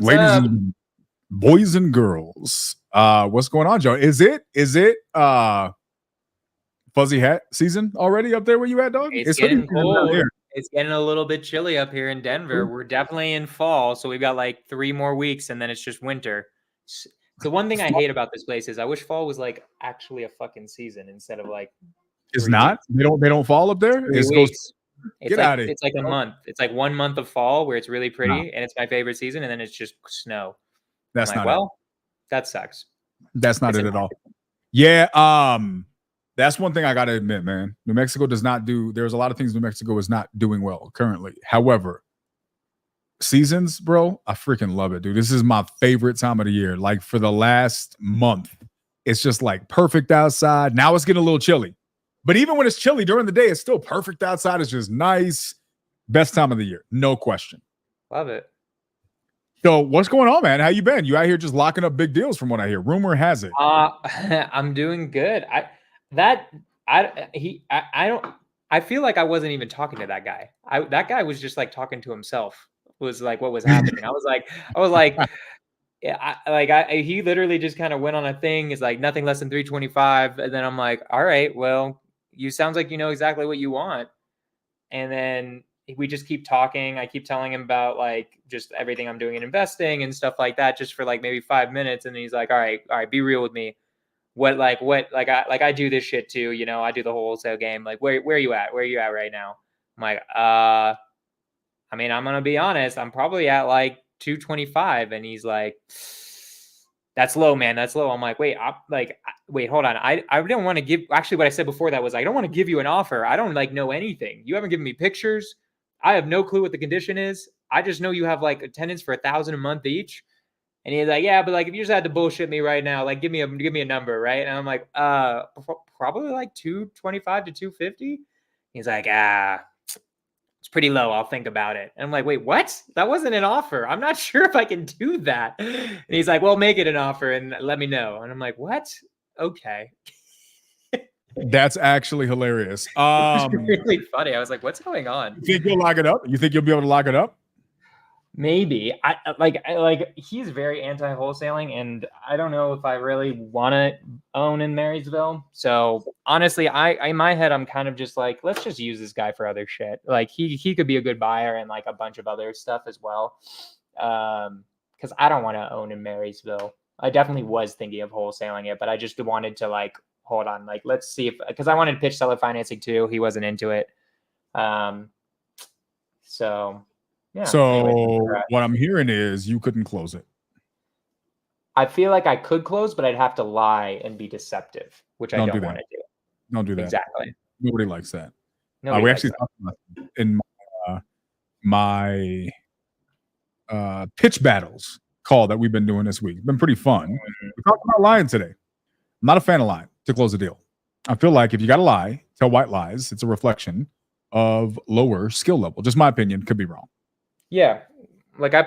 Ladies up? and boys and girls, what's going on, Joe? Is it fuzzy hat season already up there where you at, dog? It's hoodie getting season down cold. here. It's getting a little bit chilly up here in Denver. We're definitely in fall, so we've got like 3 more weeks, and then it's just winter. The one thing I hate about this place is I wish fall was like actually a fucking season instead of like It's 3 not. weeks. They don't fall up there. 3 It goes. weeks. It's Get like out of here. it's like a month. It's like 1 month of fall where it's really No, pretty and it's my favorite season, and then it's just snow. I'm that's like, not it. well, that sucks. That's not It's it in at all. Yeah. That's one thing I gotta admit, man. New Mexico does not do. There's a lot of things New Mexico is not doing well currently. However, seasons, bro, I freaking love it, dude. This is my favorite time of the year. Like for the last month, it's just like perfect outside. Now it's getting a little chilly, but even when it's chilly during the day, it's still perfect outside. It's just nice. Best time of the year, no question. Love it. So what's going on, man? How you been? You out here just locking up big deals from what I hear. Rumor has it. I'm doing good. I feel like I wasn't even talking to that guy. That guy was just like talking to himself. Was like what was happening. I was like, yeah, he literally just kind of went on a thing. It's like nothing less than 325, and then I'm like, all right, well, you sounds like you know exactly what you want, and then we just keep talking. I keep telling him about like just everything I'm doing in investing and stuff like that, just for like maybe 5 minutes, and then he's like, all right, be real with me. I do this shit too, you know, I do the wholesale game. Like, where are you at? Where are you at right now? I'm like, I mean, I'm gonna be honest, I'm probably at like 225. And he's like, that's low, man. That's low. I'm like, wait, hold on. I didn't want to give, actually what I said before that was I don't want to give you an offer. I don't like know anything. You haven't given me pictures. I have no clue what the condition is. I just know you have like attendance for $1,000 a month each. And he's like, yeah, but like if you just had to bullshit me right now, like give me a number, right? And I'm like, probably like 225 to 250. He's like, it's pretty low. I'll think about it. And I'm like, wait, what? That wasn't an offer. I'm not sure if I can do that. And he's like, well, make it an offer and let me know. And I'm like, what? Okay. That's actually hilarious. It was really funny. I was like, what's going on? You think you'll lock it up? You think you'll be able to lock it up? Maybe. I he's very anti-wholesaling, and I don't know if I really want to own in Marysville. So honestly, I in my head I'm kind of just like, let's just use this guy for other shit. Like he could be a good buyer and like a bunch of other stuff as well. Because I don't want to own in Marysville. I definitely was thinking of wholesaling it, but I just wanted to like hold on, like let's see if, because I wanted to pitch seller financing too. He wasn't into it. So. Yeah. So anyway, what I'm hearing is you couldn't close it. I feel like I could close, but I'd have to lie and be deceptive, which I don't want to do. Don't do that. Exactly. Nobody likes that. We actually talked about it in my pitch battles call that we've been doing this week. It's been pretty fun. We talked about lying today. I'm not a fan of lying to close a deal. I feel like if you got to lie, tell white lies. It's a reflection of lower skill level. Just my opinion. Could be wrong. Yeah. Like I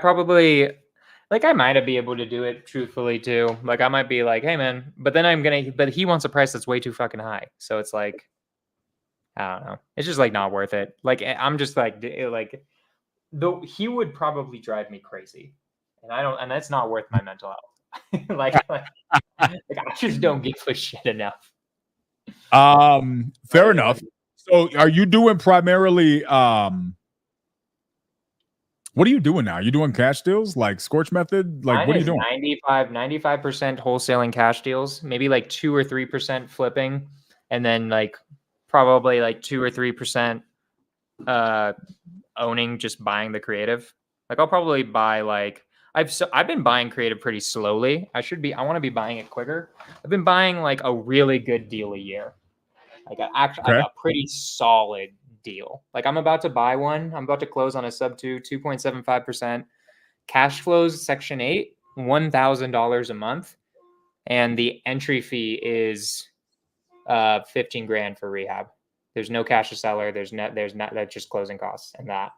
might be able to do it truthfully too. Like I might be like, hey man, but he wants a price that's way too fucking high. So it's like, I don't know. It's just like not worth it. Like I'm just like though he would probably drive me crazy. And that's not worth my mental health. like I just don't give a shit enough. Fair enough. So are you doing primarily what are you doing now? Are you doing cash deals like Scorch Method? Like, what are you doing? 95% wholesaling cash deals, maybe like 2 or 3% flipping, and then like probably like 2 or 3% owning, just buying the creative. Like I'll probably buy like I've been buying creative pretty slowly. I want to be buying it quicker. I've been buying like a really good deal a year. Like a pretty solid deal. Like I'm about to buy one. I'm about to close on a sub 2.75%. Cash flows section 8, $1,000 a month. And the entry fee is 15 grand for rehab. There's no cash to seller. There's not that's just closing costs and that.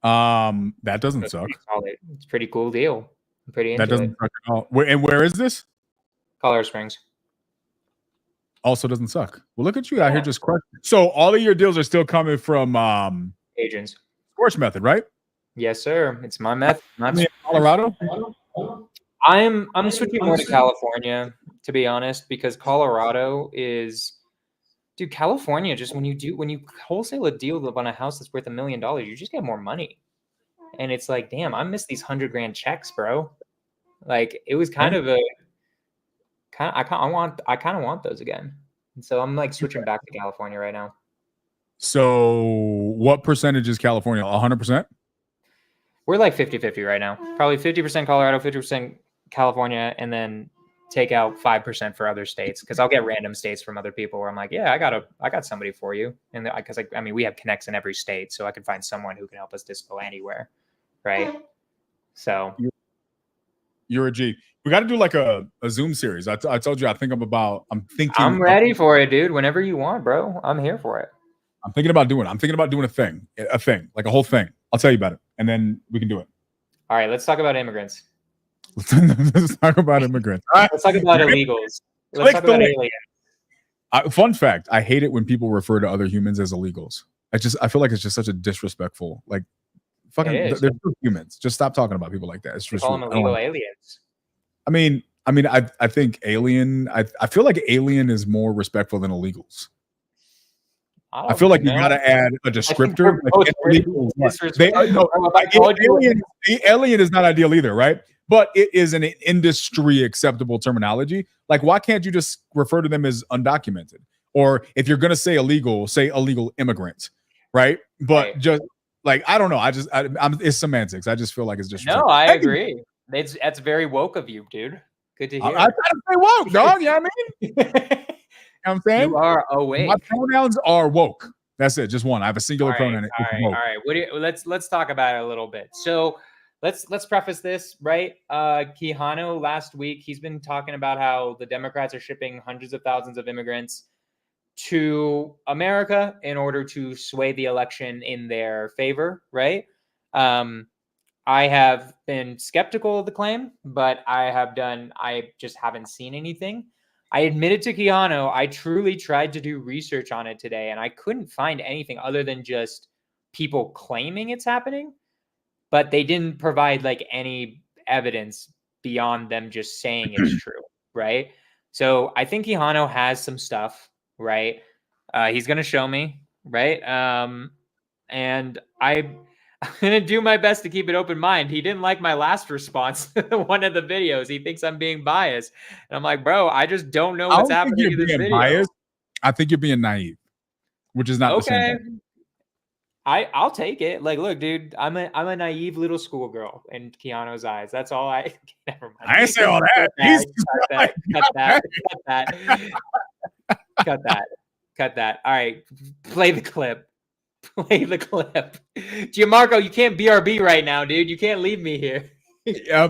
That doesn't suck. It's a pretty cool deal. I'm pretty into that doesn't it. Suck at all. Where is this? Colorado Springs. Also doesn't suck. Well, look at you out here just crushing. So all of your deals are still coming from agents. Scorch Method, right? Yes, sir. It's my method. Colorado. I'm switching more to California, to be honest, because Colorado is, dude, California, just when you wholesale a deal on a house that's worth $1 million, you just get more money. And it's like, damn, I miss these 100 grand checks, bro. Like it was kind of a I kind of want those again. And so I'm like switching back to California right now. So what percentage is California? 100%? We're like 50-50 right now. Probably 50% Colorado, 50% California, and then take out 5% for other states, because I'll get random states from other people where I'm like, yeah, I got somebody for you. And because I mean, we have connects in every state, so I can find someone who can help us dispo anywhere. Right. So you're a G. We got to do like a Zoom series. I told you, I'm thinking. I'm ready for it, dude. Whenever you want, bro. I'm here for it. I'm thinking about doing a thing, like a whole thing. I'll tell you about it, and then we can do it. All right, let's talk about immigrants. Let's talk about immigrants. All right. Let's talk about illegals. Let's talk about aliens. Fun fact: I hate it when people refer to other humans as illegals. I feel like it's just such a disrespectful, like, fucking. They're still humans. Just stop talking about people like that. It's just call them illegal aliens. I mean, I think alien. I feel like alien is more respectful than illegals. I feel like you gotta add a descriptor. Alien is not ideal either, right? But it is an industry acceptable terminology. Like, why can't you just refer to them as undocumented? Or if you're gonna say illegal, say illegal immigrant, right? But just like, I don't know. It's semantics. I just feel like it's just. No, I agree. That's very woke of you, dude. Good to hear. I try to say woke, dog. You know what I mean? You know what I'm saying? You are awake. My pronouns are woke. That's it. Just one. I have a singular pronoun. All right. Let's talk about it a little bit. So let's preface this, right? Quijano last week, he's been talking about how the Democrats are shipping hundreds of thousands of immigrants to America in order to sway the election in their favor, right? I have been skeptical of the claim, but I just haven't seen anything. I admitted to Quijano, I truly tried to do research on it today, and I couldn't find anything other than just people claiming it's happening, but they didn't provide like any evidence beyond them just saying it's true, right? So I think Quijano has some stuff, right? He's going to show me, right? And I'm going to do my best to keep an open mind. He didn't like my last response to one of the videos. He thinks I'm being biased. And I'm like, bro, I just don't know what's happening in this video. Biased. I think you're being naive, which is not the same thing. I'll take it. Like, look, dude, I'm a naive little schoolgirl in Keanu's eyes. That's all I. Never mind. I ain't say all that. Cut that. All right, play the clip. Gianmarco, you can't BRB right now, dude. You can't leave me here. Yeah,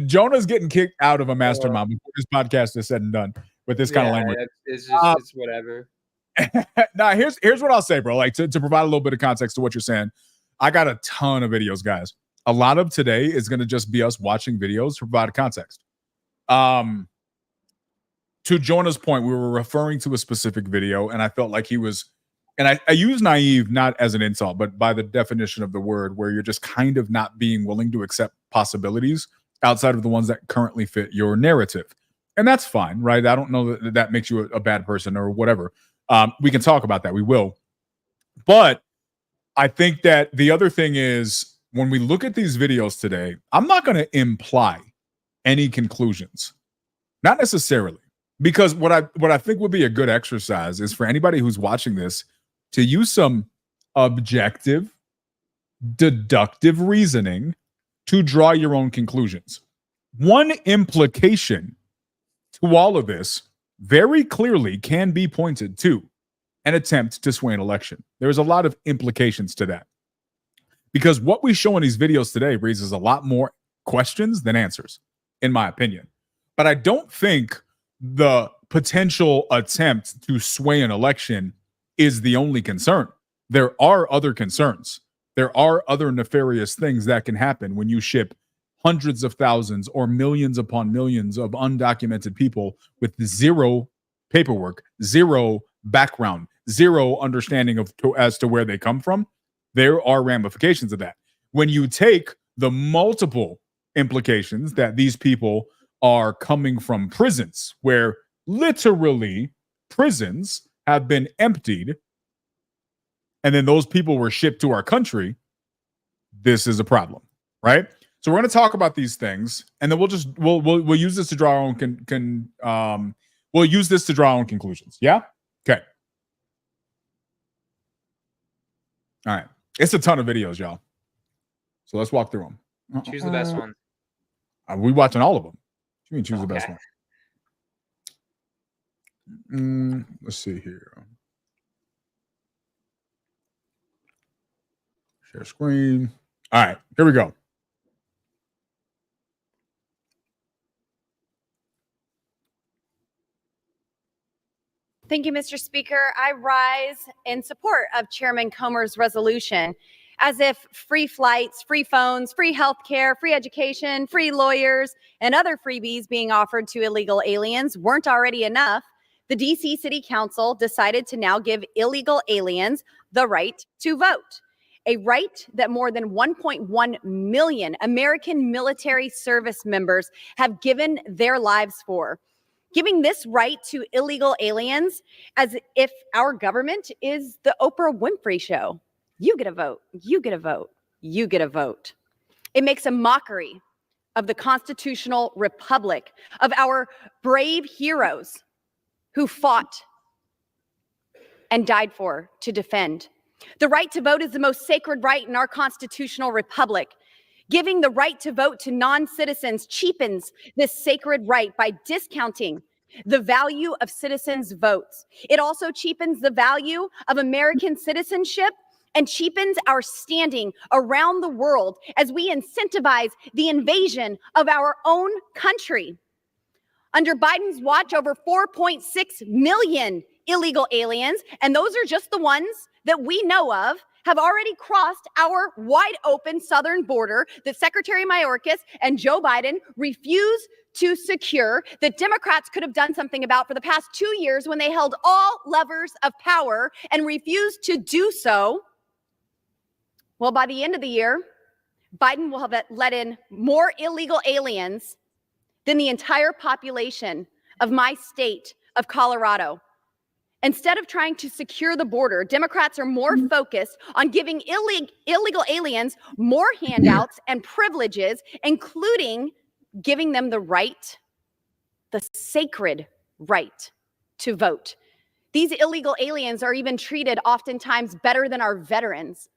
Jonah's getting kicked out of a mastermind before this podcast is said and done with this kind of language. It's just it's whatever. Now, here's what I'll say, bro. Like, to provide a little bit of context to what you're saying, I got a ton of videos, guys. A lot of today is going to just be us watching videos to provide context. To Jonah's point, we were referring to a specific video, and I felt like he was, and I use naive not as an insult, but by the definition of the word, where you're just kind of not being willing to accept possibilities outside of the ones that currently fit your narrative. And that's fine, right? I don't know that makes you a bad person or whatever. We can talk about that. We will. But I think that the other thing is, when we look at these videos today, I'm not going to imply any conclusions. Not necessarily. Because what I think would be a good exercise is for anybody who's watching this to use some objective, deductive reasoning to draw your own conclusions. One implication to all of this very clearly can be pointed to an attempt to sway an election. There's a lot of implications to that. Because what we show in these videos today raises a lot more questions than answers, in my opinion. But I don't think the potential attempt to sway an election is the only concern. There are other concerns. There are other nefarious things that can happen when you ship hundreds of thousands or millions upon millions of undocumented people with zero paperwork, zero background, zero understanding as to where they come from. there are ramifications of that. When you take the multiple implications that these people are coming from prisons, where literally prisons have been emptied, and then those people were shipped to our country, this is a problem, right? So we're going to talk about these things, and then we'll use this to draw our own we'll use this to draw our own conclusions. Yeah. Okay. All right. It's a ton of videos, y'all. So let's walk through them. Choose the best one. We watching all of them. You mean choose the best one? Let's see here. Share screen. All right, here we go. Thank you, Mr. Speaker. I rise in support of Chairman Comer's resolution, as if free flights, free phones, free health care, free education, free lawyers, and other freebies being offered to illegal aliens weren't already enough. The DC City Council decided to now give illegal aliens the right to vote, a right that more than 1.1 million American military service members have given their lives for. Giving this right to illegal aliens as if our government is the Oprah Winfrey Show. You get a vote, you get a vote, you get a vote. It makes a mockery of the constitutional republic, of our brave heroes who fought and died for to defend. The right to vote is the most sacred right in our constitutional republic. Giving the right to vote to non-citizens cheapens this sacred right by discounting the value of citizens' votes. It also cheapens the value of American citizenship and cheapens our standing around the world as we incentivize the invasion of our own country. Under Biden's watch, over 4.6 million illegal aliens, and those are just the ones that we know of, have already crossed our wide open southern border that Secretary Mayorkas and Joe Biden refuse to secure, that Democrats could have done something about for the past 2 years when they held all levers of power and refused to do so. Well, by the end of the year, Biden will have let in more illegal aliens than the entire population of my state of Colorado. Instead of trying to secure the border, Democrats are more focused on giving illegal aliens more handouts and privileges, including giving them the right, the sacred right to vote. These illegal aliens are even treated oftentimes better than our veterans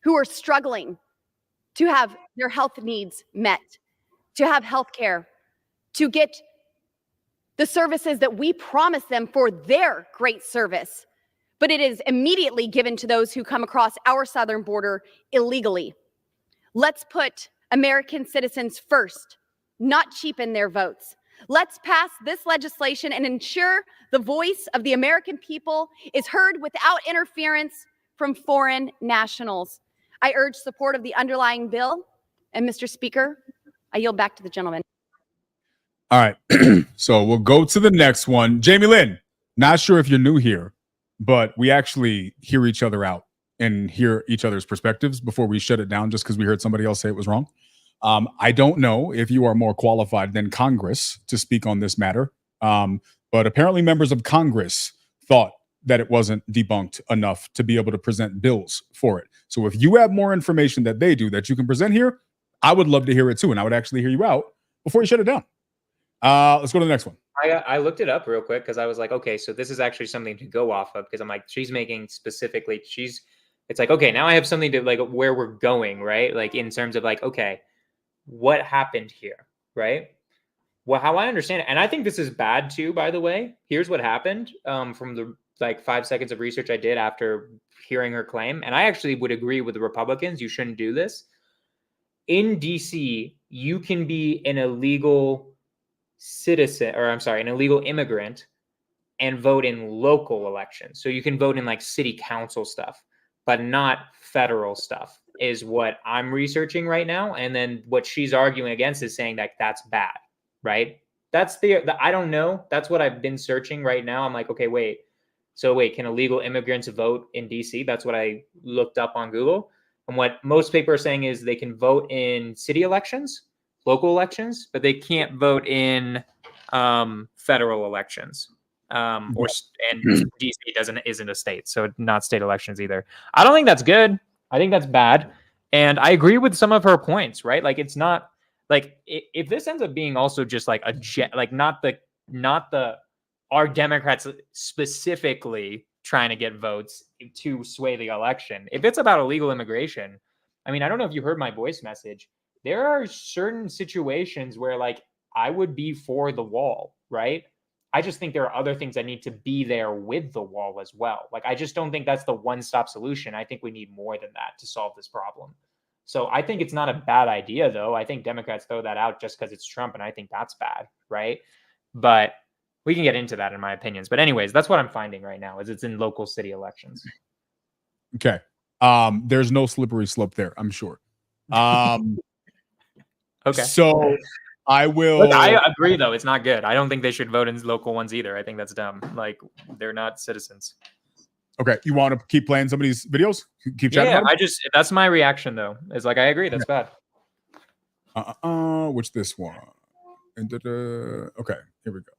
who are struggling to have their health needs met, to have health care, to get the services that we promise them for their great service. But it is immediately given to those who come across our southern border illegally. Let's put American citizens first, not cheapen their votes. Let's pass this legislation and ensure the voice of the American people is heard without interference from foreign nationals. I urge support of the underlying bill. And Mr. Speaker, I yield back to the gentleman. All right. So we'll go to the next one. Jamie Lynn, not sure if you're new here, but we actually hear each other out and hear each other's perspectives before we shut it down just because we heard somebody else say it was wrong. I don't know if you are more qualified than Congress to speak on this matter, but apparently members of Congress thought that it wasn't debunked enough to be able to present bills for it. So if you have more information that they do that you can present here, I would love to hear it too, and I would actually hear you out before you shut it down. Let's go to the next one. I looked it up real quick because I was like, okay, so this is actually something to go off of, because I'm like, she's making specifically, it's like, okay, now I have something to like where we're going, right? Like in terms of like, okay, what happened here, right? Well, how I understand it, and I think this is bad too, by the way. Here's what happened from the like 5 seconds of research I did after hearing her claim. And I actually would agree with the Republicans. You shouldn't do this. In DC, you can be an illegal citizen, or I'm sorry, an illegal immigrant and vote in local elections. So you can vote in like city council stuff, but not federal stuff is what I'm researching right now. And then what she's arguing against is saying that that's bad, right? That's the I don't know. That's what I've been searching right now. I'm like, okay, wait. So wait, can illegal immigrants vote in DC? That's what I looked up on Google. And what most people are saying is they can vote in city elections, local elections, but they can't vote in federal elections. And DC isn't a state, so not state elections either. I don't think that's good. I think that's bad. And I agree with some of her points, right? Like, it's not like if this ends up being also just like not the are Democrats specifically trying to get votes to sway the election. If it's about illegal immigration, I mean, I don't know if you heard my voice message. There are certain situations where like I would be for the wall, right? I just think there are other things that need to be there with the wall as well. Like, I just don't think that's the one-stop solution. I think we need more than that to solve this problem. So I think it's not a bad idea, though. I think Democrats throw that out just because it's Trump, and I think that's bad, right? But we can get into that in my opinions. But anyways, that's what I'm finding right now is it's in local city elections. Okay. There's no slippery slope there, I'm sure. Okay. So I will. Look, I agree, though. It's not good. I don't think they should vote in local ones either. I think that's dumb. Like, they're not citizens. Okay. You want to keep playing some of these videos? Keep chatting about them? That's my reaction, though. It's like, I agree. That's bad. Which this one? Okay. Here we go.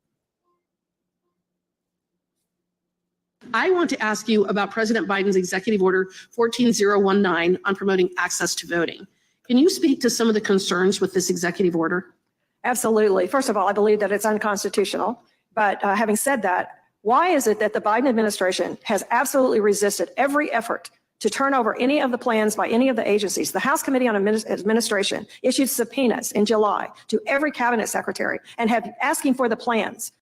I want to ask you about President Biden's Executive Order 14019 on promoting access to voting. Can you speak to some of the concerns with this executive order? Absolutely. First of all, I believe that it's unconstitutional. But having said that, why is it that the Biden administration has absolutely resisted every effort to turn over any of the plans by any of the agencies? The House Committee on Administration issued subpoenas in July to every cabinet secretary and have asking for the plans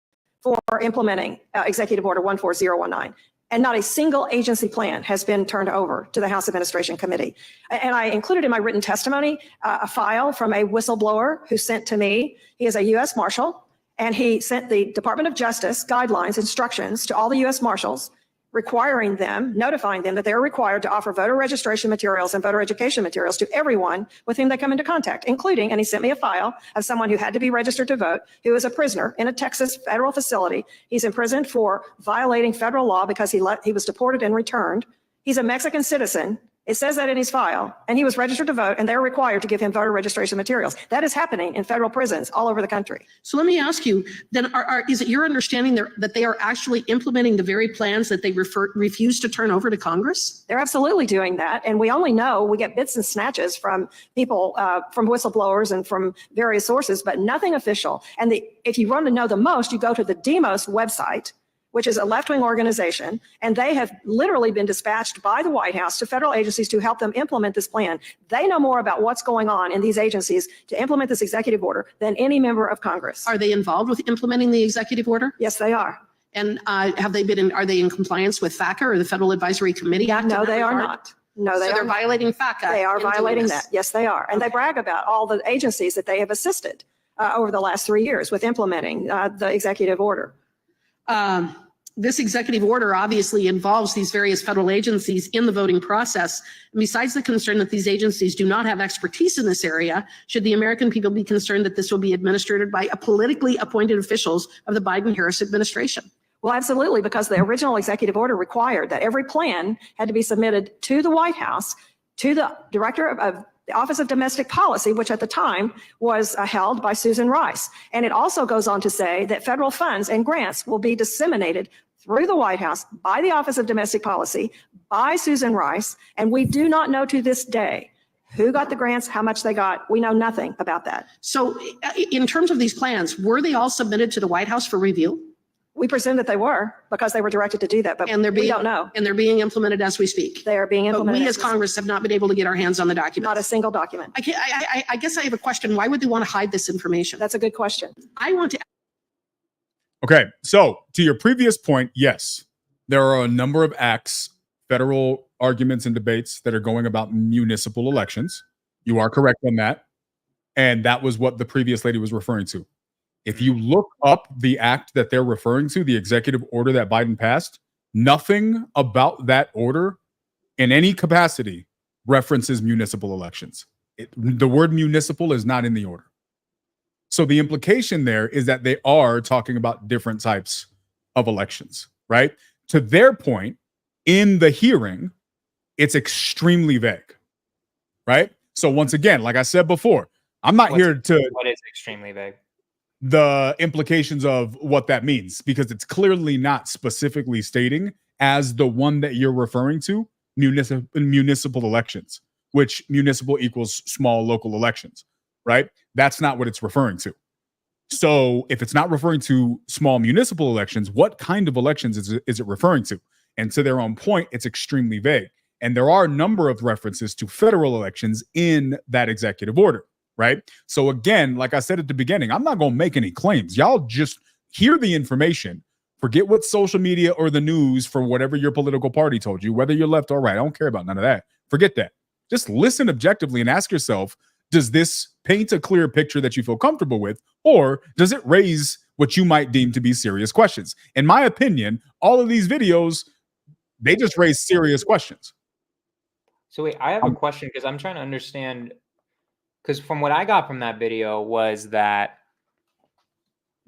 for implementing Executive Order 14019. And not a single agency plan has been turned over to the House Administration Committee. And I included in my written testimony a file from a whistleblower who sent to me. He is a U.S. Marshal, and he sent the Department of Justice guidelines, instructions to all the U.S. Marshals, requiring them, notifying them that they're required to offer voter registration materials and voter education materials to everyone with whom they come into contact, including, and he sent me a file of someone who had to be registered to vote, who is a prisoner in a Texas federal facility. He's imprisoned for violating federal law because he was deported and returned. He's a Mexican citizen. It says that in his file, and he was registered to vote, and they're required to give him voter registration materials. That is happening in federal prisons all over the country. So let me ask you, then, is it your understanding that they are actually implementing the very plans that they refuse to turn over to Congress? They're absolutely doing that, and we get bits and snatches from people, from whistleblowers and from various sources, but nothing official. And if you want to know the most, you go to the Demos website, which is a left-wing organization, and they have literally been dispatched by the White House to federal agencies to help them implement this plan. They know more about what's going on in these agencies to implement this executive order than any member of Congress. Are they involved with implementing the executive order? Yes, they are. And are they in compliance with FACA or the Federal Advisory Committee Act? No, they are not. No, they are. So they're violating FACA. They are violating that. Yes, they are. And they brag about all the agencies that they have assisted over the last 3 years with implementing the executive order. This executive order obviously involves these various federal agencies in the voting process. And besides the concern that these agencies do not have expertise in this area, should the American people be concerned that this will be administered by politically appointed officials of the Biden-Harris administration? Well, absolutely, because the original executive order required that every plan had to be submitted to the White House, to the director of the Office of Domestic Policy, which at the time was held by Susan Rice. And it also goes on to say that federal funds and grants will be disseminated through the White House by the Office of Domestic Policy, by Susan Rice. And we do not know to this day who got the grants, how much they got. We know nothing about that. So in terms of these plans, were they all submitted to the White House for review? We presume that they were because they were directed to do that, but we don't know. And they're being implemented as we speak. They are being implemented. But we as Congress have not been able to get our hands on the document. Not a single document. I guess I have a question. Why would they want to hide this information? That's a good question. I want to. Okay, so to your previous point, yes, there are a number of acts, federal arguments and debates that are going about municipal elections. You are correct on that. And that was what the previous lady was referring to. If you look up the act that they're referring to, the executive order that Biden passed, nothing about that order in any capacity references municipal elections. The word municipal is not in the order. So the implication there is that they are talking about different types of elections, right? To their point, in the hearing, it's extremely vague. right? So once again, like I said before, I'm not here to what is extremely vague. The implications of what that means, because it's clearly not specifically stating as the one that you're referring to municipal elections, which municipal equals small local elections, right? That's not what it's referring to. So if it's not referring to small municipal elections, what kind of elections is it referring to? And to their own point, it's extremely vague. And there are a number of references to federal elections in that executive order, right? So again, like I said at the beginning, I'm not going to make any claims. Y'all just hear the information. Forget what social media or the news for whatever your political party told you, whether you're left or right. I don't care about none of that. Forget that. Just listen objectively and ask yourself, does this paint a clear picture that you feel comfortable with, or does it raise what you might deem to be serious questions? In my opinion, all of these videos, they just raise serious questions. So wait, I have a question because I'm trying to understand, because from what I got from that video was that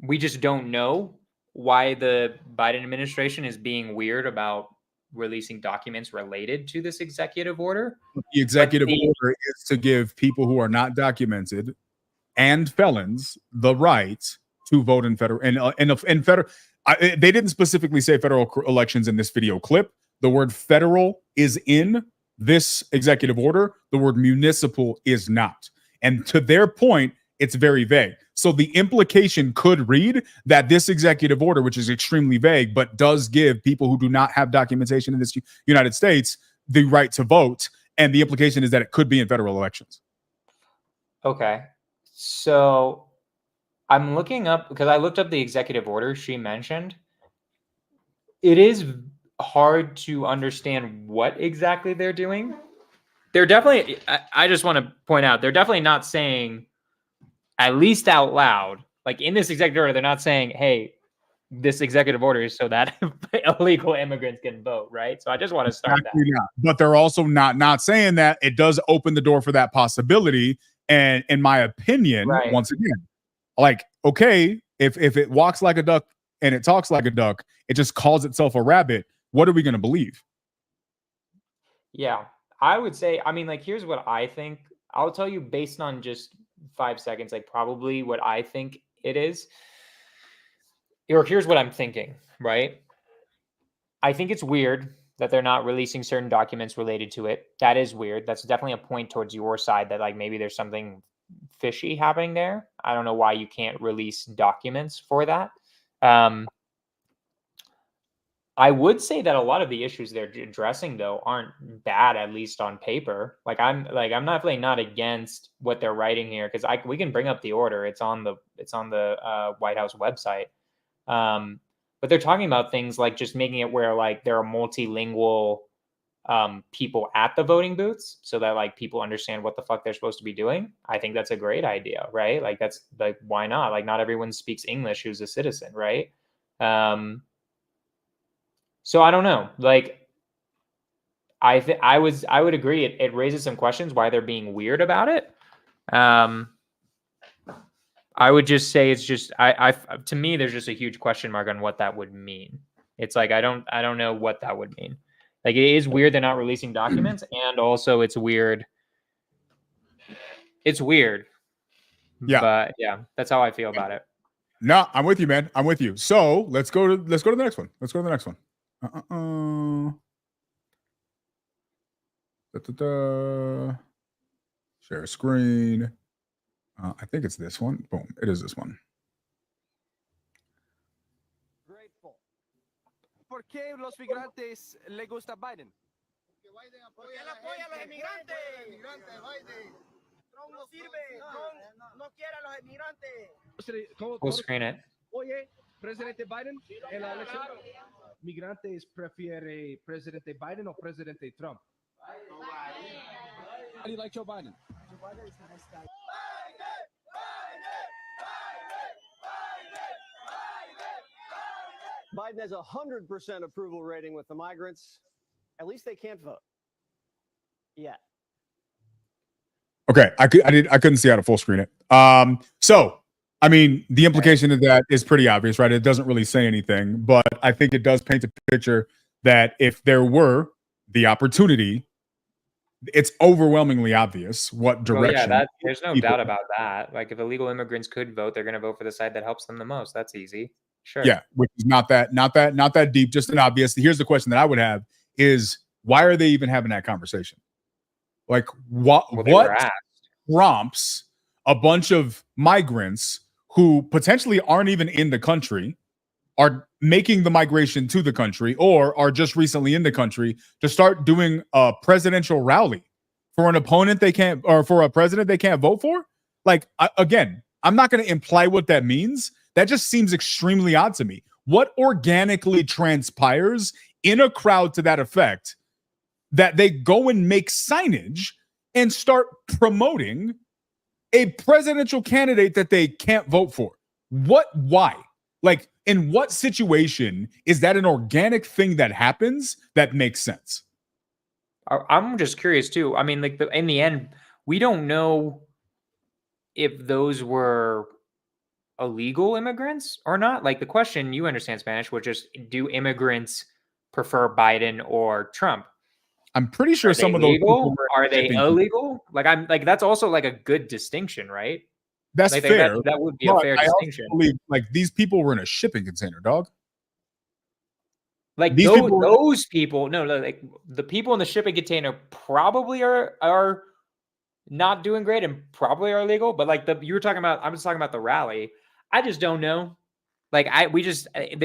we just don't know why the Biden administration is being weird about releasing documents related to this executive order. The executive order is to give people who are not documented and felons the right to vote in federal and federal. They didn't specifically say federal elections in this video clip. The word federal is in this executive order. The word municipal is not. And to their point, it's very vague. So the implication could read that this executive order, which is extremely vague, but does give people who do not have documentation in this United States the right to vote. And the implication is that it could be in federal elections. Okay. So I'm looking up, because I looked up the executive order she mentioned. It is hard to understand what exactly they're doing. They're definitely, I just want to point out, they're definitely not saying, at least out loud, like in this executive order, they're not saying, hey, this executive order is so that illegal immigrants can vote, right? So I just want to start Exactly that. not. But they're also not saying that. It does open the door for that possibility. And in my opinion, once again, like, okay, if it walks like a duck and it talks like a duck, it just calls itself a rabbit. What are we going to believe? Yeah, I would say, I mean, like, here's what I think. I'll tell you based on just 5 seconds, like probably what I think it is. Or here's what I'm thinking, right? I think it's weird that they're not releasing certain documents related to it. That is weird. That's definitely a point towards your side that like maybe there's something fishy happening there. I don't know why you can't release documents for that. I would say that a lot of the issues they're addressing though aren't bad, at least on paper. I'm definitely not against what they're writing here, because we can bring up the order. It's on the White House website. But they're talking about things like just making it where like there are multilingual people at the voting booths, so that like people understand what the fuck they're supposed to be doing. I think that's a great idea, right? Like that's like, why not? Like not everyone speaks English who's a citizen, right? So I don't know. Like, I would agree. It raises some questions why they're being weird about it. I would just say it's just to me there's just a huge question mark on what that would mean. It's like I don't know what that would mean. Like it is weird they're not releasing documents, and also it's weird. It's weird. Yeah. But yeah, that's how I feel about it. No, I'm with you, man. I'm with you. So let's go to the next one. Let's go to the next one. Share screen. I think it's this one. Boom. It is this one. Grateful. ¿Por qué los migrantes le gusta Biden? Porque él apoya a los emigrantes. Trump no sirve. Trump no quiere a los emigrantes. We'll screen it. Oye, Presidente Biden, en la elección, ¿migrantes prefiere Presidente Biden o Presidente Trump? How do you like Joe Biden? Joe Biden is the nice guy. Biden has 100% approval rating with the migrants. At least they can't vote. Yeah. Okay, I couldn't see how to full screen it. So I mean, the implication of that is pretty obvious, right? It doesn't really say anything, but I think it does paint a picture that if there were the opportunity, it's overwhelmingly obvious what Well, direction. yeah, there's no people- doubt about that. Like if illegal immigrants could vote, they're going to vote for the side that helps them the most. That's easy. Sure. Yeah, which is not that deep, just an obvious. Here's the question that I would have is why are they even having that conversation? Like what prompts a bunch of migrants who potentially aren't even in the country, are making the migration to the country, or are just recently in the country to start doing a presidential rally for an opponent they can't, or for a president they can't vote for? Like, again, I'm not going to imply what that means. That just seems extremely odd to me. What organically transpires in a crowd to that effect that they go and make signage and start promoting a presidential candidate that they can't vote for? Why? Like, in what situation is that an organic thing that happens that makes sense? I'm just curious too. I mean, like in the end, we don't know if those were illegal immigrants or not. Like the question, you understand Spanish, was just, do immigrants prefer Biden or Trump? I'm pretty sure some of those people are they illegal? Like I'm like that's also like a good distinction, right? That's like, fair. That would be a fair distinction. I believe like these people were in a shipping container, dog. Like those people, no, like the people in the shipping container probably are not doing great and probably are illegal. But like you were talking about, I'm just talking about the rally. I just don't know. Like it's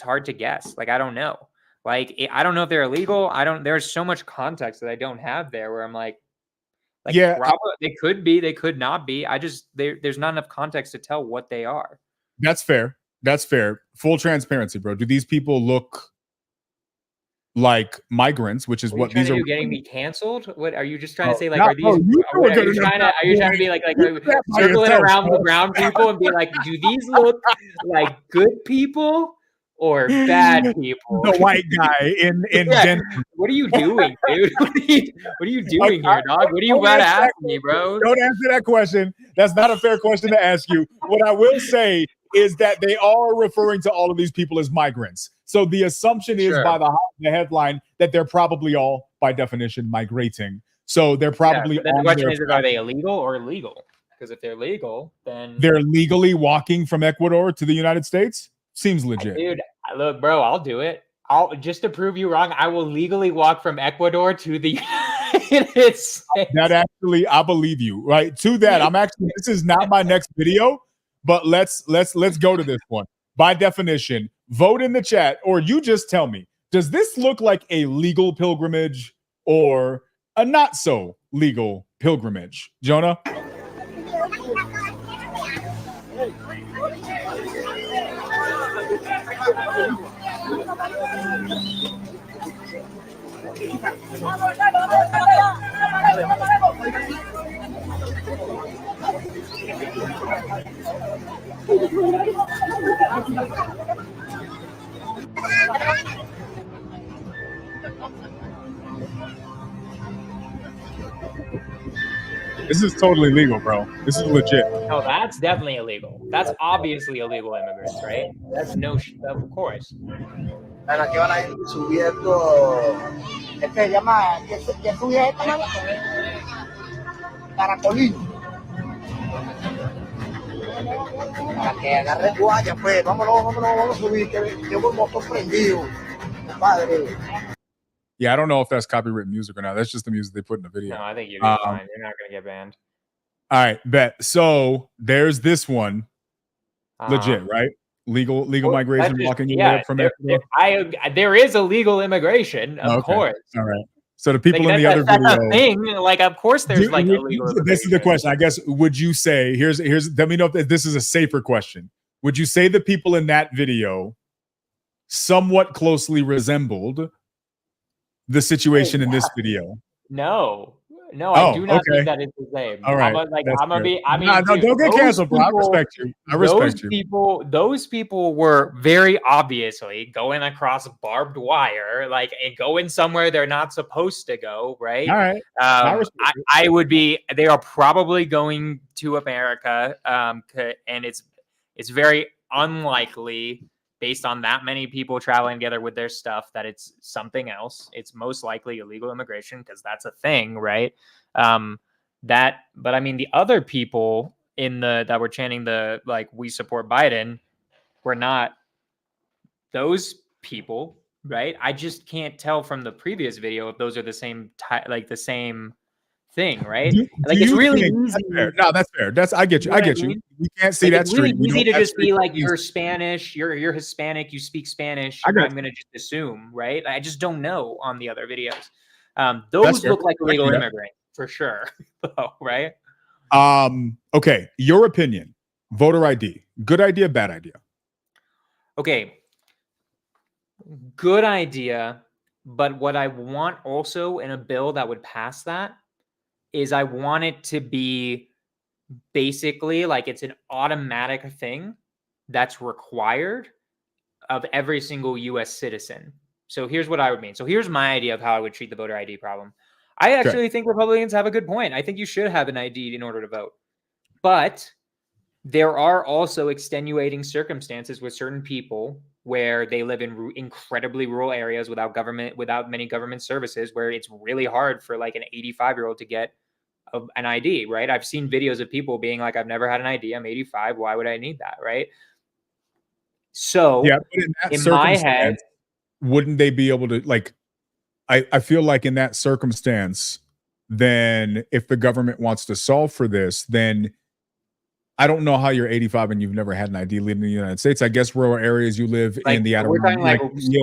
hard to guess. Like I don't know. Like I don't know if they're illegal. There's so much context that I don't have there where I'm like yeah, probably, they could be, they could not be. There's not enough context to tell what they are. That's fair. That's fair. Full transparency, bro. Do these people look like migrants, which is what these are? Getting me canceled? What are you just trying to say? Like, are you trying to be like circling around the brown people and be like, do these look like good people or bad people? The white guy in Denver. What are you doing, dude? What are you doing here, dog? What are you about to ask me, bro? Don't answer that question. That's not a fair question to ask you. What I will say is that they are referring to all of these people as migrants. So the assumption is by the headline that they're probably all, by definition, migrating. So they're probably. Then the question is, are they illegal or illegal? Because if they're legal, then they're legally walking from Ecuador to the United States. Seems legit. Dude, look, bro, I'll do it. I'll just to prove you wrong. I will legally walk from Ecuador to the United States. That actually, I believe you. Right to that. This is not my next video, but let's go to this one. By definition, vote in the chat, or you just tell me, does this look like a legal pilgrimage or a not so legal pilgrimage? Jonah? This is totally legal, bro. This is legit. No, that's definitely illegal. That's obviously illegal immigrants, right? That's of course. Bueno, aquí van a ir subiendo, se llama, ¿qué sube esta, mano? Caracolín. Para que agarre guaya, pues, vamos a subir, que llevo el motor prendido, padre. Yeah, I don't know if that's copyrighted music or not. That's just the music they put in the video. No, I think you're fine. You're not going to get banned. All right, bet. So there's this one. Legit, right? Legal migration walking away from Ecuador. There is illegal immigration, of course. All right. So the people in the other video, that's a thing. Like, of course, there's like illegal. This is the question. I guess. Would you say here's? Let me know if this is a safer question. Would you say the people in that video somewhat closely resembled the situation in this video? No, I do not think that it's the same. All right, I'm gonna be. I mean, no, don't get canceled, bro. I respect you. Those people were very obviously going across barbed wire, like, and going somewhere they're not supposed to go. Right. All right. I would be. They are probably going to America, and it's very unlikely based on that many people traveling together with their stuff, that it's something else. It's most likely illegal immigration because that's a thing, right? But I mean, the other people that were chanting the like we support Biden were not those people, right? I just can't tell from the previous video if those are the same like the same thing, right? Like it's really easy. That's fair. No, that's fair. I get you. I get you. We can't see that It's really street. easy to just be like, you're Spanish, you're Hispanic, you speak Spanish. I'm gonna just assume, right? I just don't know on the other videos. Those look like illegal immigrants for sure, right? Okay, your opinion. Voter ID. Good idea, bad idea? Okay. Good idea, but what I want also in a bill that would pass that is I want it to be basically like it's an automatic thing that's required of every single US citizen. So here's what I would mean. So here's my idea of how I would treat the voter ID problem. I actually think Republicans have a good point. I think you should have an ID in order to vote. But there are also extenuating circumstances with certain people where they live in incredibly rural areas without many government services, where it's really hard for like an 85-year-old to get an ID, right? I've seen videos of people being like, I've never had an ID. I'm 85. Why would I need that, right? So yeah, but in that in my head, wouldn't they be able to like? I feel like in that circumstance, then if the government wants to solve for this, then I don't know how you're 85 and you've never had an ID living in the United States. I guess rural areas you live in the we're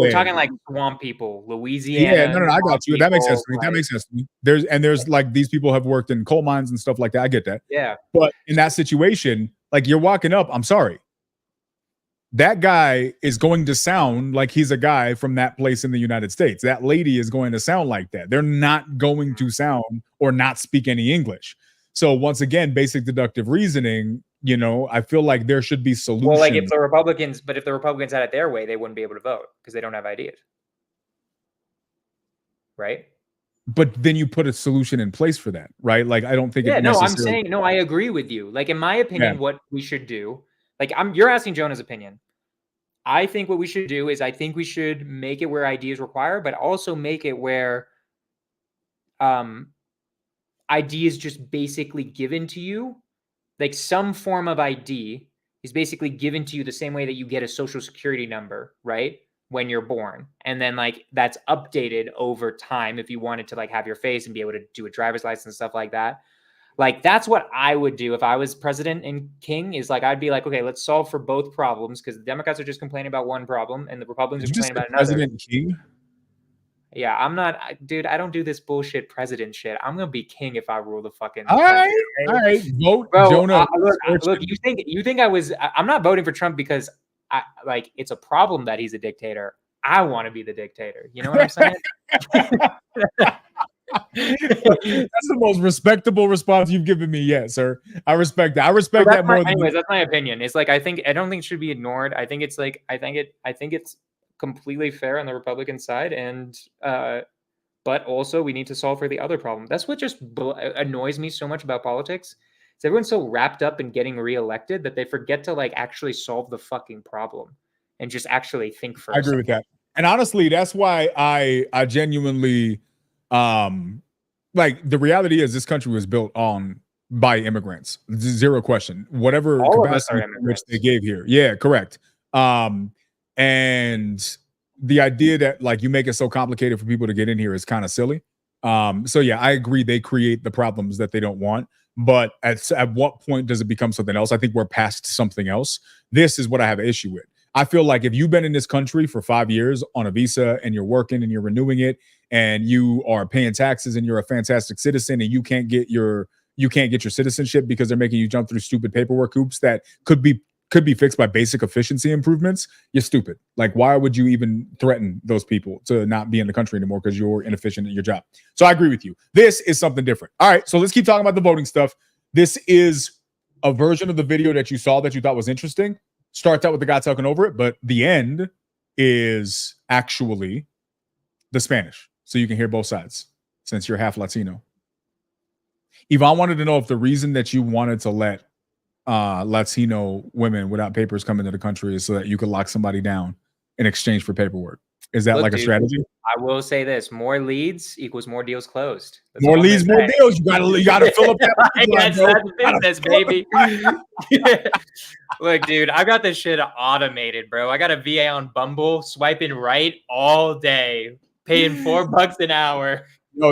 talking like swamp people, Louisiana. Yeah, no, I got you. That makes sense to me. That makes sense to me. There's like these people have worked in coal mines and stuff like that. I get that. Yeah. But in that situation, like you're walking up, I'm sorry. That guy is going to sound like he's a guy from that place in the United States. That lady is going to sound like that. They're not going to sound or not speak any English. So once again, basic deductive reasoning, I feel like there should be solutions. Well, like if the Republicans had it their way, they wouldn't be able to vote because they don't have ideas. Right? But then you put a solution in place for that, right? Like I don't think I'm saying I agree with you. Like in my opinion, what we should do, like you're asking Jonah's opinion. I think what we should do is I think we should make it where ID is required, but also make it where ID is just basically given to you. Like some form of ID is basically given to you the same way that you get a social security number, right? When you're born. And then like that's updated over time if you wanted to like have your face and be able to do a driver's license and stuff like that. Like that's what I would do if I was president and king, is like I'd be like, okay, let's solve for both problems, because the Democrats are just complaining about one problem and the Republicans are complaining about another. President king? Yeah, I'm not, dude. I don't do this bullshit president shit. I'm gonna be king if I rule the fucking. All right. Vote, bro. Jonah. Look. You think I was? I'm not voting for Trump because it's a problem that he's a dictator. I want to be the dictator. You know what I'm saying? That's the most respectable response you've given me yet, sir. I respect that. I respect that more. Anyways, that's my opinion. It's like I don't think it should be ignored. I think it's completely fair on the Republican side, and but also we need to solve for the other problem. That's what just annoys me so much about politics. Is everyone's so wrapped up in getting reelected that they forget to like actually solve the fucking problem and just actually think first. I agree with that. And honestly, that's why I genuinely like the reality is this country was built by immigrants. Zero question. Whatever all of us are immigrants. They gave here. Yeah, correct. And the idea that like you make it so complicated for people to get in here is kind of silly. So yeah, I agree they create the problems that they don't want. But at what point does it become something else? I think we're past something else. This is what I have an issue with. I feel like if you've been in this country for 5 years on a visa and you're working and you're renewing it and you are paying taxes and you're a fantastic citizen and you can't get your citizenship because they're making you jump through stupid paperwork hoops that could be fixed by basic efficiency improvements, you're stupid. Like, why would you even threaten those people to not be in the country anymore because you're inefficient at your job? So I agree with you. This is something different. All right, so let's keep talking about the voting stuff. This is a version of the video that you saw that you thought was interesting. Starts out with the guy talking over it, but the end is actually the Spanish. So you can hear both sides since you're half Latino. Yvonne wanted to know if the reason that you wanted to let Latino women without papers come into the country so that you could lock somebody down in exchange for paperwork. Is that Look, like a dude, strategy? I will say this: more leads equals more deals closed. That's More all I'm leads, gonna more say. deals. You gotta fill up that Like, pipeline, bro. that's business, baby. Look, dude, I got this shit automated, bro. I got a VA on Bumble swiping right all day, paying $4 an hour. No,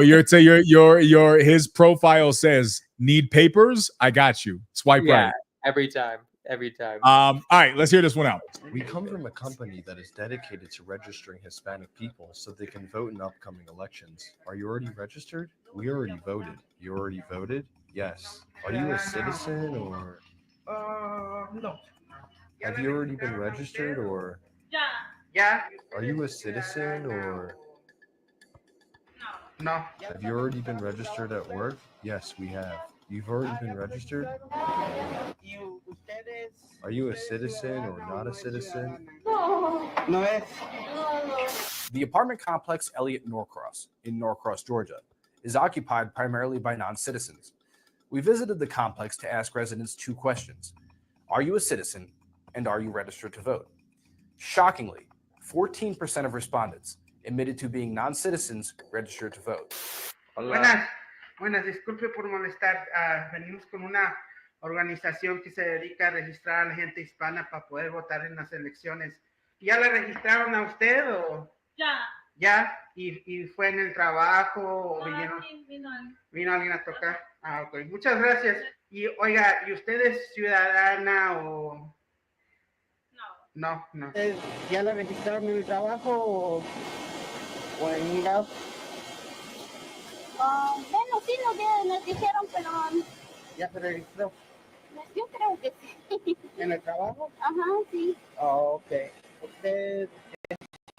his profile says need papers. I got you. Swipe Yeah, right. every time. Every time. All right, let's hear this one out. We come from a company that is dedicated to registering Hispanic people so they can vote in upcoming elections. Are you already registered? We already voted. You already voted? Yes. Are you a citizen or? No. Have you already been registered or? Yeah. Are you a citizen or? No. Have you already been registered at work? Yes, we have. You've already been registered? Are you a citizen or not a citizen? No es. The apartment complex Elliott Norcross in Norcross, Georgia, is occupied primarily by non-citizens. We visited the complex to ask residents 2 questions. Are you a citizen and are you registered to vote? Shockingly, 14% of respondents admitted to being non-citizens registered to vote. Buenas, disculpe por molestar. Venimos con una organización que se dedica a registrar a la gente hispana para poder votar en las elecciones. ¿Ya la registraron a usted o? Ya. ¿Y fue en el trabajo o vino alguien a tocar? Ok. Muchas gracias. Y oiga, ¿y usted es ciudadana o? No. ¿Ya la registraron en el trabajo o en mi lado? Bueno, sí, nos dijeron, pero ¿Ya se registró? yo creo que sí. ¿En el trabajo? Ajá, sí. Oh, ok. ¿Usted es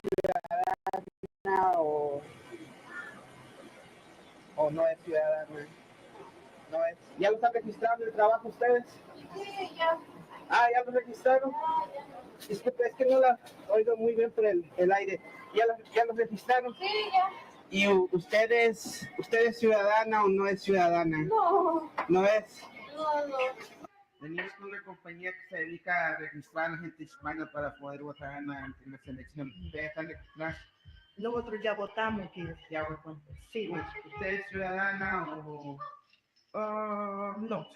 ciudadana o no es ciudadana? No es. ¿Ya lo están registrando en el trabajo ustedes? Sí, ya. ¿Ya lo registraron? Disculpe, es que no la oigo muy bien por el aire. ¿Ya lo registraron? Sí, ya. ¿Y usted es ciudadana o no es ciudadana? No. ¿No es? No. Venimos con una compañía que se dedica a registrar a la gente hispana para poder votar en las elecciones. ¿Ustedes están registrados? Nosotros ya votamos aquí. Ya votó. Sí. ¿Usted es ciudadana o? No.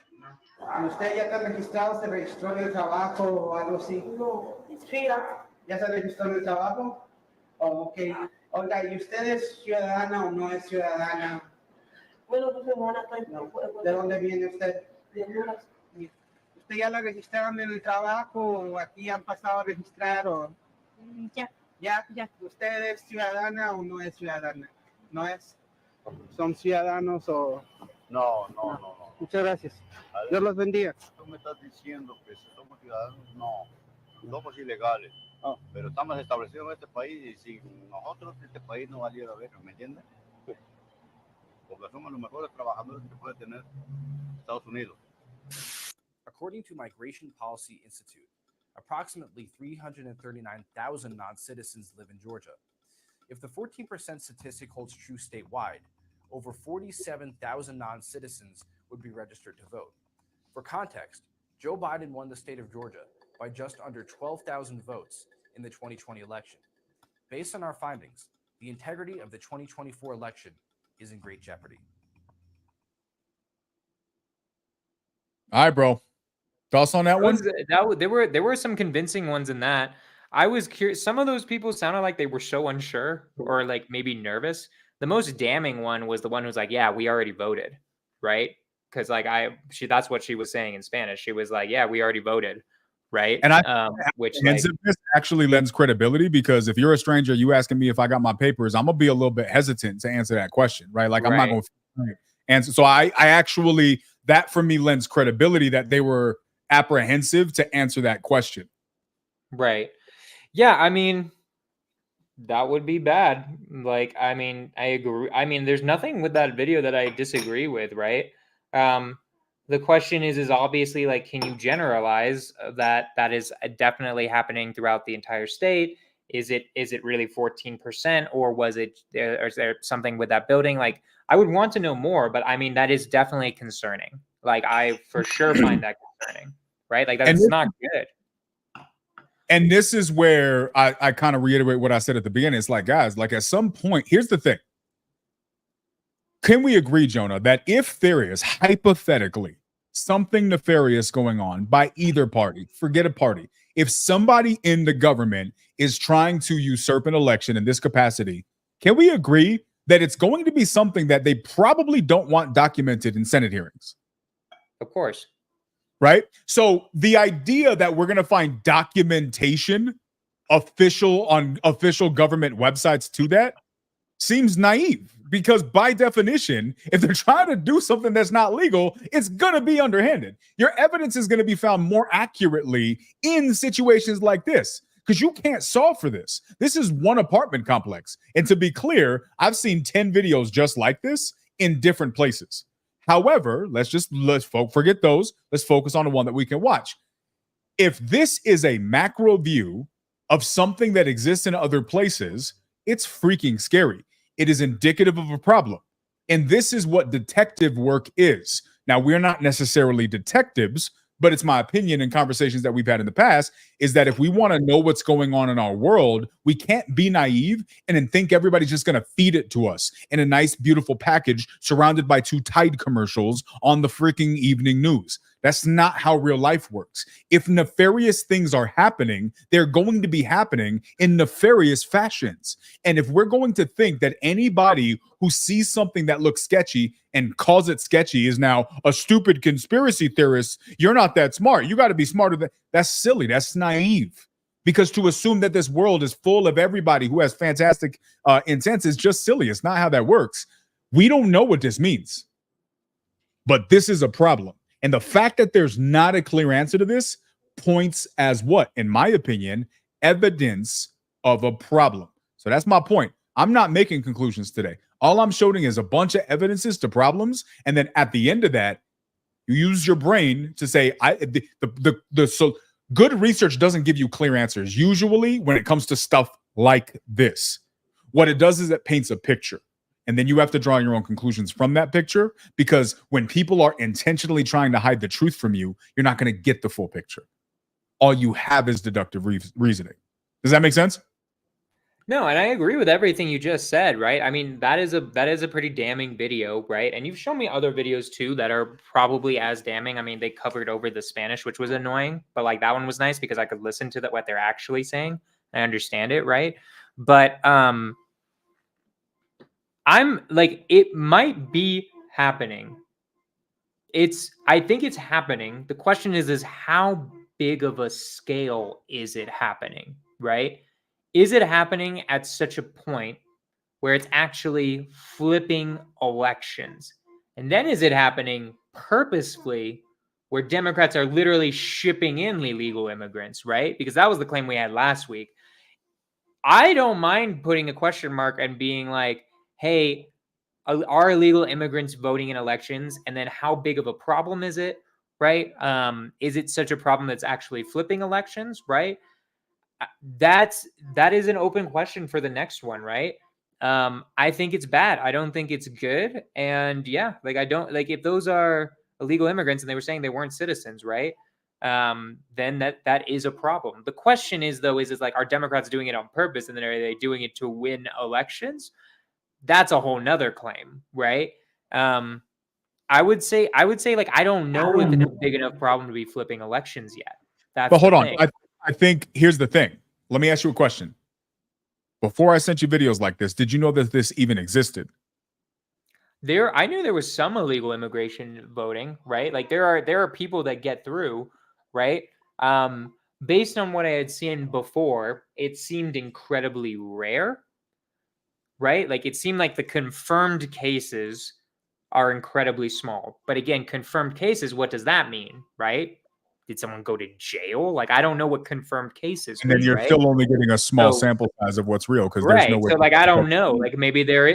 ¿Usted ya está registrado? ¿Se registró en el trabajo o algo así? No. Sí, ¿Ya se registró en el trabajo? Oh, ok. Oiga, ¿y usted es ciudadana o no es ciudadana? bueno, tu semana está en ¿De dónde viene usted? de Honduras. ¿Usted ya la registraron en el trabajo o aquí han pasado a registrar o? Ya. ¿Ya? ¿Usted es ciudadana o no es ciudadana? ¿No es? ¿Son ciudadanos o? No. Muchas gracias. Dios los bendiga. Tú me estás diciendo que si somos ciudadanos, no. Somos ilegales. Oh. Pero estamos establecidos en este país y sin nosotros este país no valiera ver, ¿me entiendes? Porque somos los mejores trabajadores que puede tener Estados Unidos. According to Migration Policy Institute, approximately 339,000 non-citizens live in Georgia. If the 14% statistic holds true statewide, over 47,000 non-citizens would be registered to vote. For context, Joe Biden won the state of Georgia by just under 12,000 votes in the 2020 election. Based on our findings, the integrity of the 2024 election is in great jeopardy. All right, bro. Thoughts on that one? There were some convincing ones in that. I was curious. Some of those people sounded like they were so unsure or like maybe nervous. The most damning one was the one who's like, "Yeah, we already voted," right? Because like that's what she was saying in Spanish. She was like, "Yeah, we already voted," right? And which apprehensiveness actually lends credibility, because if you're a stranger, you asking me if I got my papers, I'm gonna be a little bit hesitant to answer that question, right? Like I'm not gonna answer. So I actually, that for me lends credibility that they were apprehensive to answer that question. Right. Yeah, I mean, that would be bad. Like, I mean, I agree. I mean, there's nothing with that video that I disagree with, right? The question is obviously like, can you generalize that is definitely happening throughout the entire state? Is it really 14%, or was it, or is there something with that building? Like, I would want to know more, but I mean, that is definitely concerning. Like, I for sure find that concerning. right? Like And that's this- not good. And this is where I kind of reiterate what I said at the beginning. It's like, guys, like at some point, here's the thing. Can we agree, Jonah, that if there is hypothetically something nefarious going on by either party, forget a party, if somebody in the government is trying to usurp an election in this capacity, can we agree that it's going to be something that they probably don't want documented in Senate hearings? Of course. Right? So the idea that we're going to find documentation official on official government websites to that seems naive, because by definition, if they're trying to do something that's not legal, it's going to be underhanded. Your evidence is going to be found more accurately in situations like this, because you can't solve for this. This is one apartment complex. And to be clear, I've seen 10 videos just like this in different places. However, let's forget those. Let's focus on the one that we can watch. If this is a macro view of something that exists in other places, it's freaking scary. It is indicative of a problem. And this is what detective work is. Now, we're not necessarily detectives, but it's my opinion in conversations that we've had in the past is that if we want to know what's going on in our world, we can't be naive and then think everybody's just going to feed it to us in a nice, beautiful package surrounded by 2 Tide commercials on the freaking evening news. That's not how real life works. If nefarious things are happening, they're going to be happening in nefarious fashions. And if we're going to think that anybody who sees something that looks sketchy and calls it sketchy is now a stupid conspiracy theorist, you're not that smart. You got to be smarter than that's silly. That's naive. Because to assume that this world is full of everybody who has fantastic intents is just silly. It's not how that works. We don't know what this means. But this is a problem. And the fact that there's not a clear answer to this points as what, in my opinion, evidence of a problem. So that's my point. I'm not making conclusions today. All I'm showing is a bunch of evidences to problems. And then at the end of that, you use your brain to say, so good research doesn't give you clear answers. Usually when it comes to stuff like this, what it does is it paints a picture. And then you have to draw your own conclusions from that picture, because when people are intentionally trying to hide the truth from you, you're not going to get the full picture. All you have is deductive reasoning. Does that make sense? No, and I agree with everything you just said, right? I mean, that is a pretty damning video, right? And you've shown me other videos too that are probably as damning. I mean, they covered over the Spanish, which was annoying, but like that one was nice because I could listen to what they're actually saying. I understand it, right? But I'm like, it might be happening. I think it's happening. The question is how big of a scale is it happening, right? Is it happening at such a point where it's actually flipping elections? And then is it happening purposefully where Democrats are literally shipping in illegal immigrants, right? Because that was the claim we had last week. I don't mind putting a question mark and being like, hey, are illegal immigrants voting in elections? And then how big of a problem is it, right? Is it such a problem that's actually flipping elections, right? That is an open question for the next one, right? I think it's bad. I don't think it's good. And yeah, like I don't like if those are illegal immigrants and they were saying they weren't citizens, right? Then that is a problem. The question is though, is like, are Democrats doing it on purpose, and then are they doing it to win elections? That's a whole nother claim, right? I would say like I don't know if it's a big enough problem to be flipping elections yet. But hold on. I think here's the thing. Let me ask you a question. Before I sent you videos like this, did you know that this even existed? I knew there was some illegal immigration voting, right? Like there are people that get through, right? Based on what I had seen before, it seemed incredibly rare, right? Like it seemed like the confirmed cases are incredibly small. But again, confirmed cases, what does that mean, right? Did someone go to jail? Like, I don't know what confirmed cases. And then you're still only getting a small sample size of what's real, because there's no way. So like, I don't know. Like maybe there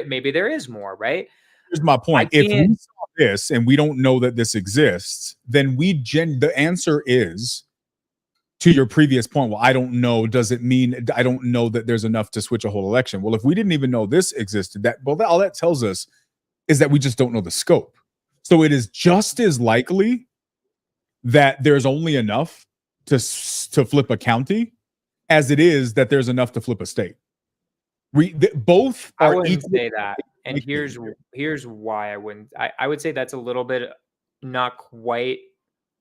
is more, right? Here's my point. If we saw this and we don't know that this exists, then the answer is, to your previous point, well, I don't know. Does it mean I don't know that there's enough to switch a whole election? Well, if we didn't even know this existed, all that tells us is that we just don't know the scope. So it is just as likely that there's only enough to flip a county as it is that there's enough to flip a state. Both I are wouldn't equal. say that. And here's why I wouldn't. I would say that's a little bit not quite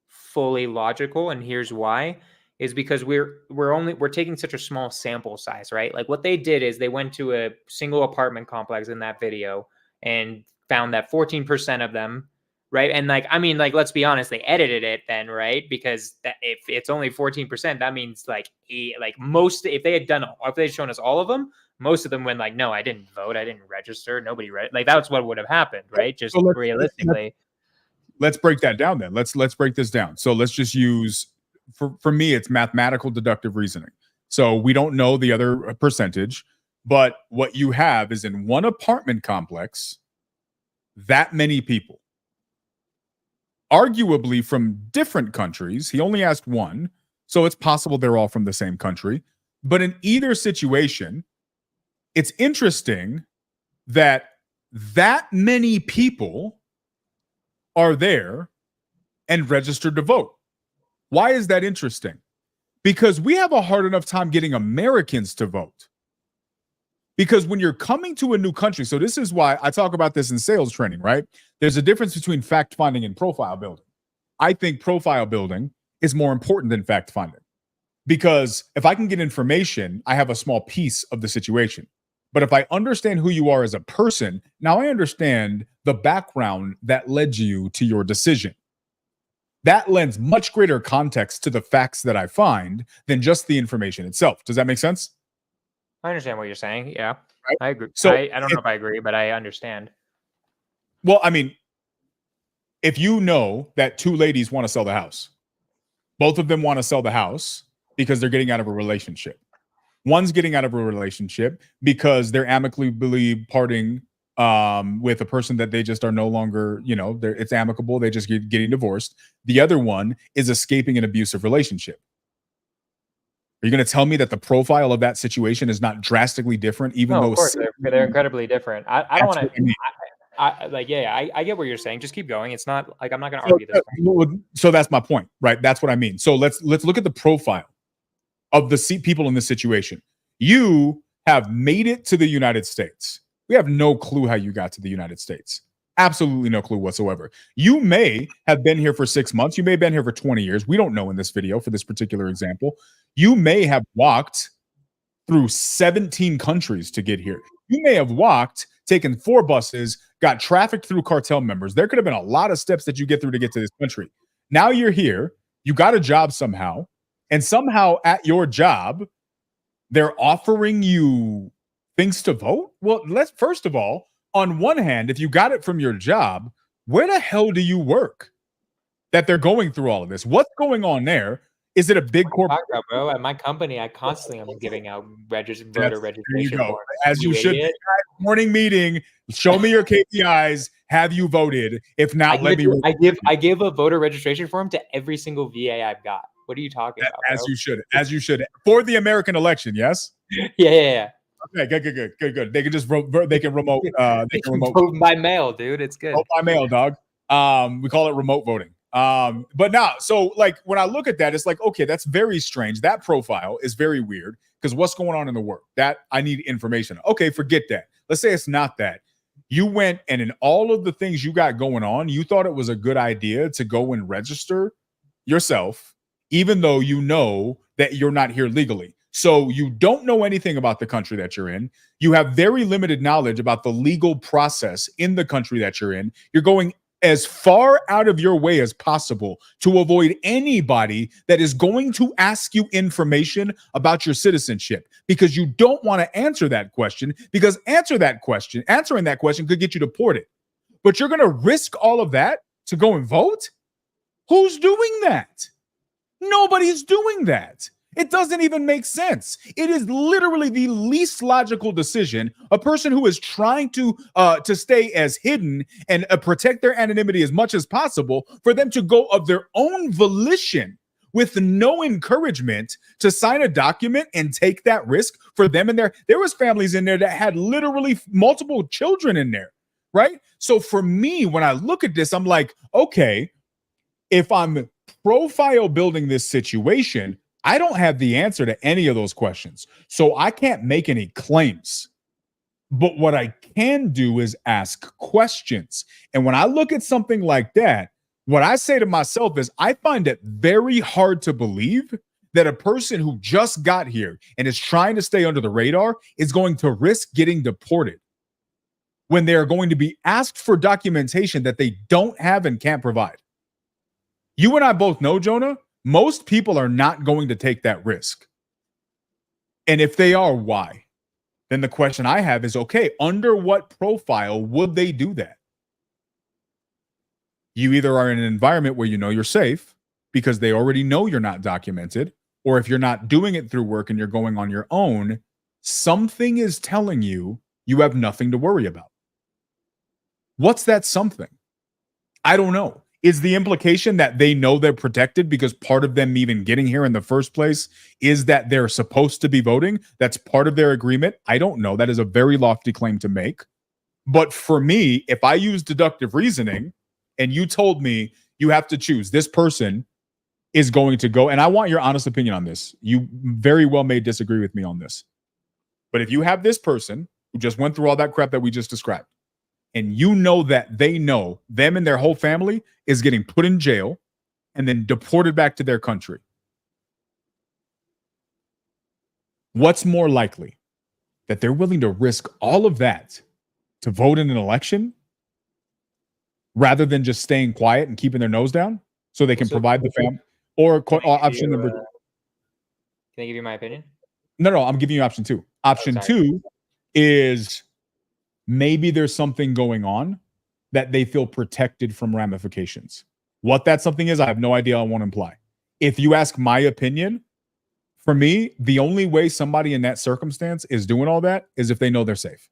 fully logical, and here's why. Is because we're taking such a small sample size, right? Like what they did is they went to a single apartment complex in that video and found that 14% of them, right? And like, I mean, like, let's be honest, they edited it then, right? Because if it's only 14%, that means like most, if they had shown us all of them, most of them went like, no, I didn't vote, I didn't register, nobody read. Like that's what would have happened, right? Just So realistically. Let's break that down then. Let's break this down. So let's just use, for me, it's mathematical deductive reasoning. So we don't know the other percentage, but what you have is in one apartment complex, that many people, arguably from different countries. He only asked one, so it's possible they're all from the same country. But in either situation, it's interesting that many people are there and registered to vote. Why is that interesting? Because we have a hard enough time getting Americans to vote. Because when you're coming to a new country, so this is why I talk about this in sales training, right? There's a difference between fact finding and profile building. I think profile building is more important than fact finding. Because if I can get information, I have a small piece of the situation. But if I understand who you are as a person, now I understand the background that led you to your decision. That lends much greater context to the facts that I find than just the information itself. Does that make sense? I understand what you're saying. Yeah, right? I agree. So I don't know if I agree, but I understand. Well, I mean, if you know that two ladies want to sell the house, both of them want to sell the house because they're getting out of a relationship. One's getting out of a relationship because they're amicably parting with a person that they just are no longer, it's amicable. They just getting divorced. The other one is escaping an abusive relationship. Are you going to tell me that the profile of that situation is not drastically different, even though of course they're incredibly different. I don't want to. I get what you're saying. Just keep going. It's not like I'm not going to argue this point. So that's my point, right? That's what I mean. So let's look at the profile of the people in this situation. You have made it to the United States. We have no clue how you got to the United States. Absolutely no clue whatsoever. You may have been here for 6 months. You may have been here for 20 years. We don't know in this video for this particular example. You may have walked through 17 countries to get here. You may have walked, taken 4 buses, got trafficked through cartel members. There could have been a lot of steps that you get through to get to this country. Now you're here. You got a job somehow. And somehow at your job, they're offering you things to vote? Well, let's first of all, on one hand, if you got it from your job, where the hell do you work that they're going through all of this? What's going on there? Is it a big corporate? Bro, at my company, I constantly am giving out voter registration forms. As you should. Morning meeting. Show me your KPIs. Have you voted? If not, let me. I give a voter registration form to every single VA I've got. What are you talking about? As you should. As you should. For the American election, yes? Yeah. Okay, good. They can just they can remote. They can vote by mail, dude. It's good. Vote by mail, dog. We call it remote voting. But now, so like when I look at that, it's like, okay, that's very strange. That profile is very weird because what's going on in the work? That I need information. Okay, forget that. Let's say it's not that. You went and in all of the things you got going on, you thought it was a good idea to go and register yourself, even though you know that you're not here legally. So you don't know anything about the country that you're in. You have very limited knowledge about the legal process in the country that you're in. You're going as far out of your way as possible to avoid anybody that is going to ask you information about your citizenship because you don't want to answer that question because answering that question could get you deported. But you're going to risk all of that to go and vote? Who's doing that? Nobody's doing that. It doesn't even make sense. It is literally the least logical decision. A person who is trying to stay as hidden and protect their anonymity as much as possible, for them to go of their own volition with no encouragement to sign a document and take that risk for them in there. There was families in there that had literally multiple children in there, right? So for me, when I look at this, I'm like, okay, if I'm profile building this situation, I don't have the answer to any of those questions. So I can't make any claims. But what I can do is ask questions. And when I look at something like that, what I say to myself is I find it very hard to believe that a person who just got here and is trying to stay under the radar is going to risk getting deported when they are going to be asked for documentation that they don't have and can't provide. You and I both know, Jonah, most people are not going to take that risk. And if they are, why? Then the question I have is, okay, under what profile would they do that? You either are in an environment where you know you're safe because they already know you're not documented, or if you're not doing it through work and you're going on your own, something is telling you you have nothing to worry about. What's that something? I don't know. Is the implication that they know they're protected because part of them even getting here in the first place is that they're supposed to be voting? That's part of their agreement? I don't know. That is a very lofty claim to make. But for me, if I use deductive reasoning and you told me you have to choose, this person is going to go, and I want your honest opinion on this. You very well may disagree with me on this. But if you have this person who just went through all that crap that we just described, and you know that they know them and their whole family is getting put in jail and then deported back to their country, what's more likely? That they're willing to risk all of that to vote in an election rather than just staying quiet and keeping their nose down so they can provide the family? Or option number Can I give you my opinion? No, I'm giving you option two. Option two is maybe there's something going on that they feel protected from ramifications. What that something is, I have no idea. I won't imply. If you ask my opinion, for me, the only way somebody in that circumstance is doing all that is if they know they're safe.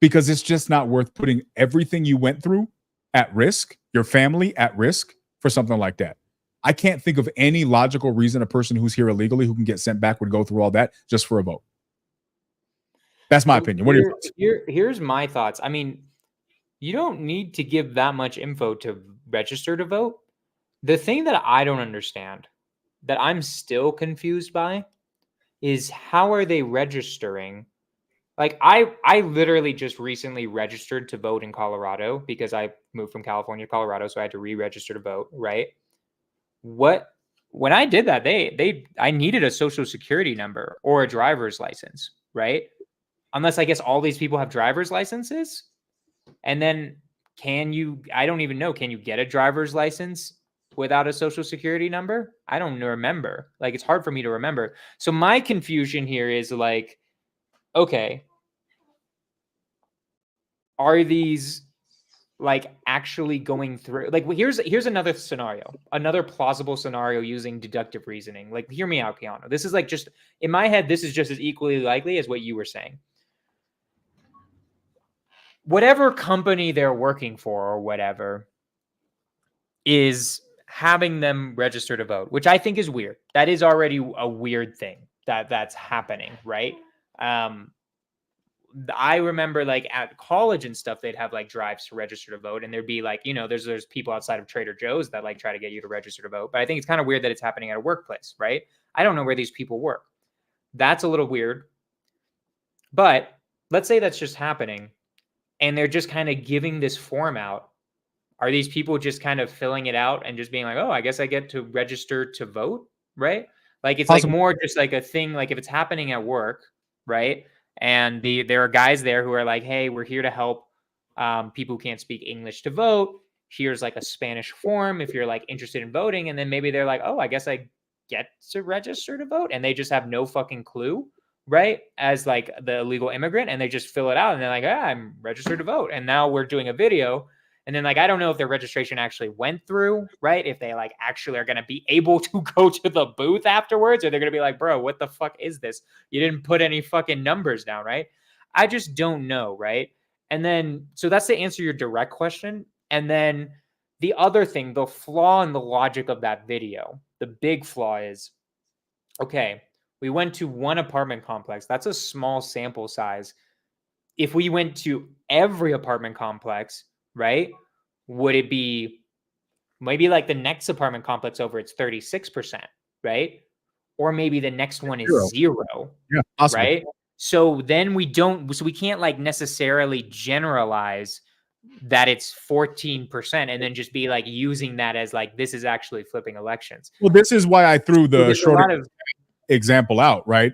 Because it's just not worth putting everything you went through at risk, your family at risk, for something like that. I can't think of any logical reason a person who's here illegally who can get sent back would go through all that just for a vote. That's my opinion. What are your thoughts? Here's my thoughts. I mean, you don't need to give that much info to register to vote. The thing that I don't understand, that I'm still confused by, is how are they registering? Like I literally just recently registered to vote in Colorado because I moved from California to Colorado, so I had to re-register to vote, right? When I did that, I needed a social security number or a driver's license, right? Unless I guess all these people have driver's licenses. And then I don't even know, can you get a driver's license without a social security number? I don't remember. Like, it's hard for me to remember. So my confusion here is like, okay, are these like actually going through? Like, here's another scenario, another plausible scenario using deductive reasoning. Like, hear me out, Keanu. This is like, just in my head, this is just as equally likely as what you were saying. Whatever company they're working for or whatever is having them register to vote, which I think is weird. That is already a weird thing that's happening, right? I remember like at college and stuff, they'd have like drives to register to vote, and there'd be like, there's people outside of Trader Joe's that like try to get you to register to vote. But I think it's kind of weird that it's happening at a workplace, right? I don't know where these people work. That's a little weird. But let's say that's just happening and they're just kind of giving this form out. Are these people just kind of filling it out and just being like, oh, I guess I get to register to vote, right? Like, it's like more just like a thing, like if it's happening at work, right? And there are guys there who are like, hey, we're here to help people who can't speak English to vote. Here's like a Spanish form if you're like interested in voting. And then maybe they're like, oh, I guess I get to register to vote. And they just have no fucking clue, right? As like the illegal immigrant, and they just fill it out and they're like, I'm registered to vote. And now we're doing a video. And then like, I don't know if their registration actually went through, right? If they like actually are going to be able to go to the booth afterwards, or they're going to be like, bro, what the fuck is this? You didn't put any fucking numbers down, right? I just don't know, right? And then, so that's to answer your direct question. And then the other thing, the flaw in the logic of that video, the big flaw is, okay, we went to one apartment complex. That's a small sample size. If we went to every apartment complex, right, would it be Maybe like the next apartment complex over, it's 36%, right? Or maybe the next one is 0, Yeah, possible. right? So then we can't like necessarily generalize that it's 14% and then just be like using that as like, this is actually flipping elections. Well, this is why I threw the There's a lot Schrodinger of example out, right?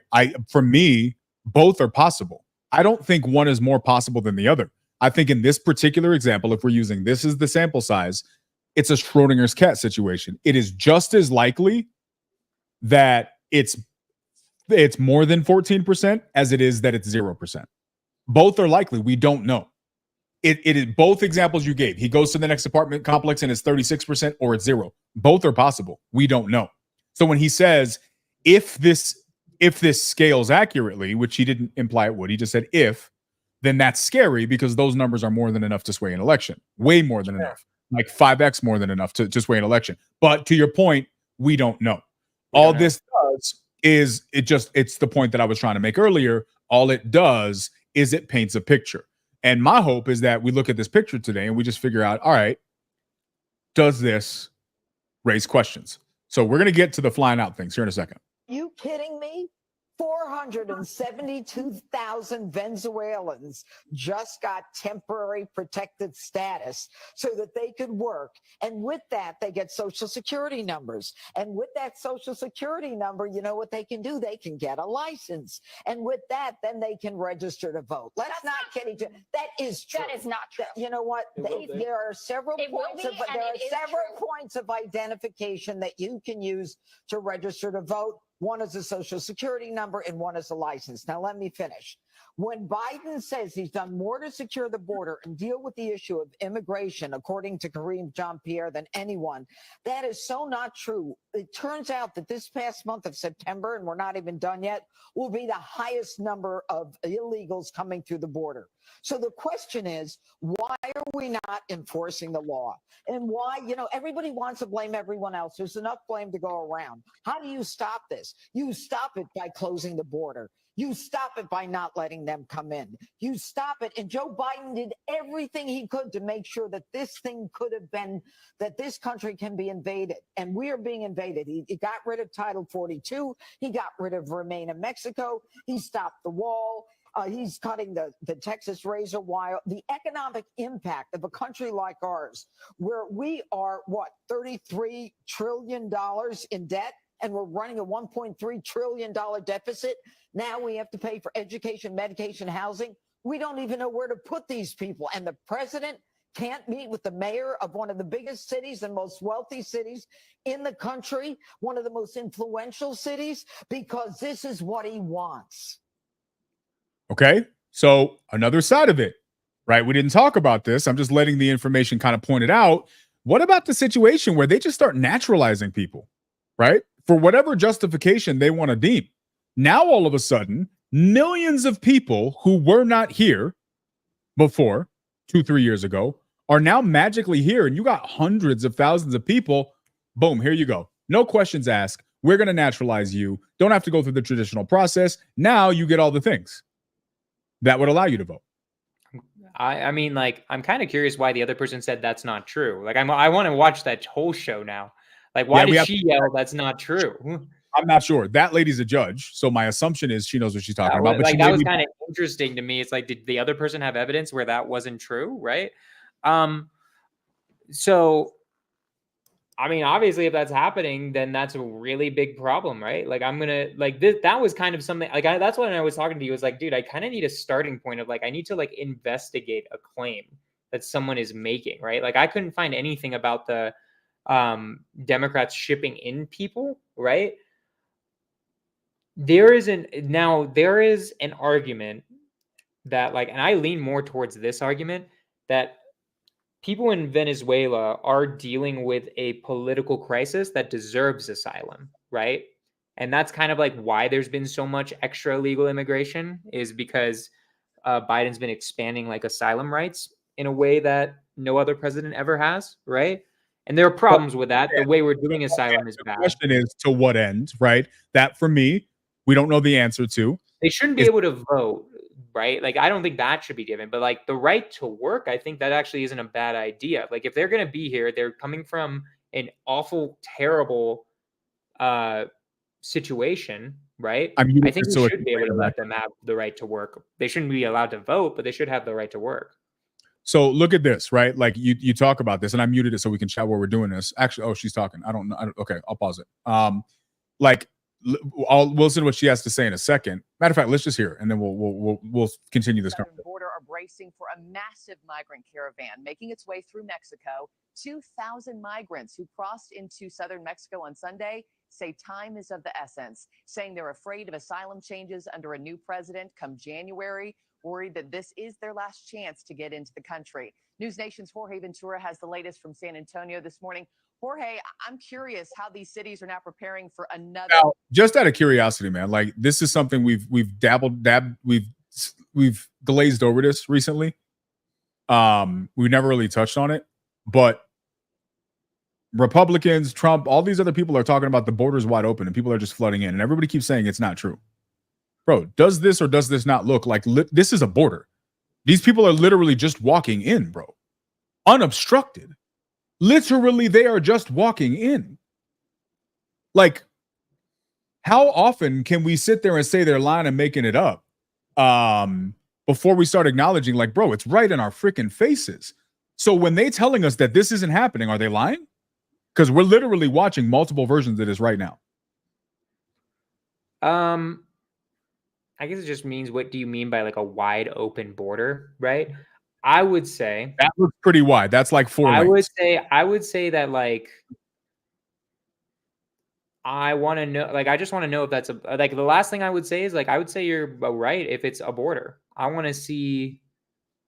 For me, both are possible. I don't think one is more possible than the other. I think in this particular example, if we're using this as the sample size, it's a Schrodinger's cat situation. It is just as likely that it's more than 14% as it is that it's 0%. Both are likely. We don't know. It is both examples you gave. He goes to the next apartment complex and it's 36% or it's 0. Both are possible. We don't know. So when he says if this scales accurately, which he didn't imply it would, he just said if, then that's scary because those numbers are more than enough to sway an election. Way more than enough. Like 5x more than enough to sway an election. But to your point, we don't know. All this does is it's the point that I was trying to make earlier. All it does is it paints a picture. And my hope is that we look at this picture today and we just figure out, all right, does this raise questions? So we're going to get to the flying out things here in a second. You kidding me? 472,000 Venezuelans just got temporary protected status so that they could work. And with that, they get Social Security numbers. And with that Social Security number, you know what they can do? They can get a license. And with that, then they can register to vote. Let's not kid each other. That is true. That is not true. You know what? There are several points of identification that you can use to register to vote. One is a Social Security number and one is a license. Now, let me finish. When Biden says he's done more to secure the border and deal with the issue of immigration, according to Kareem Jean-Pierre, than anyone, that is so not true. It turns out that this past month of September, and we're not even done yet, will be the highest number of illegals coming through the border. So the question is, why are we not enforcing the law? And why, everybody wants to blame everyone else. There's enough blame to go around. How do you stop this? You stop it by closing the border. You stop it by not letting them come in. You stop it. And Joe Biden did everything he could to make sure that this thing could have been, that this country can be invaded. And we are being invaded. He got rid of Title 42. He got rid of Remain in Mexico. He stopped the wall. He's cutting the Texas razor wire. The economic impact of a country like ours, where we are, $33 trillion in debt, and we're running a $1.3 trillion deficit. Now we have to pay for education, medication, housing. We don't even know where to put these people. And the president can't meet with the mayor of one of the biggest cities and most wealthy cities in the country, one of the most influential cities, because this is what he wants. Okay. So another side of it, right? We didn't talk about this. I'm just letting the information kind of point it out. What about the situation where they just start naturalizing people, right? For whatever justification they want to deem. Now, all of a sudden, millions of people who were not here before 2-3 years ago are now magically here. And you got hundreds of thousands of people. Boom, here you go. No questions asked. We're going to naturalize you. Don't have to go through the traditional process. Now you get all the things that would allow you to vote. I mean, like, I'm kind of curious why the other person said that's not true. Like, I want to watch that whole show now. Like, why did she yell that's not true? I'm not sure. That lady's a judge, so my assumption is she knows what she's talking about. But like, that was kind of interesting to me. It's like, did the other person have evidence where that wasn't true, right? So, I mean, obviously, if that's happening, then that's a really big problem, right? Like, I'm gonna like this. That was kind of something. Like, that's when I was talking to you. Was like, dude, I kind of need a starting point of like, I need to like investigate a claim that someone is making, right? Like, I couldn't find anything about the Democrats shipping in people, right? There is an argument that like, and I lean more towards this argument that people in Venezuela are dealing with a political crisis that deserves asylum, right? And that's kind of like why there's been so much extra illegal immigration, is because Biden's been expanding like asylum rights in a way that no other president ever has, right? And there are problems with that. The way we're doing asylum is bad. The question is, to what end, right? That, for me, we don't know the answer to. They shouldn't be able to vote, right? Like, I don't think that should be given. But like the right to work, I think that actually isn't a bad idea. Like, if they're going to be here, they're coming from an awful, terrible situation, right? I'm I think we so should be able to let them have the right to work. They shouldn't be allowed to vote, but they should have the right to work. So look at this, right? Like you talk about this, and I muted it so we can chat while we're doing this. Actually, oh, she's talking. I don't know. Okay, I'll pause it. Like we'll listen to what she has to say in a second. Matter of fact, let's just hear it, and then we'll continue this conversation. Border are bracing for a massive migrant caravan making its way through Mexico. 2,000 migrants who crossed into southern Mexico on Sunday say time is of the essence, saying they're afraid of asylum changes under a new president come January, worried that this is their last chance to get into the country. News Nation's Jorge Ventura has the latest from San Antonio this morning. Jorge, I'm curious how these cities are now preparing for another. Now, just out of curiosity, man, like this is something we've glazed over this recently. We never really touched on it, but Republicans, Trump, all these other people are talking about the borders wide open and people are just flooding in, and everybody keeps saying it's not true. Bro, does this or does this not look like this is a border? These people are literally just walking in, bro, unobstructed. Literally, they are just walking in. Like, how often can we sit there and say they're lying and making it up before we start acknowledging, like, bro, it's right in our freaking faces. So when they telling us that this isn't happening, are they lying? Because we're literally watching multiple versions of this right now. I guess it just means, what do you mean by like a wide open border, right? I would say that looks pretty wide. That's like 4 lanes. I would say that, like, I want to know, like, I just want to know if that's like the last thing I would say is, like, I would say you're right if it's a border. I want to see,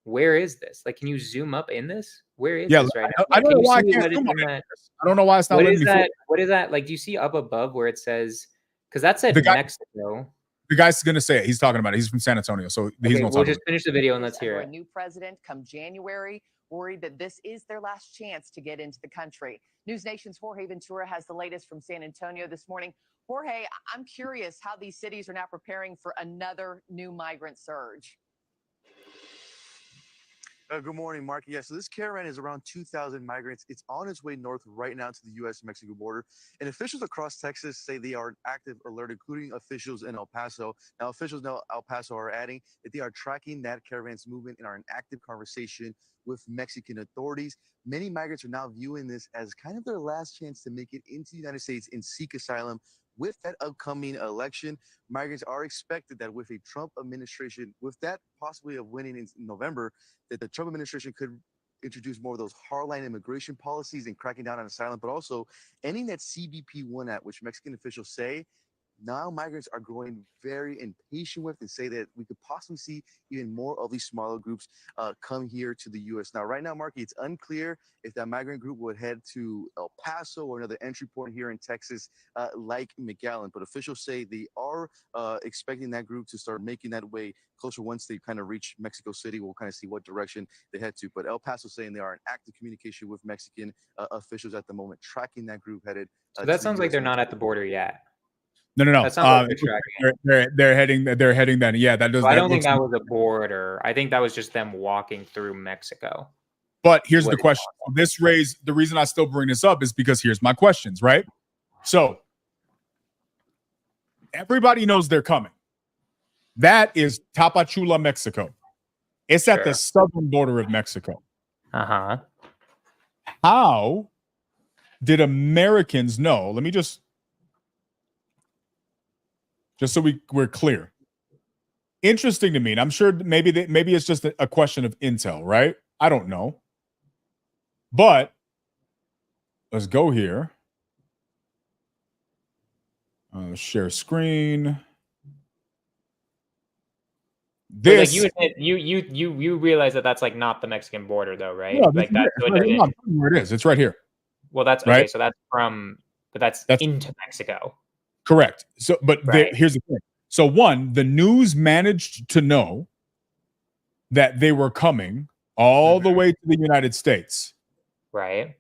where is this? Like, can you zoom up in this? Where is this right now? I don't know why I can't zoom up in this. I don't know why it's not letting me. What is that? Like, do you see up above where it says, because that said Mexico. The guy's going to say it. He's talking about it. He's from San Antonio. So he's going to we'll just finish the video and let's hear it. A new president come January, worried that this is their last chance to get into the country. News Nation's Jorge Ventura has the latest from San Antonio this morning. Jorge, I'm curious how these cities are now preparing for another new migrant surge. Good morning, Mark. Yeah, so this caravan is around 2,000 migrants. It's on its way north right now to the U.S.-Mexico border. And officials across Texas say they are in active alert, including officials in El Paso. Now, officials in El Paso are adding that they are tracking that caravan's movement and are in active conversation with Mexican authorities. Many migrants are now viewing this as kind of their last chance to make it into the United States and seek asylum. With that upcoming election, migrants are expected that with a Trump administration, with that possibly of winning in November, that the Trump administration could introduce more of those hardline immigration policies and cracking down on asylum, but also ending that CBP-1 Act, which Mexican officials say now migrants are growing very impatient with, and say that we could possibly see even more of these smaller groups come here to the U.S. Now, right now, Marky, it's unclear if that migrant group would head to El Paso or another entry point here in Texas like McAllen, but officials say they are expecting that group to start making that way closer once they kind of reach Mexico City. We'll kind of see what direction they head to, but El Paso saying they are in active communication with Mexican officials at the moment, tracking that group headed. So that sounds like they're not at the border yet. No. That sounds like they're heading that. Yeah, that does. So I don't think that was a border. I think that was just them walking through Mexico. But here's the question. The reason I still bring this up is because here's my questions, right? So everybody knows they're coming. That is Tapachula, Mexico. It's at the southern border of Mexico. Uh-huh. How did Americans know? Let me just so we're clear. Interesting to me. And I'm sure maybe it's just a question of intel, right? I don't know. But let's go here. Share screen. This, like you realize that that's like not the Mexican border though, right? Yeah, like that's where it is. It's right here. Well, that's okay. Right? So that's into Mexico. Correct. So, but here's the thing. So, one, the news managed to know that they were coming all the way to the United States. Right.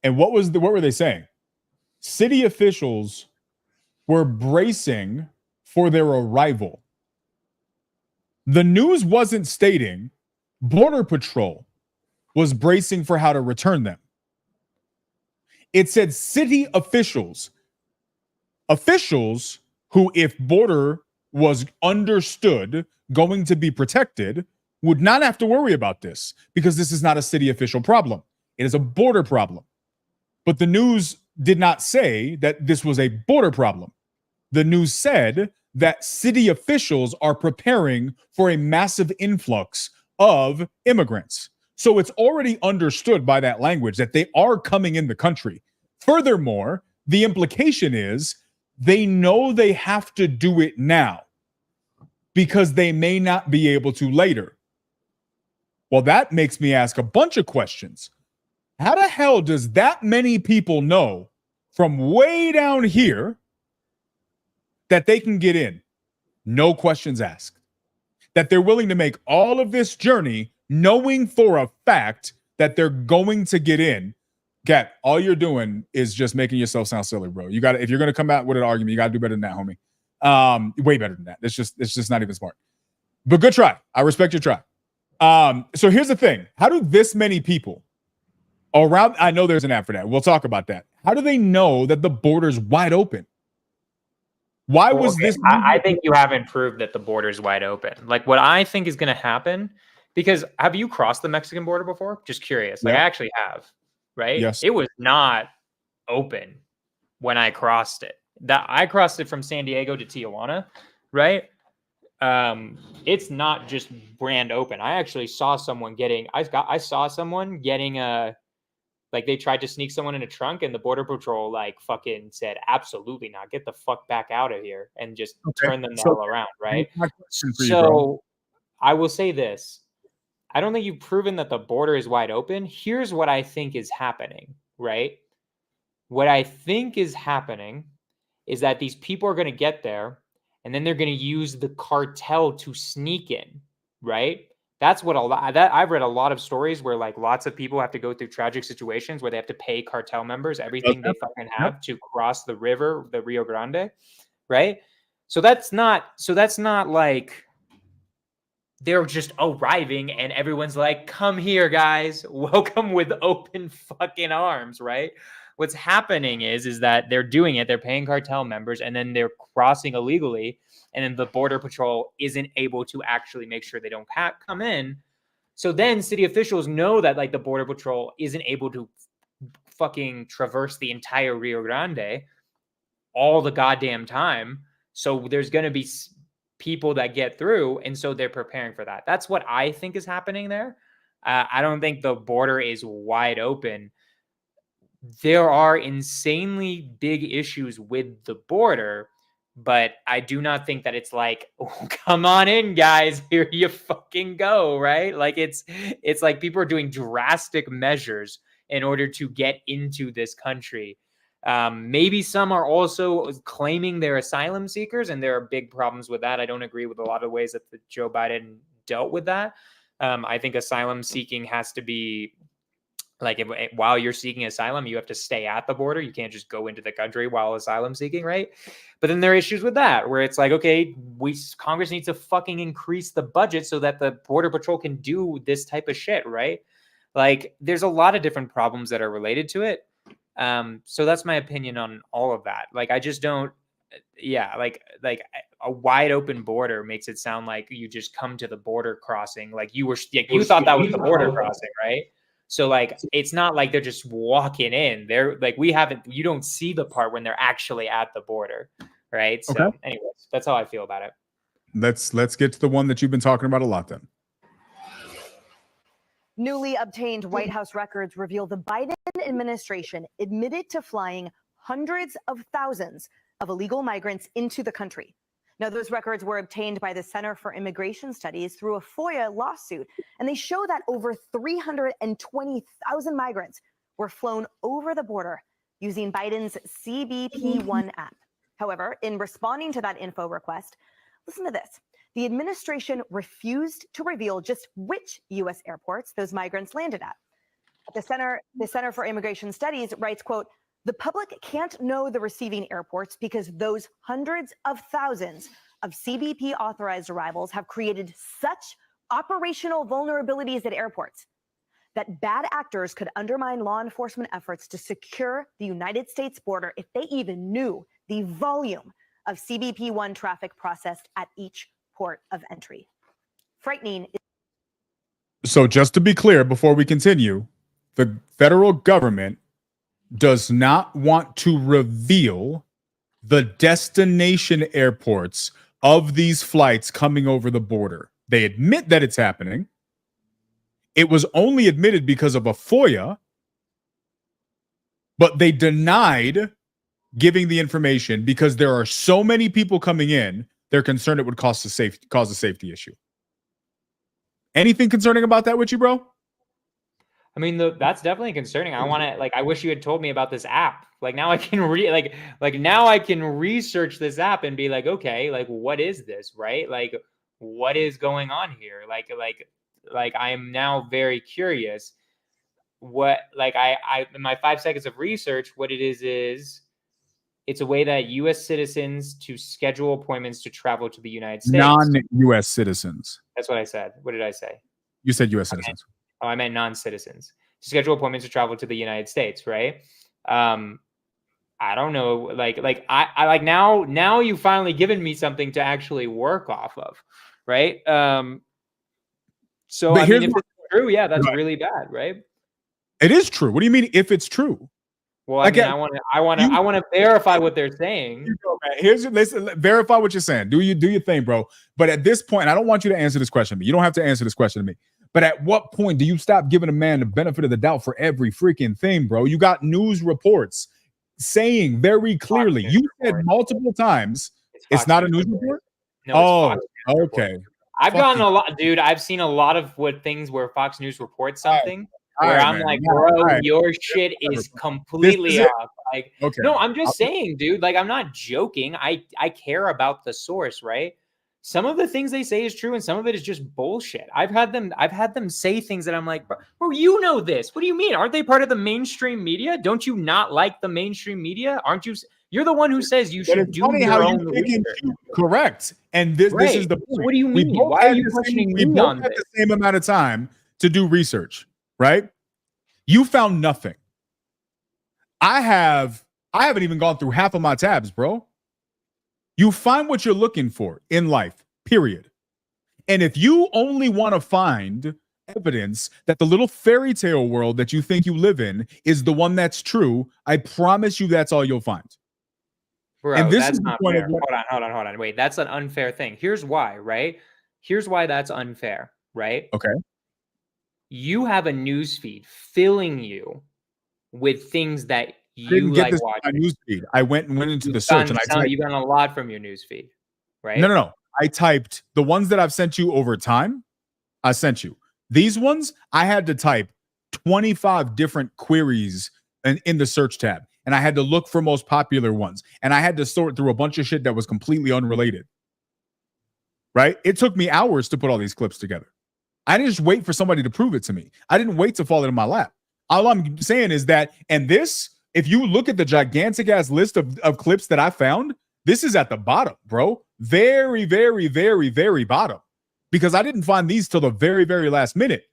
And what were they saying? City officials were bracing for their arrival. The news wasn't stating Border Patrol was bracing for how to return them. It said city officials. Officials who, if border was understood going to be protected, would not have to worry about this because this is not a city official problem. It is a border problem. But the news did not say that this was a border problem. The news said that city officials are preparing for a massive influx of immigrants. So it's already understood by that language that they are coming in the country. Furthermore, the implication is they know they have to do it now because they may not be able to later. Well, that makes me ask a bunch of questions. How the hell does that many people know from way down here that they can get in? No questions asked. That they're willing to make all of this journey knowing for a fact that they're going to get in. Gat, all you're doing is just making yourself sound silly, bro. You got to, if you're going to come out with an argument, you got to do better than that, homie. Way better than that. It's just not even smart. But good try. I respect your try. So here's the thing. How do this many people around, I know there's an app for that. We'll talk about that. How do they know that the border's wide open? Why was this? I think you haven't proved that the border is wide open. Like what I think is going to happen, because have you crossed the Mexican border before? Just curious. Like I actually have, right? Yes. It was not open when I crossed it. That I crossed it from San Diego to Tijuana, right? It's not just brand open. I actually saw someone getting. I saw someone getting a. Like they tried to sneak someone in a trunk and the border patrol like fucking said, absolutely not. Get the fuck back out of here and just turn them the hell around. Right. So I will say this. I don't think you've proven that the border is wide open. Here's what I think is happening. Right. What I think is happening is that these people are going to get there and then they're going to use the cartel to sneak in. Right. That's what I've read a lot of stories where like lots of people have to go through tragic situations where they have to pay cartel members everything they fucking have to cross the river, the Rio Grande, right? So that's not like they're just arriving and everyone's like, come here, guys, welcome with open fucking arms, right? What's happening is that they're doing it, they're paying cartel members and then they're crossing illegally. And then the border patrol isn't able to actually make sure they don't come in. So then city officials know that like the border patrol isn't able to fucking traverse the entire Rio Grande all the goddamn time. So there's going to be people that get through. And so they're preparing for that. That's what I think is happening there. I don't think the border is wide open. There are insanely big issues with the border. But I do not think that it's like, oh, come on in, guys. Here you fucking go, right? Like it's like people are doing drastic measures in order to get into this country. Maybe some are also claiming they're asylum seekers, and there are big problems with that. I don't agree with a lot of ways that Joe Biden dealt with that. I think asylum seeking has to be like while you're seeking asylum, you have to stay at the border. You can't just go into the country while asylum seeking, right? But then there are issues with that where it's like, okay, Congress needs to fucking increase the budget so that the border patrol can do this type of shit, right? Like there's a lot of different problems that are related to it. So that's my opinion on all of that. Like I just don't, like a wide open border makes it sound like you just come to the border crossing. Like you thought that was the border crossing, right? So like, it's not like they're just walking in. They're like, you don't see the part when they're actually at the border. Right. So anyways, that's how I feel about it. Let's get to the one that you've been talking about a lot then. Newly obtained White House records reveal the Biden administration admitted to flying hundreds of thousands of illegal migrants into the country. Now, those records were obtained by the Center for Immigration Studies through a FOIA lawsuit, and they show that over 320,000 migrants were flown over the border using Biden's CBP-1 app. However, in responding to that info request, listen to this. The administration refused to reveal just which U.S. airports those migrants landed at. The Center for Immigration Studies writes, quote, "The public can't know the receiving airports because those hundreds of thousands of CBP authorized arrivals have created such operational vulnerabilities at airports that bad actors could undermine law enforcement efforts to secure the United States border if they even knew the volume of CBP-1 traffic processed at each port of entry. Frightening. So just to be clear, before we continue, the federal government does not want to reveal the destination airports of these flights coming over the border. They admit that it's happening. It was only admitted because of a FOIA, but they denied giving the information because there are so many people coming in, they're concerned it would cause a safety issue. Anything concerning about that with you, bro? I mean, that's definitely concerning. I want to, like, I wish you had told me about this app. Like, now I can now I can research this app and be like, okay, like, what is this, right? Like, what is going on here? Like I am now very curious what, like, I in my 5 seconds of research, what it is it's a way that U.S. citizens to schedule appointments to travel to the United States. Non-U.S. citizens. That's what I said. What did I say? You said U.S. citizens. I meant non-citizens. Schedule appointments to travel to the United States, right? I don't know. I like now you finally given me something to actually work off of, right? So But I here's mean, if my- it's true, yeah, that's Right. really bad, right? It is true. What do you mean if it's true? Well, I Like, mean, I want to verify what they're saying. Here you go, man. Here's your listen. Verify what you're saying. Do your thing, bro. But at this point, I don't want you to answer this question to me. You don't have to answer this question to me. But at what point do you stop giving a man the benefit of the doubt for every freaking thing, bro? You got news reports saying very clearly. You said multiple times it's not a news report. No, it's Oh, Fox News okay. report. I've Fuck gotten you. a lot, dude. I've seen a lot of things where Fox News reports something where All right, I'm man. like, Yeah, bro, all right. your shit is completely is it. off. Like, Okay. no, I'm just saying, dude. Like, I'm not joking. I care about the source, right? Some of the things they say is true, and some of it is just bullshit. I've had them say things that I'm like, bro, you know this. What do you mean? Aren't they part of the mainstream media? Don't you not like the mainstream media? Aren't you? You're the one who says you But should it's do funny your how own you pick and research. choose. Correct. And this Right. is the So point. what do you We mean? both Why are had you the same- questioning we me both on had this? the same amount of time to do research, right? You found nothing. I haven't even gone through half of my tabs, bro. You find what you're looking for in life, period. And if you only want to find evidence that the little fairy tale world that you think you live in is the one that's true, I promise you that's all you'll find. Bro, And this that's is the not point fair. of what- Hold on. Wait, that's an unfair thing. Here's why, right? Here's why that's unfair, right? Okay. You have a news feed filling you with things that I you didn't get like this on my watching. news feed. I went into the You've search and I typed, gotten a lot from your news feed, right? no. I typed the ones that I've sent you over time. I sent you these ones. I had to type 25 different queries in the search tab, and I had to look for most popular ones, and I had to sort through a bunch of shit that was completely unrelated. Right? It took me hours to put all these clips together. I didn't just wait for somebody to prove it to me. I didn't wait to fall into my lap. All I'm saying is that, and this, if you look at the gigantic ass list of clips that I found, this is at the bottom, bro. Very, very, very, very bottom. Because I didn't find these till the very, very last minute.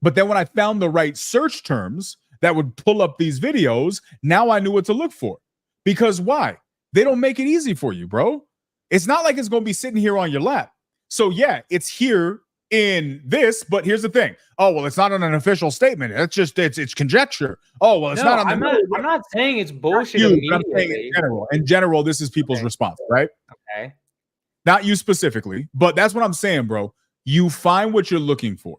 But then when I found the right search terms that would pull up these videos, now I knew what to look for. Because why? They don't make it easy for you, bro. It's not like it's going to be sitting here on your lap. So yeah, it's here in this, but here's the thing. Oh, well, it's not on an official statement. It's conjecture. Oh, well, it's No, not on the I'm not saying it's bullshit you, but I'm saying immediately. in general. In general, this is people's response, right? Okay. Not you specifically, but that's what I'm saying, bro. You find what you're looking for.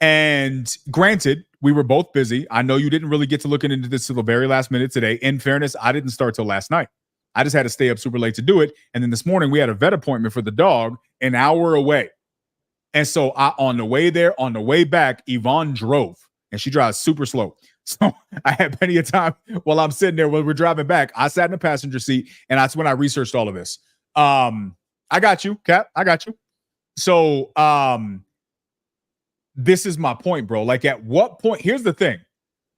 And granted, we were both busy. I know you didn't really get to looking into this till the very last minute today. In fairness, I didn't start till last night. I just had to stay up super late to do it. And then this morning we had a vet appointment for the dog an hour away. And so on the way there, on the way back, Yvonne drove, and she drives super slow. So I had plenty of time while I'm sitting there when we're driving back. I sat in the passenger seat, and that's when I researched all of this. I got you, Cap. I got you. So this is my point, bro. Like, at what point? Here's the thing.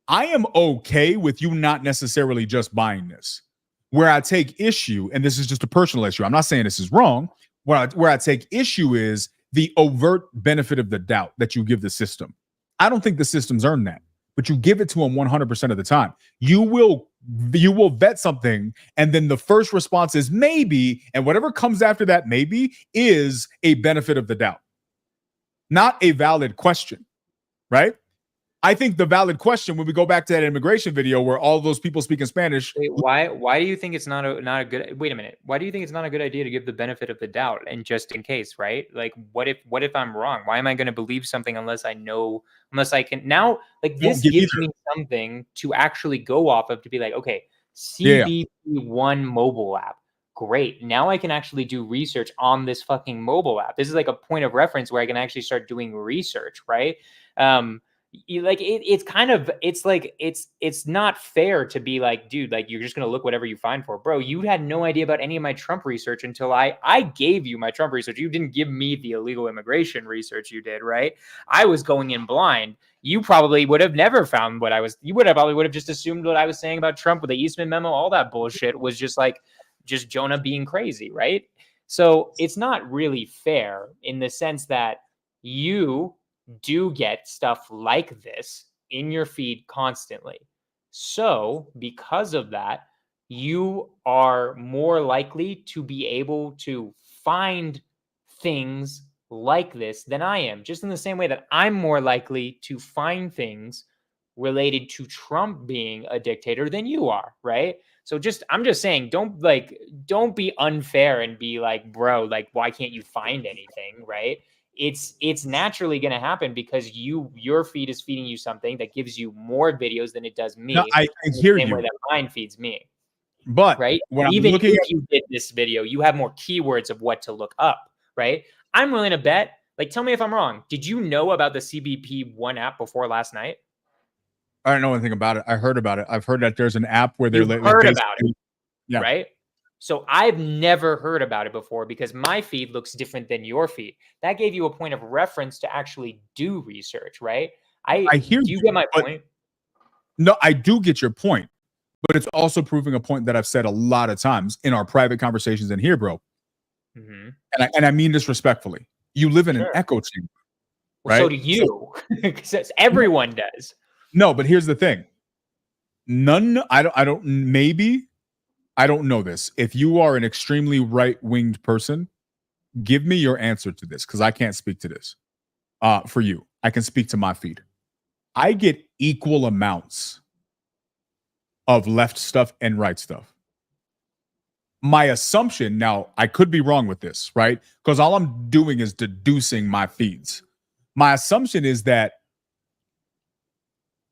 I am okay with you not necessarily just buying this. Where I take issue, and this is just a personal issue, I'm not saying this is wrong. Where I take issue is the overt benefit of the doubt that you give the system. I don't think the system's earned that, but you give it to them 100% of the time. You will vet something, and then the first response is maybe, and whatever comes after that maybe is a benefit of the doubt, not a valid question, right? I think the valid question, when we go back to that immigration video where all those people speaking Spanish. Wait, why do you think it's not a good, wait a minute. Why do you think it's not a good idea to give the benefit of the doubt and just in case, right? Like what if I'm wrong? Why am I going to believe something unless I can now, like this gives me something to actually go off of to be like, okay, CBP1 mobile app. Great. Now I can actually do research on this fucking mobile app. This is like a point of reference where I can actually start doing research, right? It's not fair to be like, dude, like you're just gonna look whatever you find for, bro. You had no idea about any of my Trump research until I gave you my Trump research. You didn't give me the illegal immigration research you did, right? I was going in blind. You probably would have never found what I was. You probably would have just assumed what I was saying about Trump with the Eastman memo. All that bullshit was just Jonah being crazy, right? So it's not really fair in the sense that you do get stuff like this in your feed constantly. So because of that, you are more likely to be able to find things like this than I am, just in the same way that I'm more likely to find things related to Trump being a dictator than you are, right? So I'm just saying, don't be unfair and be like, bro, like, why can't you find anything, right? It's naturally going to happen because your feed is feeding you something that gives you more videos than it does me. No, I hear the same you. way that mine feeds me. But right, when even I'm looking if you did this video, you have more keywords of what to look up, right? I'm willing to bet. Like, tell me if I'm wrong. Did you know about the CBP1 app before last night? I don't know anything about it. I heard about it. I've heard that there's an app where they're heard about it, yeah. Right? So I've never heard about it before because my feed looks different than your feed. That gave you a point of reference to actually do research, right? I hear you get my point? No, I do get your point, but it's also proving a point that I've said a lot of times in our private conversations in here, bro. Mm-hmm. And I mean this respectfully. You live in an echo chamber, well, right? So do you. Because everyone does. No, but here's the thing. I don't know this. If you are an extremely right-winged person, give me your answer to this because I can't speak to this. For you, I can speak to my feed. I get equal amounts of left stuff and right stuff. My assumption, now I could be wrong with this, right? Because all I'm doing is deducing my feeds. My assumption is that,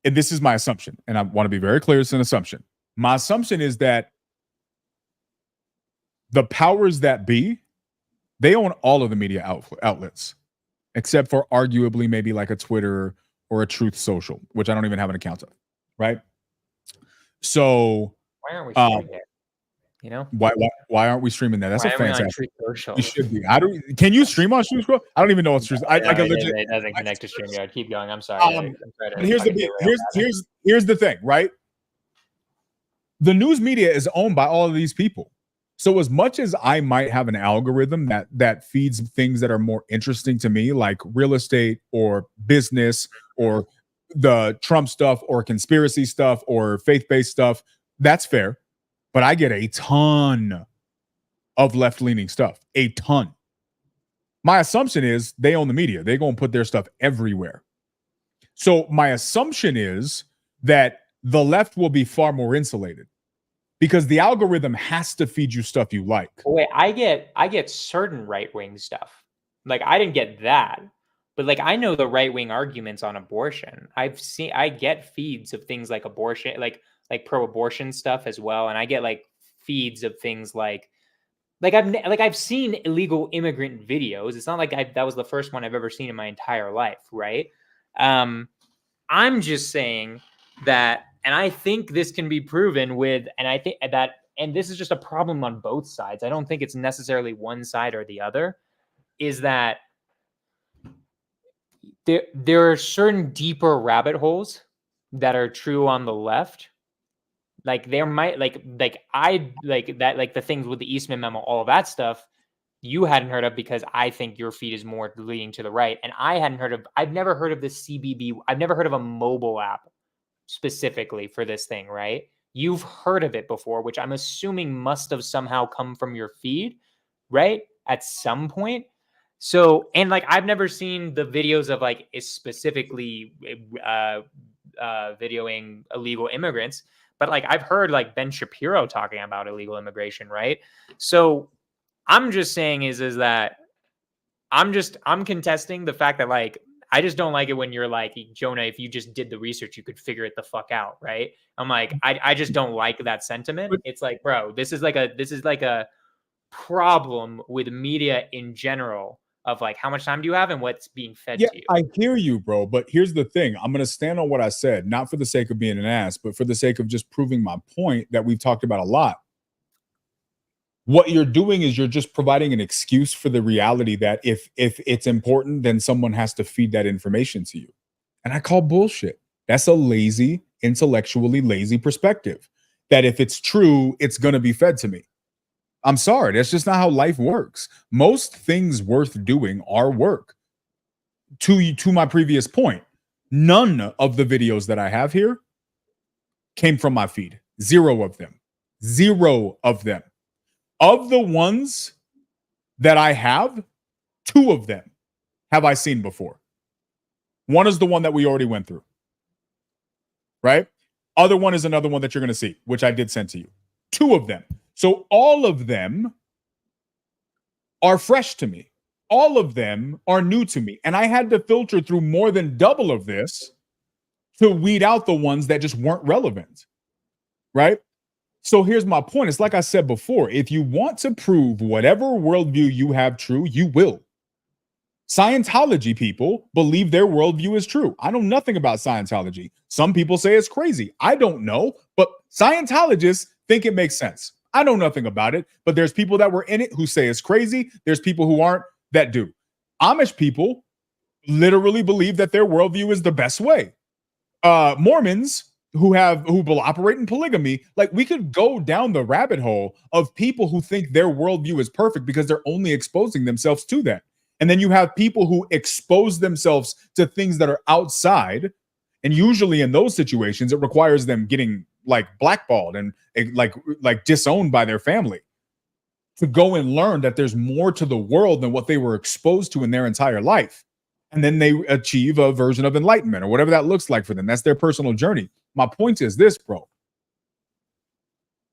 and this is my assumption, and I want to be very clear, it's an assumption. My assumption is that the powers that be, they own all of the media outlets, except for arguably maybe like a Twitter or a Truth Social, which I don't even have an account of, right? So why aren't we streaming it? You know, why aren't we streaming that? That's why a fantastic. Truth Social? We should be. Can you stream on Truth Social? I don't even know what's Truth. It doesn't connect to StreamYard. Keep going. I'm sorry. But here's the thing, right? The news media is owned by all of these people. So as much as I might have an algorithm that feeds things that are more interesting to me, like real estate or business or the Trump stuff or conspiracy stuff or faith-based stuff, that's fair. But I get a ton of left-leaning stuff, a ton. My assumption is they own the media. They're going to put their stuff everywhere. So my assumption is that the left will be far more insulated because the algorithm has to feed you stuff you like. Wait, I get certain right-wing stuff. Like I didn't get that. But like I know the right-wing arguments on abortion. I get feeds of things like abortion, like pro-abortion stuff as well, and I get like feeds of things like I've seen illegal immigrant videos. It's not like that was the first one I've ever seen in my entire life, right? I'm just saying that, and I think this can be proven with, and I think that, and this is just a problem on both sides. I don't think it's necessarily one side or the other. Is that there are certain deeper rabbit holes that are true on the left. Like there might like the things with the Eastman memo, all of that stuff. you hadn't heard of because I think your feed is more leaning to the right. And I hadn't heard of, I've never heard of this CBB. I've never heard of a mobile app specifically for this thing, right? You've heard of it before, which I'm assuming must have somehow come from your feed, right? At some point. So, and like, I've never seen the videos of like specifically videoing illegal immigrants, but like I've heard like Ben Shapiro talking about illegal immigration, right? So I'm just saying is that I'm contesting the fact that like I just don't like it when you're like, Jonah, if you just did the research, you could figure it the fuck out, right? I'm like, I just don't like that sentiment. It's like, bro, this is like a problem with media in general of like how much time do you have and what's being fed Yeah, to you. I hear you, bro. But here's the thing. I'm going to stand on what I said, not for the sake of being an ass, but for the sake of just proving my point that we've talked about a lot. What you're doing is you're just providing an excuse for the reality that if it's important, then someone has to feed that information to you. And I call bullshit. That's a lazy, intellectually lazy perspective. That if it's true, it's going to be fed to me. I'm sorry. That's just not how life works. Most things worth doing are work. To my previous point, none of the videos that I have here came from my feed. 0 of them. 0 of them. Of the ones that I have, 2 of them have I seen before. One is the one that we already went through. Right? Other one is another one that you're going to see, which I did send to you. 2 of them. So all of them are fresh to me. All of them are new to me. And I had to filter through more than double of this to weed out the ones that just weren't relevant. Right? So here's my point. It's like I said before, if you want to prove whatever worldview you have true, you will. Scientology people believe their worldview is true. I know nothing about Scientology. Some people say it's crazy. I don't know, but Scientologists think it makes sense. I know nothing about it, but there's people that were in it who say it's crazy. There's people who aren't that do. Amish people literally believe that their worldview is the best way. Mormons who will operate in polygamy, like we could go down the rabbit hole of people who think their worldview is perfect because they're only exposing themselves to that. And then you have people who expose themselves to things that are outside. And usually in those situations, it requires them getting like blackballed and like disowned by their family to go and learn that there's more to the world than what they were exposed to in their entire life. And then they achieve a version of enlightenment or whatever that looks like for them. That's their personal journey. My point is this, bro.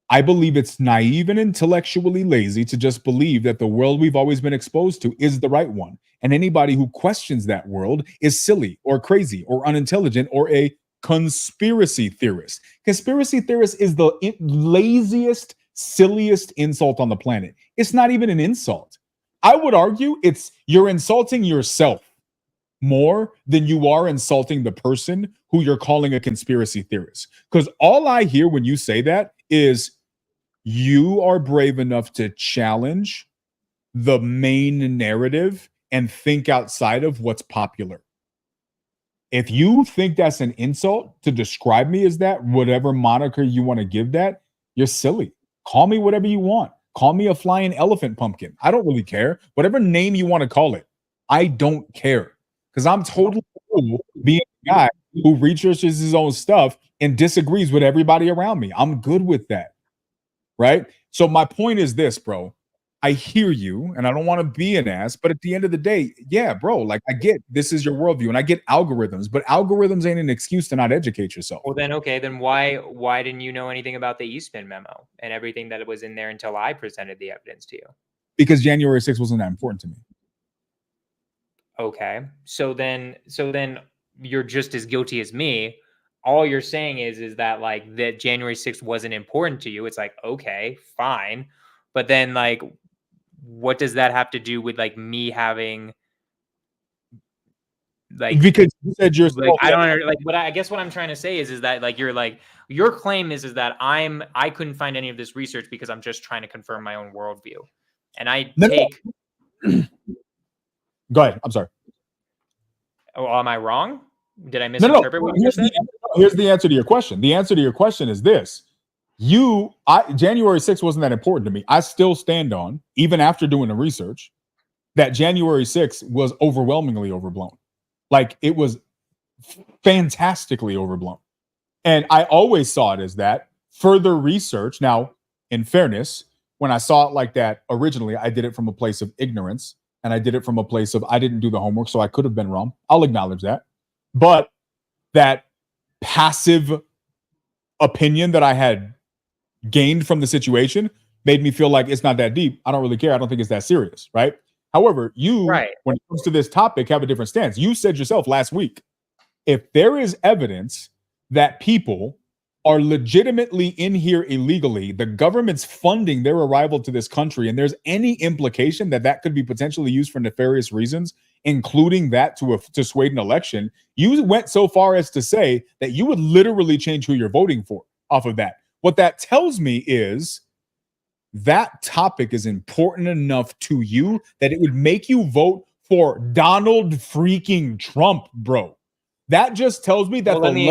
I believe it's naive and intellectually lazy to just believe that the world we've always been exposed to is the right one. And anybody who questions that world is silly or crazy or unintelligent or a conspiracy theorist. Conspiracy theorist is the laziest, silliest insult on the planet. It's not even an insult. I would argue you're insulting yourself more than you are insulting the person who you're calling a conspiracy theorist. Because all I hear when you say that is you are brave enough to challenge the main narrative and think outside of what's popular. If you think that's an insult to describe me as that, whatever moniker you want to give that, you're silly. Call me whatever you want. Call me a flying elephant pumpkin. I don't really care. Whatever name you want to call it, I don't care. Because I'm totally cool being a guy who researches his own stuff and disagrees with everybody around me. I'm good with that. Right? So my point is this, bro. I hear you, and I don't want to be an ass, but at the end of the day, yeah, bro, like I get this is your worldview, and I get algorithms, but algorithms ain't an excuse to not educate yourself. Well, then, okay, then why didn't you know anything about the Eastman memo and everything that was in there until I presented the evidence to you? Because January 6th wasn't that important to me. Okay, so then you're just as guilty as me. All you're saying is that like that January 6th wasn't important to you. It's like, okay, fine. But then like, what does that have to do with like me having like, because you said yourself, like, I don't like what I guess what I'm trying to say is that like you're like your claim is that I couldn't find any of this research because I'm just trying to confirm my own worldview. And I take Go ahead. I'm sorry. Oh, am I wrong? Did I misinterpret what you just said? Here's the answer to your question. The answer to your question is this. January 6th wasn't that important to me. I still stand on, even after doing the research, that January 6th was overwhelmingly overblown. Like, it was fantastically overblown. And I always saw it as that. Further research. Now, in fairness, when I saw it like that originally, I did it from a place of ignorance, and I did it from a place of I didn't do the homework, so I could have been wrong. I'll acknowledge that. But that passive opinion that I had gained from the situation made me feel like it's not that deep. I don't really care. I don't think it's that serious, right? However, you, when it comes to this topic, have a different stance. You said yourself last week, if there is evidence that people are legitimately in here illegally, the government's funding their arrival to this country, and there's any implication that that could be potentially used for nefarious reasons, including that to sway an election, you went so far as to say that you would literally change who you're voting for off of that. What that tells me is that topic is important enough to you that it would make you vote for Donald freaking Trump, bro. That just tells me that Well, let me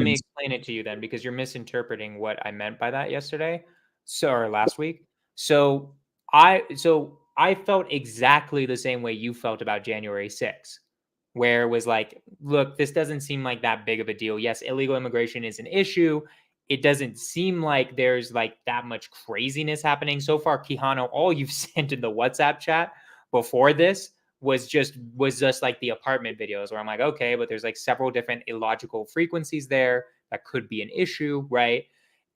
me explain it to you then, because you're misinterpreting what I meant by that yesterday, or last week. So I felt exactly the same way you felt about January 6th, where it was like, look, this doesn't seem like that big of a deal. Yes, illegal immigration is an issue. It doesn't seem like there's like that much craziness happening so far. Quijano, all you've sent in the WhatsApp chat before this was just like the apartment videos where I'm like, okay, but there's like several different illogical frequencies there that could be an issue, right?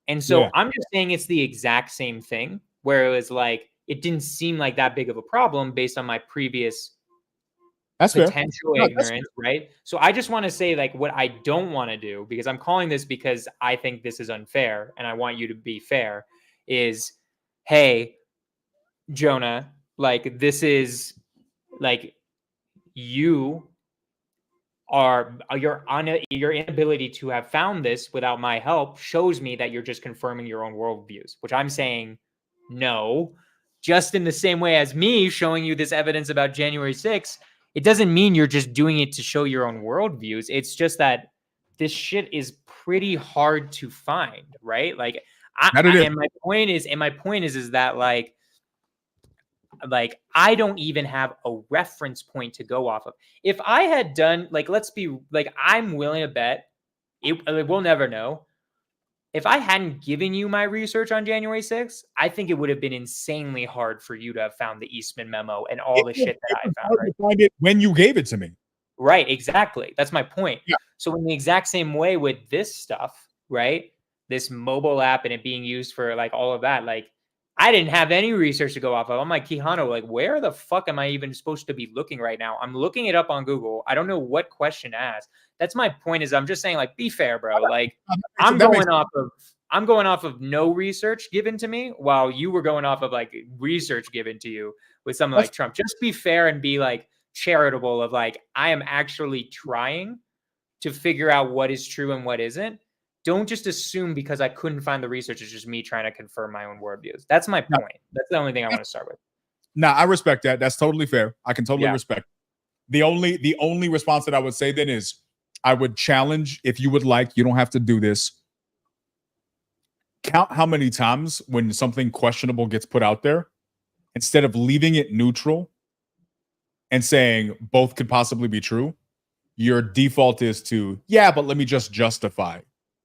And so I'm just saying it's the exact same thing, where it was like it didn't seem like that big of a problem based on my previous potential ignorance, right? So I just want to say, like, what I don't want to do, because I'm calling this because I think this is unfair and I want you to be fair, is, hey, Jonah, like, this is like your inability to have found this without my help shows me that you're just confirming your own worldviews, which I'm saying no. Just in the same way as me showing you this evidence about January 6th, it doesn't mean you're just doing it to show your own worldviews. It's just that this shit is pretty hard to find, right? Like, and my point is that like I don't even have a reference point to go off of. If I had done, like, let's be like, I'm willing to bet we'll never know. If I hadn't given you my research on January 6th, I think it would have been insanely hard for you to have found the Eastman memo and all the shit that I found. Right? To find it when you gave it to me. Right, exactly. That's my point. Yeah. So in the exact same way with this stuff, right? This mobile app and it being used for like all of that, like, I didn't have any research to go off of. I'm like, Quijano, like, where the fuck am I even supposed to be looking right now? I'm looking it up on Google. I don't know what question to ask. That's my point. Is I'm just saying, like, be fair, bro. Like, I'm going off of no research given to me, while you were going off of like research given to you with something like Trump. Just be fair and be like charitable of like, I am actually trying to figure out what is true and what isn't. Don't just assume because I couldn't find the research, it's just me trying to confirm my own worldviews. That's my point. That's the only thing I want to start with. Nah, I respect that. That's totally fair. I can totally respect. The only response that I would say then is I would challenge, if you would like, you don't have to do this. Count how many times when something questionable gets put out there, instead of leaving it neutral and saying both could possibly be true, your default is to, yeah, but let me just justify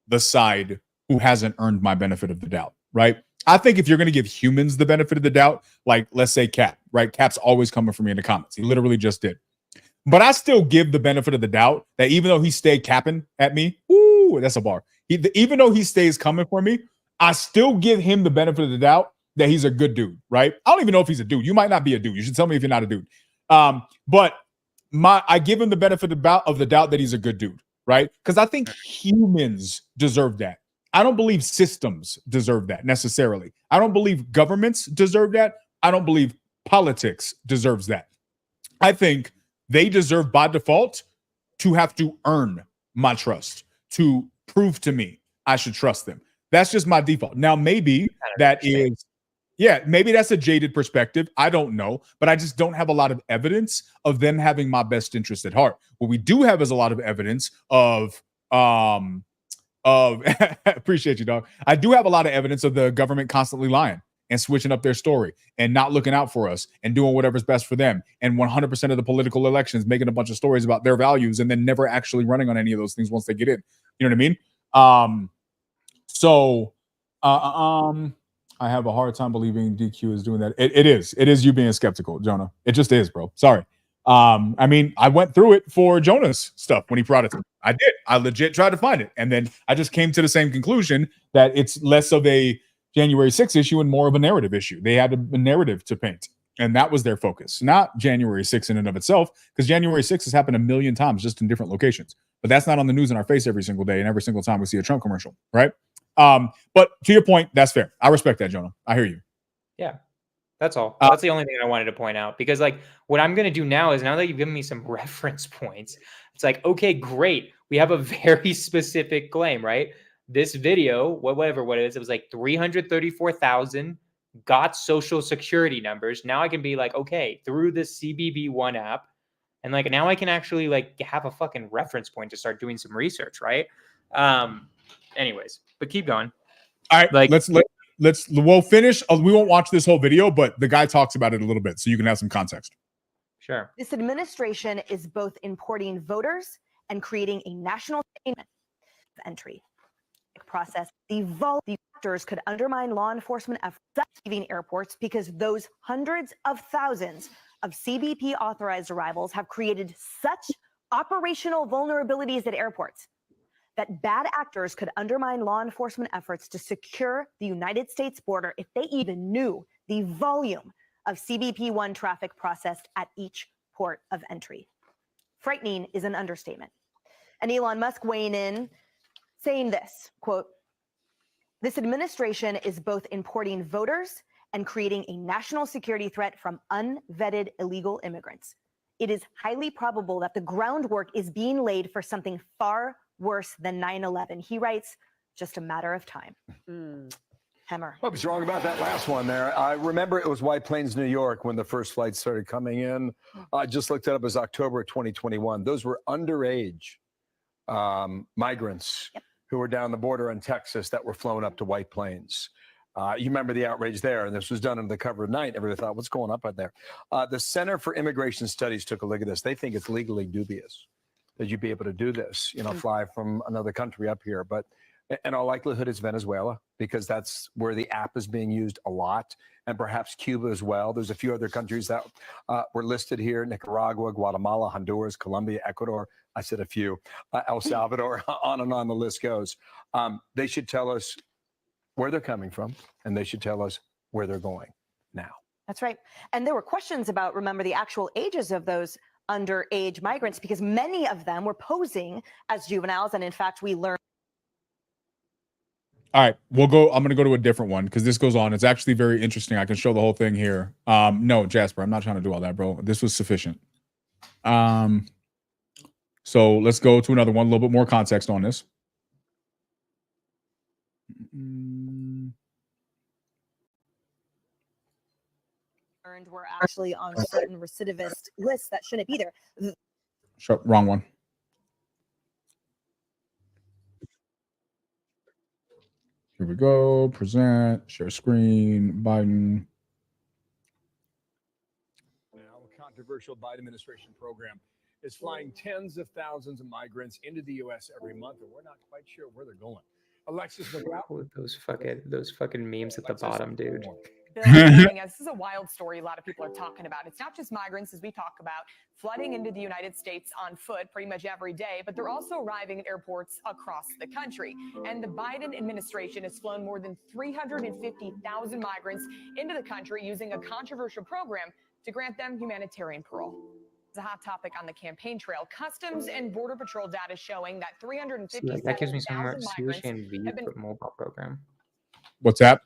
the side who hasn't earned my benefit of the doubt, right? I think if you're going to give humans the benefit of the doubt, like let's say Cap, right? Cap's always coming for me in the comments. He literally just did. But I still give the benefit of the doubt that even though he stayed capping at me, ooh, that's a bar. Even though he stays coming for me, I still give him the benefit of the doubt that he's a good dude, right? I don't even know if he's a dude. You might not be a dude. You should tell me if you're not a dude. But I give him the benefit of the doubt that he's a good dude, right? Because I think humans deserve that. I don't believe systems deserve that necessarily. I don't believe governments deserve that. I don't believe politics deserves that. I think they deserve by default to have to earn my trust, to prove to me I should trust them. That's just my default. Now, maybe that is, maybe that's a jaded perspective. I don't know, but I just don't have a lot of evidence of them having my best interest at heart. What we do have is a lot of evidence of of appreciate you, dog. I do have a lot of evidence of the government constantly lying and switching up their story and not looking out for us and doing whatever's best for them. And 100% of the political elections making a bunch of stories about their values and then never actually running on any of those things once they get in. You know what I mean? I have a hard time believing DQ is doing that. It is you being skeptical, Jonah. It just is, bro. Sorry. I mean, I went through it for Jonah's stuff when he brought it to me. I did. I legit tried to find it. And then I just came to the same conclusion that it's less of a January 6th issue and more of a narrative issue. They had a narrative to paint, and that was their focus, not January 6th in and of itself, because January 6th has happened a million times just in different locations. But that's not on the news in our face every single day and every single time we see a Trump commercial, right? But to your point, that's fair. I respect that, Jonah. I hear you. Yeah. That's all. That's the only thing I wanted to point out, because like what I'm going to do now is, now that you've given me some reference points, it's like, okay, great. We have a very specific claim, right? This video, whatever what it is, it was like 334,000 got social security numbers. Now I can be like, okay, through the CBB1 app, and like now I can actually like have a fucking reference point to start doing some research, right? Anyways, but keep going. All right, like we'll finish. We won't watch this whole video, but the guy talks about it a little bit so you can have some context. Sure. This administration is both importing voters and creating a national entry process. The factors could undermine law enforcement efforts leaving airports, because those hundreds of thousands of CBP authorized arrivals have created such operational vulnerabilities at airports that bad actors could undermine law enforcement efforts to secure the United States border if they even knew the volume of CBP-1 traffic processed at each port of entry. Frightening is an understatement. And Elon Musk weighing in, saying this, quote, "This administration is both importing voters and creating a national security threat from unvetted illegal immigrants. It is highly probable that the groundwork is being laid for something far worse than 9/11. He writes, just a matter of time." Hammer. I was wrong about that last one there. I remember it was White Plains, New York, when the first flights started coming in. I just looked it up. It was October 2021. Those were underage migrants who were down the border in Texas that were flown up to White Plains. You remember the outrage there, and this was done under the cover of night. Everybody thought, what's going up out there? The Center for Immigration Studies took a look at this. They think it's legally dubious that you'd be able to do this, fly from another country up here. But in all likelihood, it's Venezuela, because that's where the app is being used a lot, and perhaps Cuba as well. There's a few other countries that were listed here: Nicaragua, Guatemala, Honduras, Colombia, Ecuador. I said a few. El Salvador, on and on the list goes. They should tell us where they're coming from, and they should tell us where they're going now. That's right. And there were questions about, remember, the actual ages of those underage migrants, because many of them were posing as juveniles. And in fact, we learned. All right, I'm going to go to a different one because this goes on. It's actually very interesting. I can show the whole thing here. No, Jasper, I'm not trying to do all that, bro. This was sufficient. So let's go to another one, a little bit more context on this. Were actually on certain recidivist lists that shouldn't be there. Wrong one. Here we go. Present, share screen, Biden. Now, a controversial Biden administration program is flying tens of thousands of migrants into the U.S. every month, and we're not quite sure where they're going. Alexis McGrath. Those fucking memes at the bottom, dude. This is a wild story a lot of people are talking about. It's not just migrants, as we talk about, flooding into the United States on foot pretty much every day, but they're also arriving at airports across the country. And the Biden administration has flown more than 350,000 migrants into the country using a controversial program to grant them humanitarian parole. It's a hot topic on the campaign trail. Customs and Border Patrol data showing that 350,000 that gives me some more migrants have been mobile program. What's that?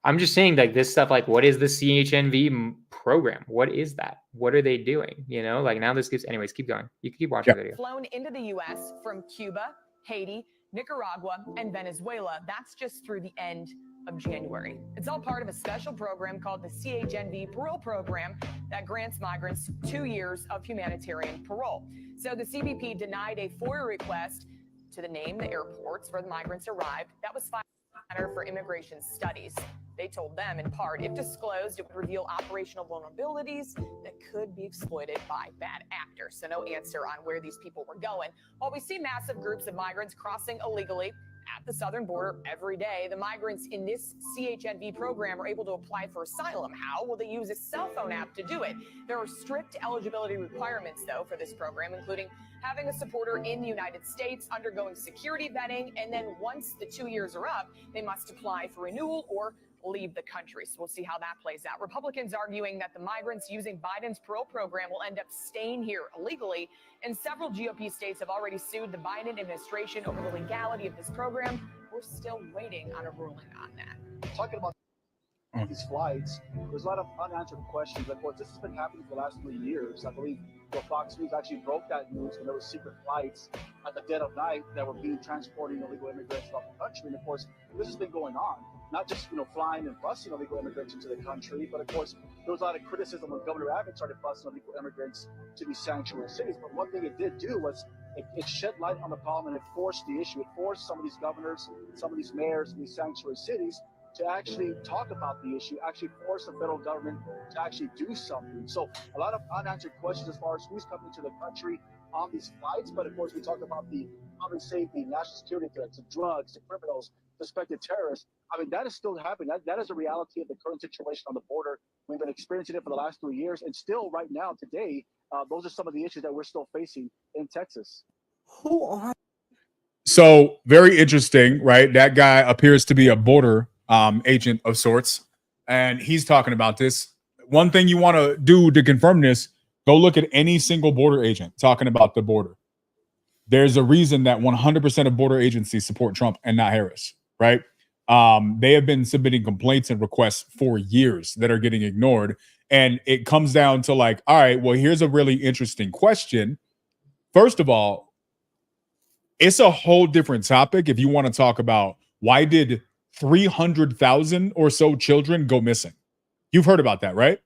I'm just saying, like, this stuff, like, what is the CHNV program? What is that? What are they doing? Like, now this gives, anyways, keep going. You can keep watching the video. Flown into the U.S. from Cuba, Haiti, Nicaragua, and Venezuela. That's just through the end of January. It's all part of a special program called the CHNV Parole Program that grants migrants 2 years of humanitarian parole. So the CBP denied a FOIA request to the name the airports where the migrants arrived. That was Center for Immigration Studies. They told them, in part, if disclosed, it would reveal operational vulnerabilities that could be exploited by bad actors. So no answer on where these people were going. While we see massive groups of migrants crossing illegally at the southern border every day, the migrants in this CHNV program are able to apply for asylum. How? Well, they use a cell phone app to do it. There are strict eligibility requirements, though, for this program, including having a supporter in the United States, undergoing security vetting, and then once the 2 years are up, they must apply for renewal or leave the country. So we'll see how that plays out. Republicans arguing that the migrants using Biden's parole program will end up staying here illegally. And several GOP states have already sued the Biden administration over the legality of this program. We're still waiting on a ruling on that. Talking about these flights, there's a lot of unanswered questions. Of course, this has been happening for the last 3 years. I believe Fox News actually broke that news when there were secret flights at the dead of night that were being transporting illegal immigrants throughout the country. And of course, this has been going on. Not just flying and busing illegal immigrants into the country, but of course there was a lot of criticism when Governor Abbott started busing illegal immigrants to these sanctuary cities. But one thing it did do was it shed light on the problem and it forced the issue. It forced some of these governors, some of these mayors in these sanctuary cities to actually talk about the issue, actually force the federal government to actually do something. So a lot of unanswered questions as far as who's coming to the country on these flights. But of course, we talk about the public safety, national security threats, the drugs, the criminals, suspected terrorists. I mean, that is still happening. That is a reality of the current situation on the border. We've been experiencing it for the last 3 years. And still right now, today, those are some of the issues that we're still facing in Texas. So very interesting, right? That guy appears to be a border agent of sorts, and he's talking about this. One thing you want to do to confirm this, go look at any single border agent talking about the border. There's a reason that 100% of border agencies support Trump and not Harris, right? They have been submitting complaints and requests for years that are getting ignored. And it comes down to like, all right, well, here's a really interesting question. First of all, it's a whole different topic if you want to talk about why did 300,000 or so children go missing. You've heard about that, right?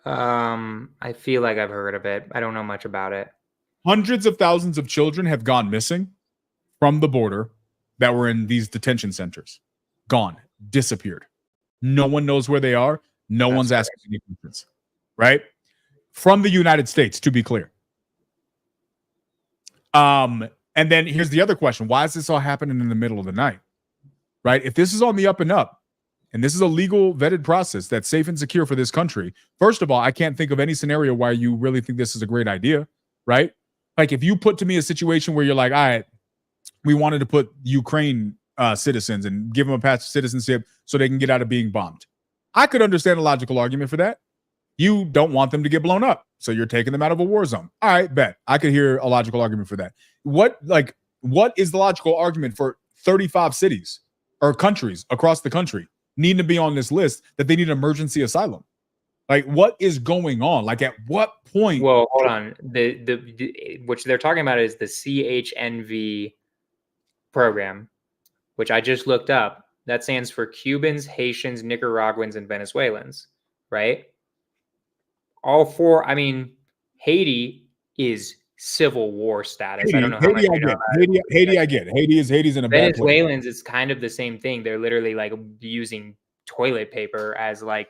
I feel like I've heard of it. I don't know much about it. Hundreds of thousands of children have gone missing from the border that were in these detention centers. Gone, disappeared. No one knows where they are. No one's asking any questions, right? From the United States, to be clear. And then here's the other question. Why is this all happening in the middle of the night? Right? If this is on the up and up, and this is a legal vetted process that's safe and secure for this country, first of all, I can't think of any scenario why you really think this is a great idea, right? Like if you put to me a situation where you're like, all right, we wanted to put Ukraine citizens and give them a path to citizenship so they can get out of being bombed. I could understand a logical argument for that. You don't want them to get blown up, so you're taking them out of a war zone. All right, bet. I could hear a logical argument for that. What is the logical argument for 35 cities or countries across the country needing to be on this list that they need emergency asylum? Like, what is going on? Like, at what point? Well, hold on. The which they're talking about is the CHNV program, which I just looked up. That stands for Cubans, Haitians, Nicaraguans, and Venezuelans, right? All four. I mean, Haiti is civil war status. I don't know how much you know about it. Haiti, I get it. Hades in a bad place. Venezuelans, it's kind of the same thing. They're literally like using toilet paper as like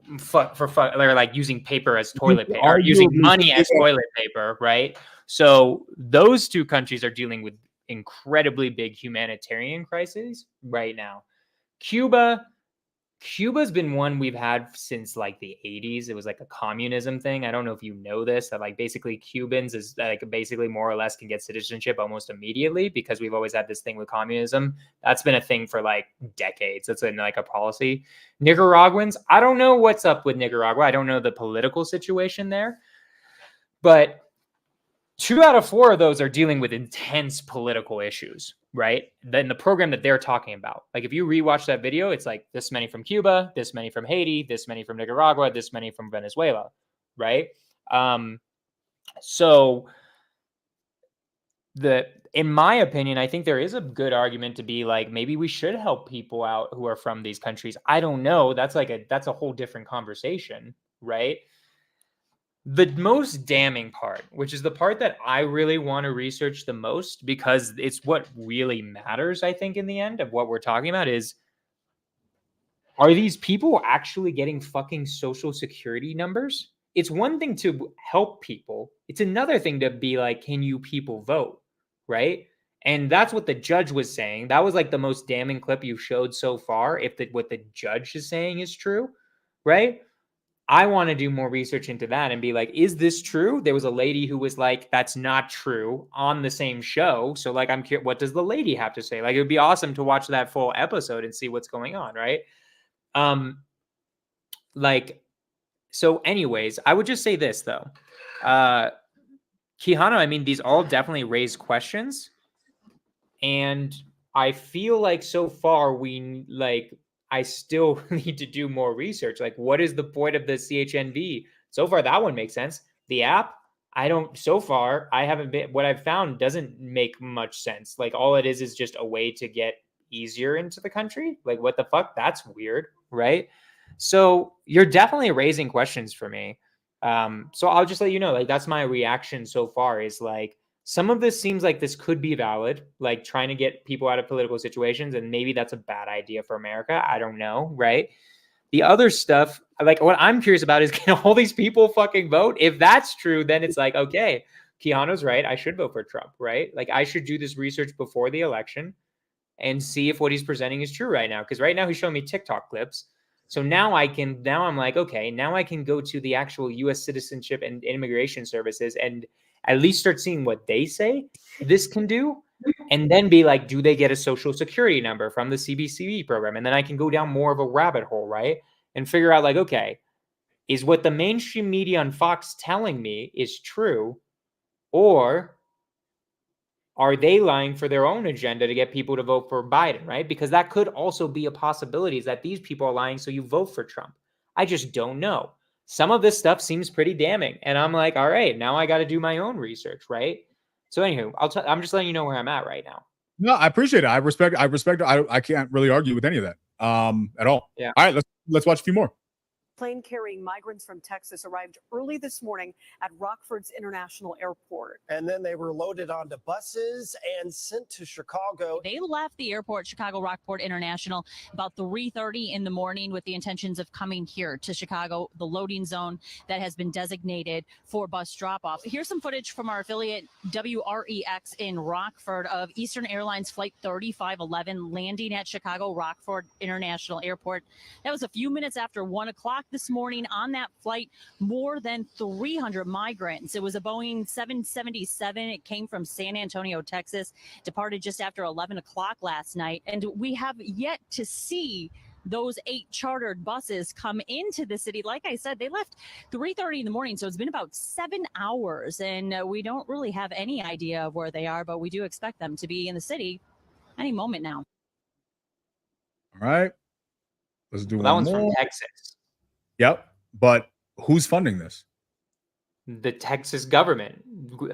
they're like using paper as toilet paper, or using money as toilet paper, right? So those two countries are dealing with incredibly big humanitarian crises right now. Cuba's been one we've had since like the 80s. It was like a communism thing. I don't know if you know this, that like basically Cubans is like basically more or less can get citizenship almost immediately because we've always had this thing with communism. That's been a thing for like decades. That's been like a policy. Nicaraguans, I don't know what's up with Nicaragua. I don't know the political situation there, but 2 out of 4 of those are dealing with intense political issues, right? Then the program that they're talking about, like if you rewatch that video, it's like this many from Cuba, this many from Haiti, this many from Nicaragua, this many from Venezuela, right? So in my opinion, I think there is a good argument to be like, maybe we should help people out who are from these countries. I don't know. That's a whole different conversation, right? The most damning part, which is the part that I really want to research the most because it's what really matters, I think, in the end of what we're talking about is, are these people actually getting fucking social security numbers? It's one thing to help people. It's another thing to be like, can you people vote? Right? And that's what the judge was saying. That was like the most damning clip you showed so far. If what the judge is saying is true, right? I want to do more research into that and be like, is this true? There was a lady who was like, that's not true on the same show. So like, I'm curious, what does the lady have to say? Like, it would be awesome to watch that full episode and see what's going on, right? Like, so anyways, I would just say this though. Kihano, I mean, these all definitely raise questions. And I feel like so far I still need to do more research. Like, what is the point of the CHNV? So far, that one makes sense. The app, so far, I haven't been, what I've found doesn't make much sense. Like, all it is just a way to get easier into the country. Like, what the fuck? That's weird, right? So you're definitely raising questions for me. So I'll just let you know, like, that's my reaction so far is like, some of this seems like this could be valid, like trying to get people out of political situations, and maybe that's a bad idea for America. I don't know, right? The other stuff, like what I'm curious about is, can all these people fucking vote? If that's true, then it's like, okay, Keanu's right. I should vote for Trump, right? Like I should do this research before the election and see if what he's presenting is true right now. Because right now he's showing me TikTok clips. So now I'm like, okay, now I can go to the actual US Citizenship and Immigration Services and at least start seeing what they say this can do, and then be like, do they get a social security number from the CBCB program? And then I can go down more of a rabbit hole, right? And figure out like, okay, is what the mainstream media on Fox telling me is true, or are they lying for their own agenda to get people to vote for Biden, right? Because that could also be a possibility, is that these people are lying so you vote for Trump. I just don't know. Some of this stuff seems pretty damning. And I'm like, all right, now I got to do my own research, right? So anywho, I'm just letting you know where I'm at right now. No, I appreciate it. I respect. I can't really argue with any of that at all. Yeah. All right, let's watch a few more. Plane carrying migrants from Texas arrived early this morning at Rockford's International Airport. And then they were loaded onto buses and sent to Chicago. They left the airport, Chicago Rockport International, about 3:30 in the morning with the intentions of coming here to Chicago, the loading zone that has been designated for bus drop-off. Here's some footage from our affiliate WREX in Rockford of Eastern Airlines Flight 3511 landing at Chicago Rockford International Airport. That was a few minutes after 1 o'clock this morning. On that flight, more than 300 migrants. It was a Boeing 777. It came from San Antonio, Texas, departed just after 11 o'clock last night. And we have yet to see those 8 chartered buses come into the city. Like I said, they left 3:30 in the morning, so it's been about 7 hours, and we don't really have any idea of where they are, but we do expect them to be in the city any moment now. All right, let's do Well, one that one's more. from Texas. Yep, but who's funding this? The Texas government.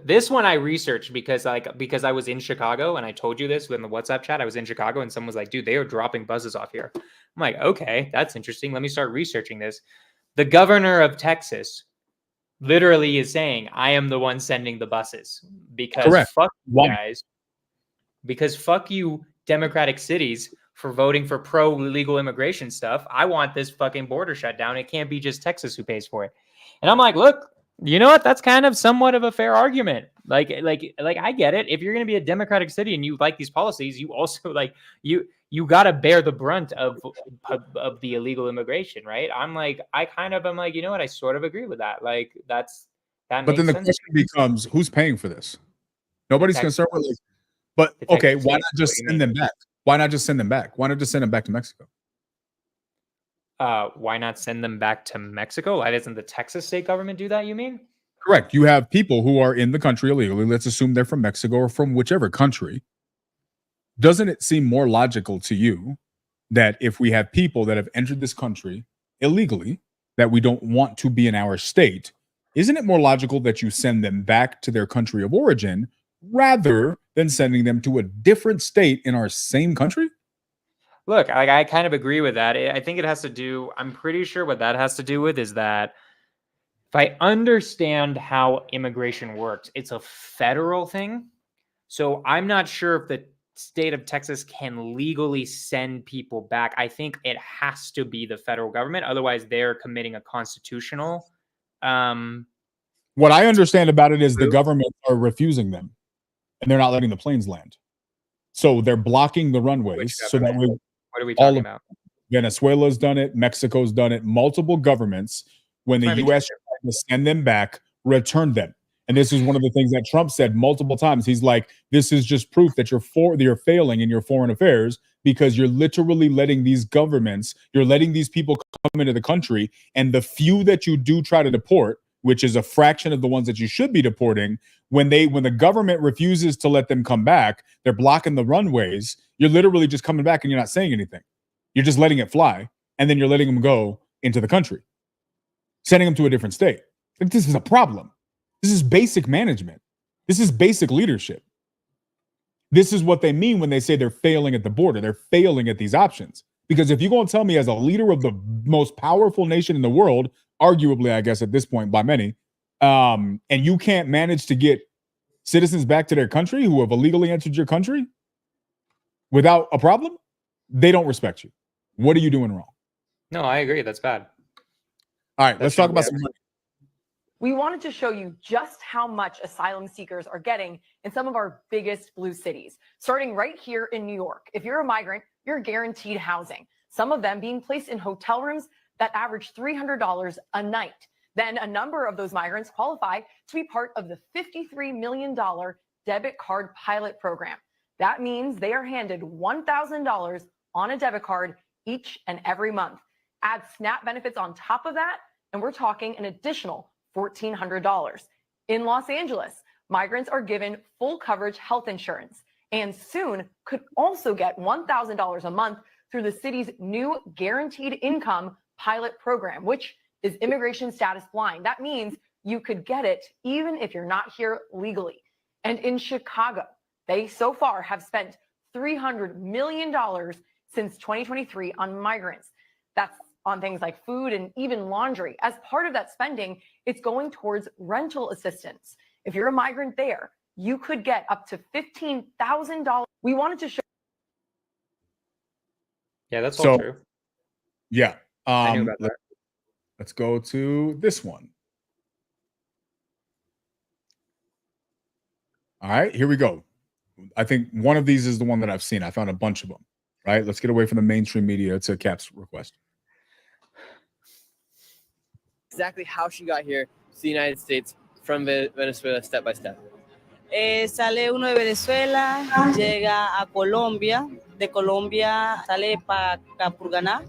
This one I researched because I was in Chicago, and I told you this in the WhatsApp chat. I was in Chicago and someone was like, dude, they are dropping buses off here. I'm like, okay, that's interesting. Let me start researching this. The governor of Texas literally is saying, I am the one sending the buses because Correct. fuck you Why? guys. Because fuck you, Democratic cities, for voting for pro-legal immigration stuff. I want this fucking border shut down. It can't be just Texas who pays for it. And I'm like, look, you know what? That's kind of somewhat of a fair argument. Like I get it. If you're going to be a Democratic city and you like these policies, you also like you got to bear the brunt of the illegal immigration, right? I'm like, I'm like, you know what? I sort of agree with that. Like that But makes then the sense. question becomes, who's paying for this? Nobody's Texas. concerned with it. But The okay, Texas why state. not just What do you send them back? Why not just send them back? Why not just send them back to Mexico? Why not send them back to Mexico? Why doesn't the Texas state government do that, you mean? Correct. You have people who are in the country illegally. Let's assume they're from Mexico or from whichever country. Doesn't it seem more logical to you that if we have people that have entered this country illegally, that we don't want to be in our state, isn't it more logical that you send them back to their country of origin rather than sending them to a different state in our same country? Look, I kind of agree with that. I think it has to do, I'm pretty sure what that has to do with is that if I understand how immigration works, it's a federal thing. So I'm not sure if the state of Texas can legally send people back. I think it has to be the federal government. Otherwise, they're committing a constitutional. What I understand about it is the government are refusing them, and they're not letting the planes land. So they're blocking the runways. So that way, what are we all talking of about? Venezuela's done it. Mexico's done it. Multiple governments, when the Might be U.S. tried to send them back, returned them. And this is one of the things that Trump said multiple times. He's like, "This is just proof that you're failing in your foreign affairs because you're literally letting these governments, you're letting these people come into the country, and the few that you do try to deport, which is a fraction of the ones that you should be deporting, when the government refuses to let them come back, they're blocking the runways. You're literally just coming back and you're not saying anything. You're just letting it fly, and then you're letting them go into the country, sending them to a different state. This is a problem. This is basic management. This is basic leadership. This is what they mean when they say they're failing at the border. They're failing at these options. Because if you're going to tell me as a leader of the most powerful nation in the world, arguably, I guess at this point by many, and you can't manage to get citizens back to their country who have illegally entered your country without a problem, they don't respect you. What are you doing wrong? No, I agree. That's bad. All right, let's talk about some money. We wanted to show you just how much asylum seekers are getting in some of our biggest blue cities, starting right here in New York. If you're a migrant, you're guaranteed housing, some of them being placed in hotel rooms that average $300 a night. Then a number of those migrants qualify to be part of the $53 million debit card pilot program. That means they are handed $1,000 on a debit card each and every month. Add SNAP benefits on top of that, and we're talking an additional $1,400. In Los Angeles, migrants are given full coverage health insurance and soon could also get $1,000 a month through the city's new guaranteed income pilot program, which is immigration status blind. That means you could get it even if you're not here legally. And in Chicago, they so far have spent $300 million since 2023 on migrants. That's on things like food and even laundry. As part of that spending, it's going towards rental assistance. If you're a migrant there, you could get up to $15,000. We wanted to show. Yeah, that's all true. Yeah. I knew about that. Let's go to this one. All right, here we go. I think one of these is the one that I've seen. I found a bunch of them. Right? Let's get away from the mainstream media to Cap's request. Exactly how she got here to the United States from Venezuela step by step. Sale uno de Venezuela, llega a Colombia, de Colombia sale para Capurganá,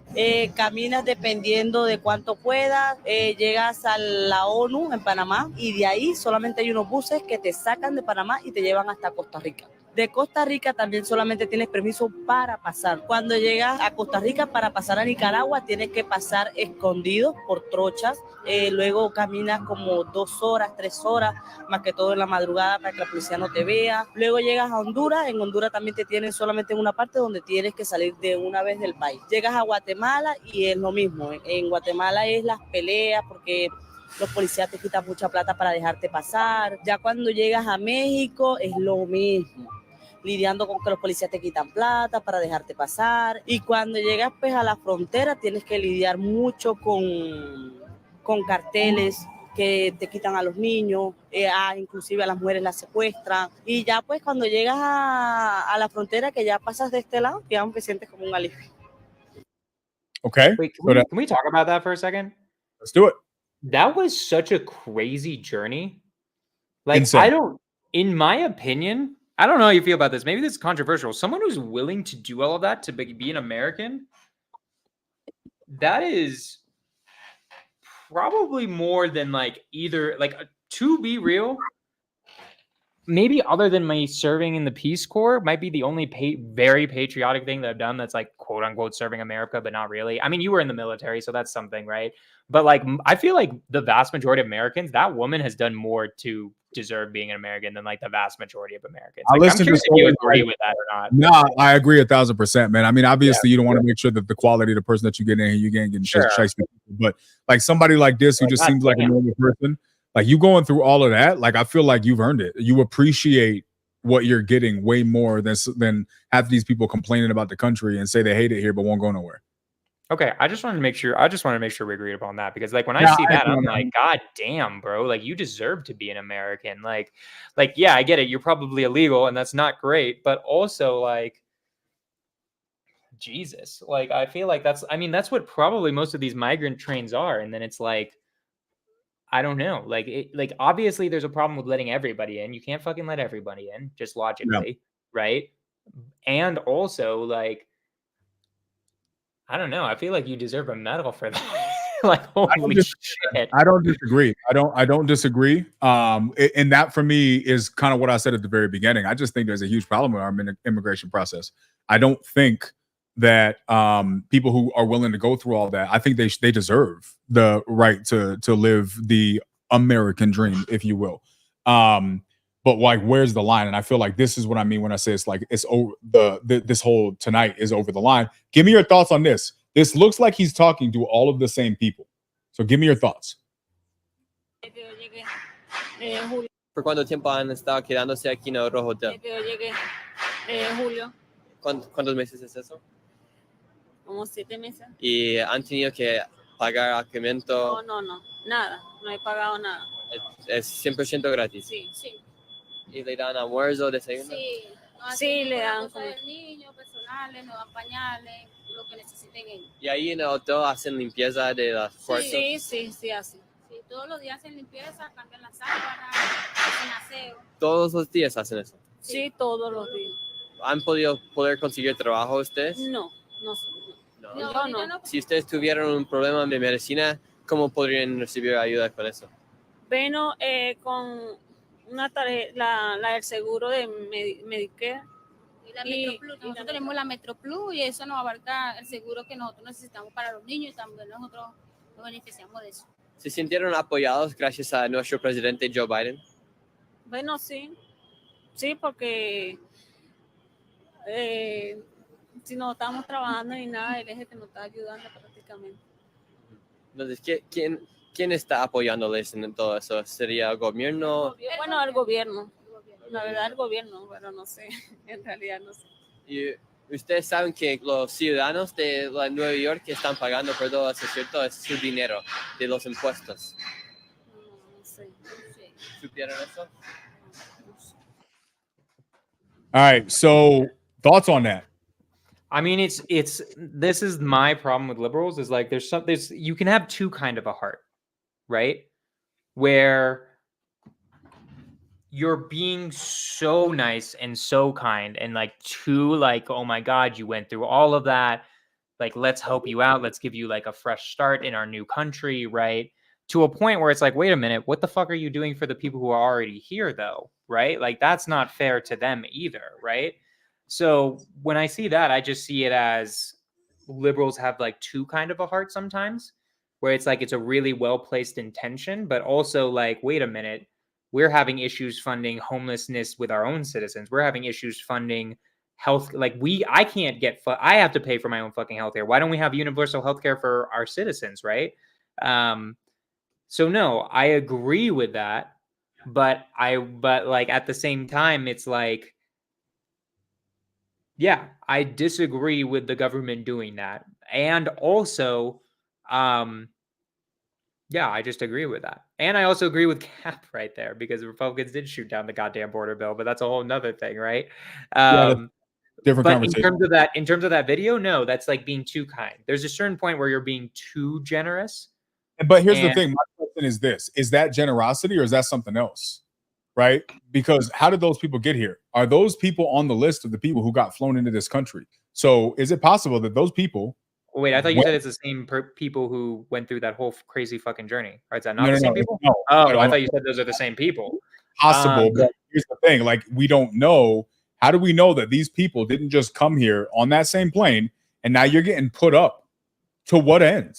caminas dependiendo de cuánto puedas, llegas a la ONU en Panamá y de ahí solamente hay unos buses que te sacan de Panamá y te llevan hasta Costa Rica. De Costa Rica también solamente tienes permiso para pasar. Cuando llegas a Costa Rica para pasar a Nicaragua tienes que pasar escondido por trochas. Luego caminas como 2 horas, 3 horas, más que todo en la madrugada para que la policía no te vea. Luego llegas a Honduras. En Honduras también te tienen solamente en una parte donde tienes que salir de una vez del país. Llegas a Guatemala y es lo mismo. En Guatemala es las peleas porque los policías te quitan mucha plata para dejarte pasar. Ya cuando llegas a México es lo mismo, lidiando con que los policías te quitan plata para dejarte pasar. Y cuando llegas pues a la frontera tienes que lidiar mucho con carteles que te quitan a los niños, inclusive a las mujeres las secuestran. Y ya pues cuando llegas a la frontera, que ya pasas de este lado, digamos que sientes como un alivio. Okay. Wait, can we talk about that for a second? Let's do it. That was such a crazy journey. Like, Insane. In my opinion, I don't know how you feel about this. Maybe this is controversial. Someone who's willing to do all of that to be an American, that is probably more than to be real, maybe other than my serving in the Peace Corps, might be the only very patriotic thing that I've done that's like quote unquote serving America, but not really. I mean, you were in the military, so that's something, right? But like, I feel like the vast majority of Americans, that woman has done more to deserve being an American than like the vast majority of Americans. I Like, I'm listened to curious if you stories agree like- with that or not. Nah, I agree 1,000%, man. I mean, obviously, you don't want to make sure that the quality of the person that you get in here, you getting Sure. chased. But like somebody like this who Like, just seems like a goddamn. normal person, like you going through all of that, like I feel like you've earned it. You appreciate what you're getting way more than half these people complaining about the country and say they hate it here but won't go nowhere. Okay, I just want to make sure we agreed upon that, because like when I Yeah, see I that, agree I'm on that. like, God damn, bro, like you deserve to be an American. Like yeah, I get it. You're probably illegal and that's not great, but also like Jesus, like I feel like that's what probably most of these migrant trains are. And then it's like, I don't know, like obviously there's a problem with letting everybody in. You can't fucking let everybody in, just logically, right? And also like, I don't know. I feel like you deserve a medal for that. Like, holy shit. I don't disagree. I don't disagree. And that for me is kind of what I said at the very beginning. I just think there's a huge problem with our immigration process. I don't think that people who are willing to go through all that, I think they deserve the right to live the American dream, if you will. But like, where's the line? And I feel like this is what I mean when I say it's like it's over this whole tonight is over the line. Give me your thoughts on this. This looks like he's talking to all of the same people. So give me your thoughts. ¿Por cuánto tiempo han estado quedándose aquí en el Rojo Hotel? Yo llegué julio, ¿Cuántos meses es eso? como 7 meses. ¿Y han tenido que pagar alojamiento? No, nada, no he pagado nada. ¿Es 100% gratis? Sí. ¿Y le dan almuerzo, desayuno? Sí, sí, le dan cosas del niño, personales, nos dan pañales, lo que necesiten ellos. ¿Y ahí en el hotel hacen limpieza de las puertas? Sí, hacen. Sí, todos los días hacen limpieza, cambian las sábanas, hacen aseo. ¿Todos los días hacen eso? Sí, todos los días. ¿Han poder conseguir trabajo ustedes? No. Yo no. Si ustedes tuvieran un problema de medicina, ¿cómo podrían recibir ayuda con eso? Bueno, con una tarjeta, la del seguro de Medicare. Y nosotros tenemos la Metro Plus y eso nos abarca el seguro que nosotros necesitamos para los niños y también nosotros nos beneficiamos de eso. ¿Se sintieron apoyados gracias a nuestro presidente Joe Biden? Bueno, sí, porque si no estamos trabajando ni nada, él es el que nos está ayudando prácticamente. Entonces, ¿quién está apoyándoles en todo eso? ¿Sería el gobierno? Bueno, el gobierno. La verdad, el gobierno, pero no sé, en realidad no sé. Y ustedes saben que los ciudadanos de Nueva York que están pagando por todo eso, ¿cierto? Es su dinero, de los impuestos. No sé. ¿Supieron eso? All right. So thoughts on that? I mean, this is my problem with liberals is like there's you can have two kind of a heart, right? Where you're being so nice and so kind and like too like, oh my God, you went through all of that. Like, let's help you out. Let's give you like a fresh start in our new country, right? To a point where it's like, wait a minute, what the fuck are you doing for the people who are already here though? Right? Like, that's not fair to them either, right? So when I see that, I just see it as liberals have like two kind of a heart sometimes, where it's like it's a really well-placed intention, but also like, wait a minute, we're having issues funding homelessness with our own citizens. We're having issues funding health. Like I can't get, I have to pay for my own fucking healthcare. Why don't we have universal healthcare for our citizens, right? So no, I agree with that, but like at the same time, it's like, yeah, I disagree with the government doing that. And also, yeah, I just agree with that. And I also agree with Cap right there, because the Republicans did shoot down the goddamn border bill, but that's a whole nother thing, right? Different but conversation. in terms of that video, no, that's like being too kind. There's a certain point where you're being too generous. But here's the thing. My question is this: is that generosity or is that something else? Right? Because how did those people get here? Are those people on the list of the people who got flown into this country? So is it possible that those people? Wait, I thought you said it's the same people who went through that whole crazy fucking journey. Or is that not the same people? No, oh, I thought you said those are the same people. Possible, but here's the thing: like, we don't know. How do we know that these people didn't just come here on that same plane and now you're getting put up to what end?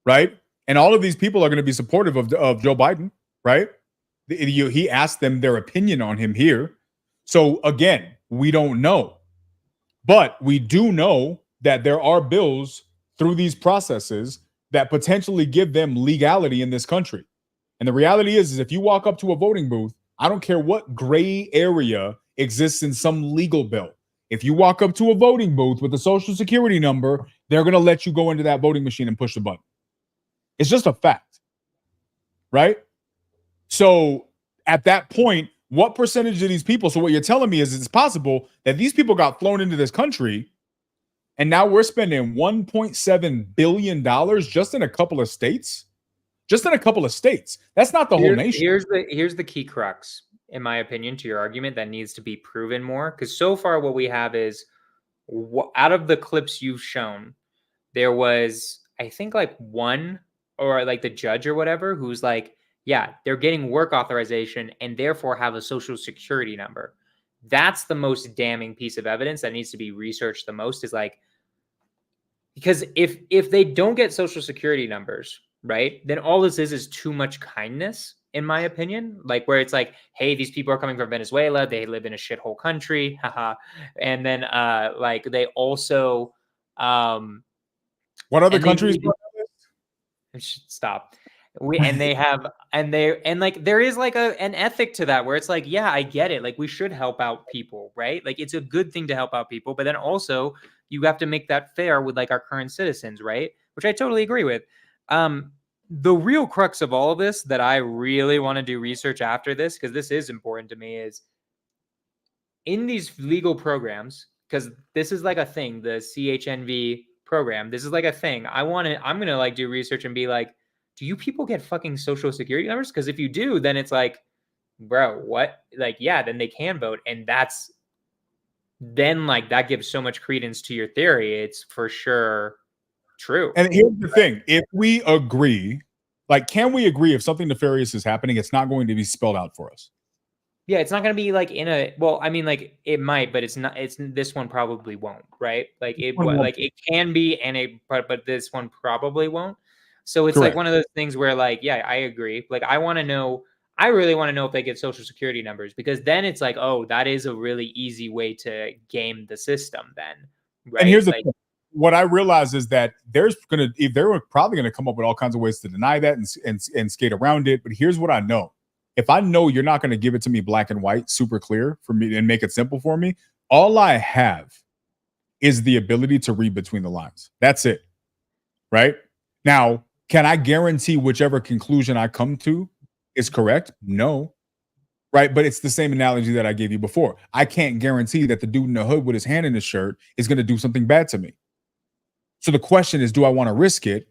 Right? And all of these people are going to be supportive of Joe Biden, right? He asked them their opinion on him here. So again, we don't know. But we do know that there are bills through these processes that potentially give them legality in this country. And the reality is if you walk up to a voting booth, I don't care what gray area exists in some legal bill. If you walk up to a voting booth with a social security number, they're going to let you go into that voting machine and push the button. It's just a fact, right? So at that point, what percentage of these people? So what you're telling me is it's possible that these people got flown into this country and now we're spending $1.7 billion just in a couple of states. Just in a couple of states. That's not the whole nation. Here's the key crux, in my opinion, to your argument that needs to be proven more. Because so far what we have is, out of the clips you've shown, there was, I think, like one, or like the judge or whatever, who's like, yeah, they're getting work authorization and therefore have a social security number. That's the most damning piece of evidence that needs to be researched the most, is like, because if they don't get social security numbers, right, then all this is too much kindness, in my opinion. Like, where it's like, hey, these people are coming from Venezuela, they live in a shithole country, haha. And then like they also what other countries? Stop. They have, like there is like an ethic to that, where it's like, yeah, I get it. Like, we should help out people, right? Like, it's a good thing to help out people, but then also you have to make that fair with like our current citizens, right? Which I totally agree with. The real crux of all of this that I really want to do research after this, because this is important to me, is in these legal programs, because this is like a thing, the CHNV program, this is like a thing. I'm going to like do research and be like, do you people get fucking social security numbers? Because if you do, then it's like, bro, what? Like, yeah, then they can vote. And then like that gives so much credence to your theory. It's for sure true. And here's the thing. If we agree, like, can we agree if something nefarious is happening, it's not going to be spelled out for us? Yeah, it's not going to be like in a, well, I mean, like it might, but it's not, this one probably won't, right? Like it can be, but this one probably won't. So it's Correct. like one of those things where like, yeah, I agree. Like, I really want to know if they get social security numbers, because then it's like, oh, that is a really easy way to game the system then. Right. And here's the thing. What I realize is that they're probably going to come up with all kinds of ways to deny that and skate around it. But here's what I know. If I know you're not going to give it to me black and white, super clear for me and make it simple for me, all I have is the ability to read between the lines. That's it. Right? Now, can I guarantee whichever conclusion I come to is correct? No. Right? But it's the same analogy that I gave you before. I can't guarantee that the dude in the hood with his hand in his shirt is going to do something bad to me. So the question is, do I want to risk it,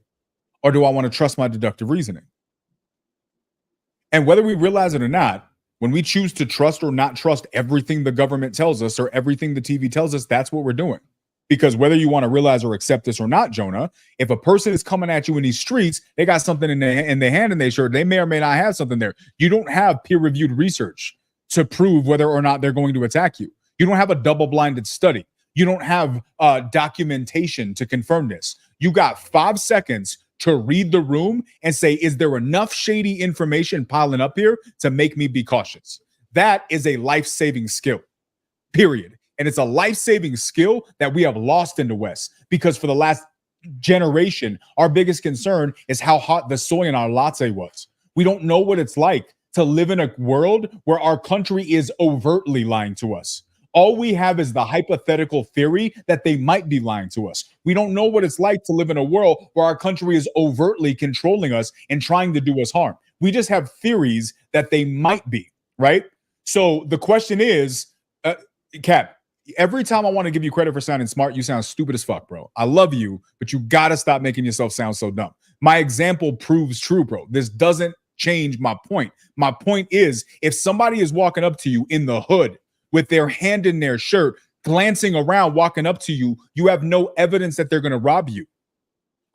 or do I want to trust my deductive reasoning? And whether we realize it or not, when we choose to trust or not trust everything the government tells us or everything the TV tells us, that's what we're doing. Because whether you want to realize or accept this or not, Jonah, if a person is coming at you in these streets, they got something in their hand in their shirt, they may or may not have something there. You don't have peer-reviewed research to prove whether or not they're going to attack you. You don't have a double-blinded study. You don't have documentation to confirm this. You got 5 seconds to read the room and say, is there enough shady information piling up here to make me be cautious? That is a life-saving skill, period. And it's a life-saving skill that we have lost in the West, because for the last generation, our biggest concern is how hot the soy in our latte was. We don't know what it's like to live in a world where our country is overtly lying to us. All we have is the hypothetical theory that they might be lying to us. We don't know what it's like to live in a world where our country is overtly controlling us and trying to do us harm. We just have theories that they might be, right? So the question is, Cap, every time I want to give you credit for sounding smart, you sound stupid as fuck, bro. I love you, but you got to stop making yourself sound so dumb. My example proves true, bro. This doesn't change my point. My point is, if somebody is walking up to you in the hood with their hand in their shirt, glancing around, walking up to you, you have no evidence that they're going to rob you.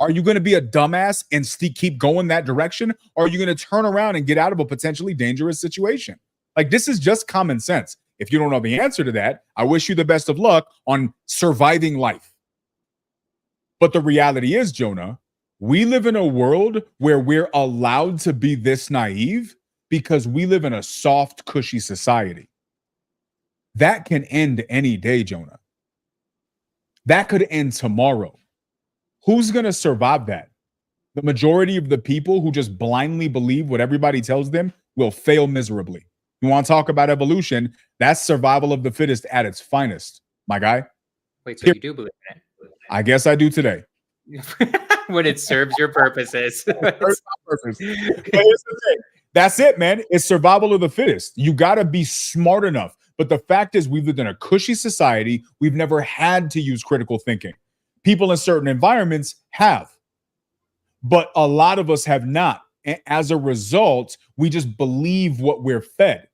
Are you going to be a dumbass and keep going that direction? Or are you going to turn around and get out of a potentially dangerous situation? Like, this is just common sense. If you don't know the answer to that, I wish you the best of luck on surviving life. But the reality is, Jonah, we live in a world where we're allowed to be this naive because we live in a soft, cushy society. That can end any day, Jonah. That could end tomorrow. Who's going to survive that? The majority of the people who just blindly believe what everybody tells them will fail miserably. You want to talk about evolution? That's survival of the fittest at its finest, my guy. Wait, so you do believe in I guess I do today. it? When it serves your purposes. Here's the thing. That's it, man. It's survival of the fittest. You got to be smart enough. But the fact is, we've lived in a cushy society. We've never had to use critical thinking. People in certain environments have, but a lot of us have not. And as a result, we just believe what we're fed.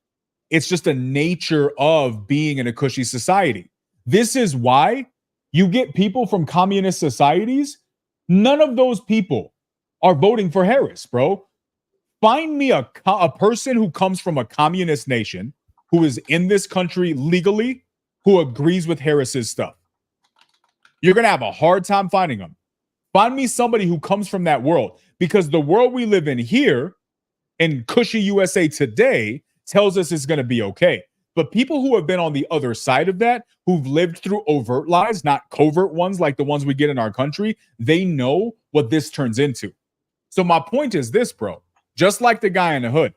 It's just a nature of being in a cushy society. This is why you get people from communist societies. None of those people are voting for Harris, bro. Find me a person who comes from a communist nation, who is in this country legally, who agrees with Harris's stuff. You're going to have a hard time finding them. Find me somebody who comes from that world, because the world we live in here in cushy USA today tells us it's going to be okay. But people who have been on the other side of that, who've lived through overt lies, not covert ones like the ones we get in our country, they know what this turns into. So my point is this, bro. Just like the guy in the hood,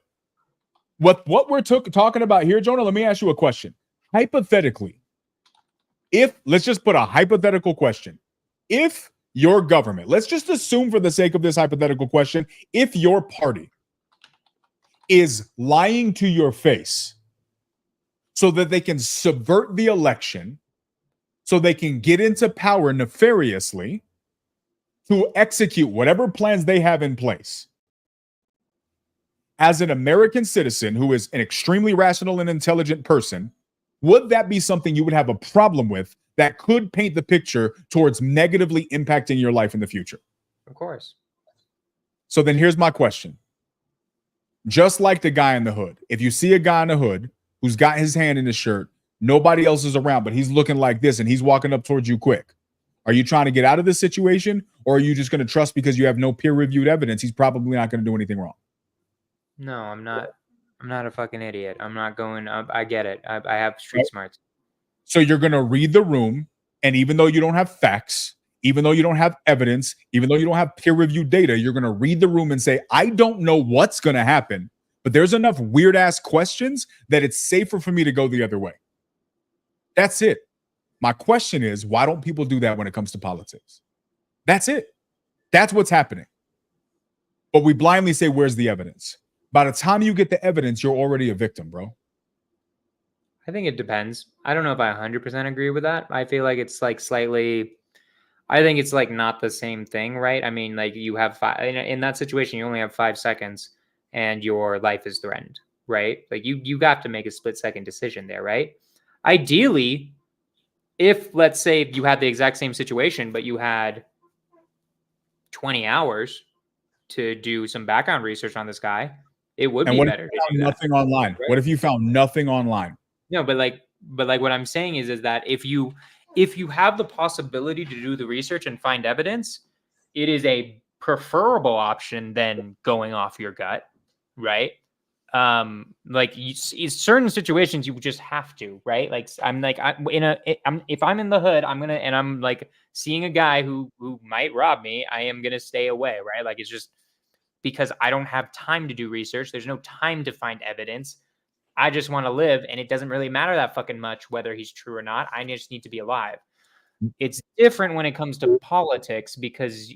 what we're talking about here, Jonah, let me ask you a question. Hypothetically, let's just put a hypothetical question. If your government, let's just assume for the sake of this hypothetical question, if your party is lying to your face so that they can subvert the election, so they can get into power nefariously to execute whatever plans they have in place. As an American citizen who is an extremely rational and intelligent person, would that be something you would have a problem with that could paint the picture towards negatively impacting your life in the future? Of course. So then here's my question. Just like the guy in the hood, if you see a guy in the hood who's got his hand in his shirt, nobody else is around, but he's looking like this and he's walking up towards you quick, are you trying to get out of this situation, or are you just going to trust because you have no peer-reviewed evidence he's probably not going to do anything wrong? No, I'm not a fucking idiot. I'm not going up. I get it. I have street smarts. So you're going to read the room, and even though you don't have facts, even though you don't have evidence, even though you don't have peer-reviewed data, you're going to read the room and say, I don't know what's going to happen, but there's enough weird-ass questions that it's safer for me to go the other way. That's it. My question is, why don't people do that when it comes to politics? That's it. That's what's happening. But we blindly say, where's the evidence? By the time you get the evidence, you're already a victim, bro. I think it depends. I don't know if I 100% agree with that. I feel like it's like slightly, I think it's like not the same thing, right? I mean, like you have in that situation, you only have 5 seconds and your life is threatened, right? Like you have to make a split-second decision there, right? Ideally, if let's say you had the exact same situation, but you had 20 hours to do some background research on this guy, it would be better. What if you found nothing online? Right? What if you found nothing online? No, but like what I'm saying is that if you have the possibility to do the research and find evidence, it is a preferable option than going off your gut, right? Certain situations you just have to, right? Like if I'm in the hood, I'm like seeing a guy who might rob me, I am gonna stay away, right? Like it's just because I don't have time to do research. There's no time to find evidence. I just want to live, and it doesn't really matter that fucking much whether he's true or not. I just need to be alive. It's different when it comes to politics because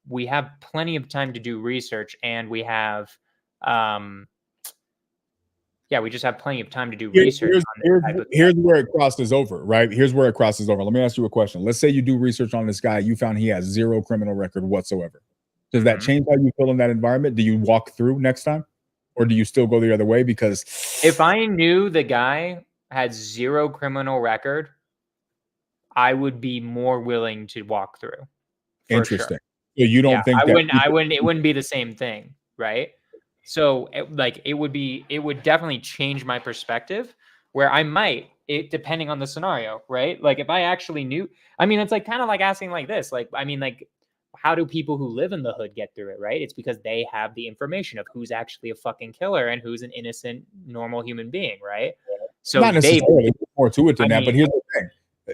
we have plenty of time to do research, and we have we just have plenty of time to do research. Here's where it crosses over, right? Here's where it crosses over. Let me ask you a question. Let's say you do research on this guy. You found he has zero criminal record whatsoever. Does that change how you feel in that environment? Do you walk through next time? Or do you still go the other way? Because if I knew the guy had zero criminal record, I would be more willing to walk through. Interesting. Sure. So you don't think it wouldn't be the same thing, right? So it would definitely change my perspective where I might, depending on the scenario, right? Like if I actually knew, I mean, it's like kind of like asking like this, like, I mean, like how do people who live in the hood get through it, right? It's because they have the information of who's actually a fucking killer and who's an innocent, normal human being, right? So Not necessarily. There's more to it than that. But here's the thing: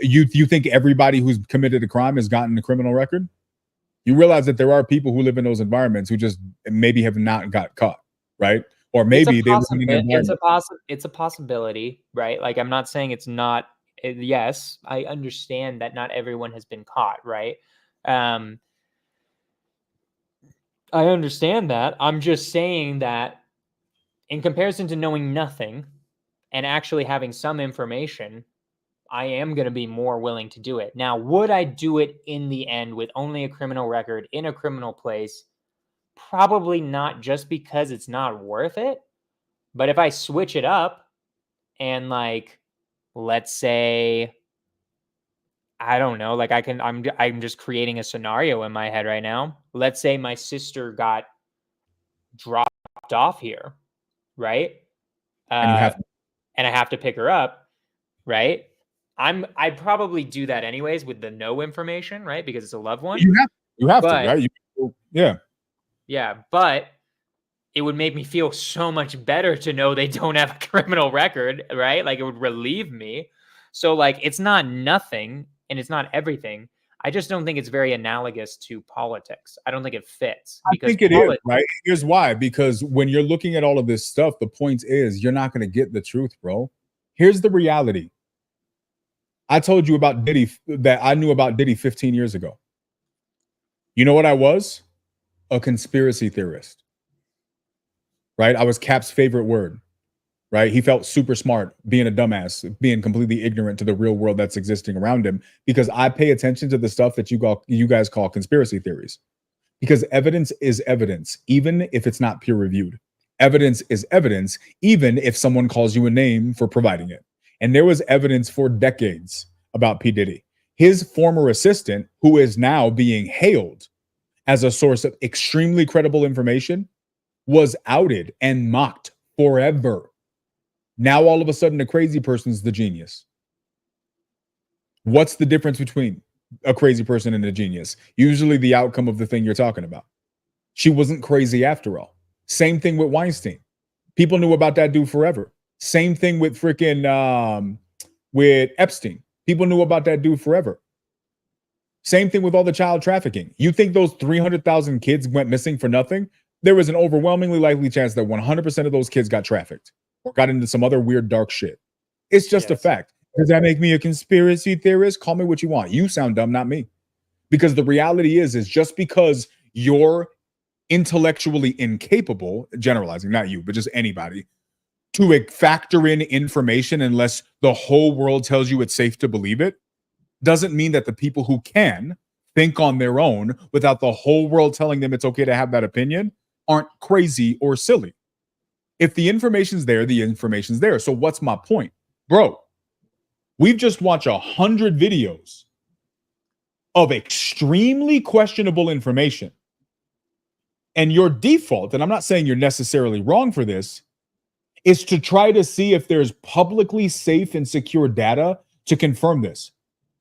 you think everybody who's committed a crime has gotten a criminal record? You realize that there are people who live in those environments who just maybe have not got caught, right? Or maybe they live in an environment. It's a possibility, right? Like, I'm not saying it's not. Yes, I understand that not everyone has been caught, right? I understand that. I'm just saying that in comparison to knowing nothing and actually having some information, I am going to be more willing to do it. Now, would I do it in the end with only a criminal record in a criminal place? Probably not, just because it's not worth it. But if I switch it up and, like, let's say, I don't know, like, I'm just creating a scenario in my head right now. Let's say my sister got dropped off here, right? And you have to. And I have to pick her up, right? I'd probably do that anyways with the no information, right? Because it's a loved one. You have to, right? Yeah. Yeah, but it would make me feel so much better to know they don't have a criminal record, right? Like, it would relieve me. So, like, it's not nothing and it's not everything. I just don't think it's very analogous to politics. I don't think it fits. I think it is, right? Here's why. Because when you're looking at all of this stuff, the point is you're not going to get the truth, bro. Here's the reality. I told you about Diddy, that I knew about Diddy 15 years ago. You know what I was? A conspiracy theorist. Right? I was Cap's favorite word. Right? He felt super smart being a dumbass, being completely ignorant to the real world that's existing around him, because I pay attention to the stuff that you guys call conspiracy theories. Because evidence is evidence, even if it's not peer reviewed. Evidence is evidence, even if someone calls you a name for providing it. And there was evidence for decades about P. Diddy. His former assistant, who is now being hailed as a source of extremely credible information, was outed and mocked forever. Now, all of a sudden, a crazy person's the genius. What's the difference between a crazy person and a genius? Usually the outcome of the thing you're talking about. She wasn't crazy after all. Same thing with Weinstein. People knew about that dude forever. Same thing with freaking with Epstein. People knew about that dude forever. Same thing with all the child trafficking. You think those 300,000 kids went missing for nothing? There was an overwhelmingly likely chance that 100% of those kids got trafficked or got into some other weird dark shit. It's just a fact. Does that make me a conspiracy theorist? Call me what you want. You sound dumb, not me. Because the reality is just because you're intellectually incapable, generalizing, not you, but just anybody, to factor in information unless the whole world tells you it's safe to believe it, doesn't mean that the people who can think on their own without the whole world telling them it's okay to have that opinion aren't crazy or silly. If the information's there, the information's there. So what's my point? Bro, we've just watched 100 videos of extremely questionable information. And your default, and I'm not saying you're necessarily wrong for this, is to try to see if there's publicly safe and secure data to confirm this.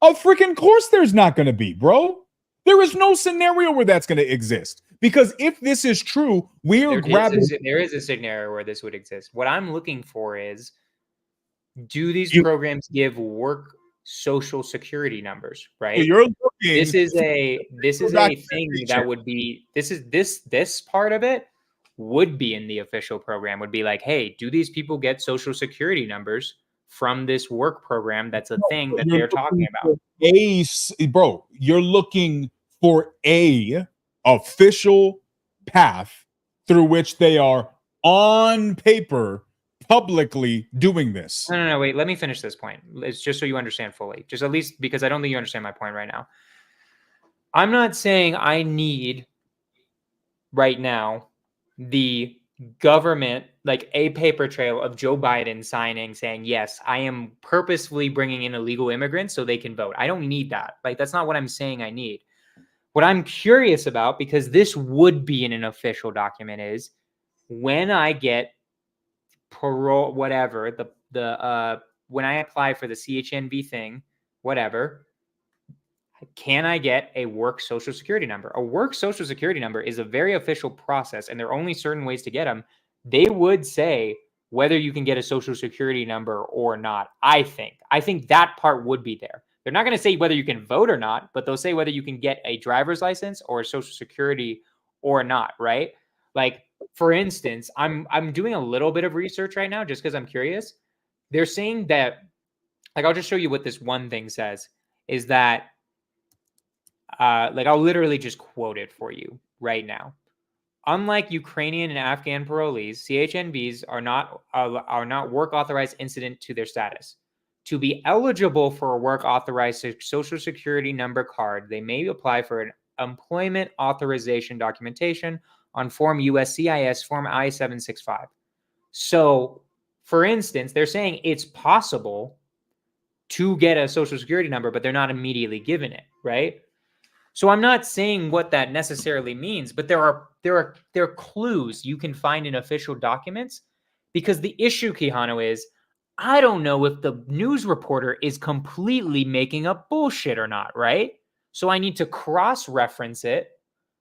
Of freaking course there's not going to be, bro. There is no scenario where that's going to exist. Because if this is true, there is a scenario where this would exist. What I'm looking for is, do these programs give work social security numbers, right? So you're looking, this is a thing that would be, this part of it would be in the official program, would be like, hey, do these people get social security numbers from this work program? That's a thing that they're talking about. Bro, you're looking for a official path through which they are on paper publicly doing this. No, wait, let me finish this point. It's just so you understand fully, just at least, because I don't think you understand my point right now. I'm not saying I need right now the government, like a paper trail of Joe Biden signing saying, yes, I am purposefully bringing in illegal immigrants so they can vote. I don't need that. Like, that's not what I'm saying I need. What I'm curious about, because this would be in an official document, is when I get parole, whatever, when I apply for the CHNV thing, whatever, can I get a work social security number? A work social security number is a very official process, and there are only certain ways to get them. They would say whether you can get a social security number or not. I think that part would be there. They're not going to say whether you can vote or not, but they'll say whether you can get a driver's license or a social security or not, right? Like, for instance, I'm doing a little bit of research right now just because I'm curious. They're saying that, like, I'll just show you what this one thing says, is that, like, I'll literally just quote it for you right now. Unlike Ukrainian and Afghan parolees, CHNVs are not work authorized incident to their status. To be eligible for a work authorized social security number card, they may apply for an employment authorization documentation on Form USCIS Form I-765. So, for instance, they're saying it's possible to get a social security number, but they're not immediately given it, right? So I'm not saying what that necessarily means, but there are clues you can find in official documents, because the issue, Quijano, is I don't know if the news reporter is completely making up bullshit or not, right? So I need to cross-reference it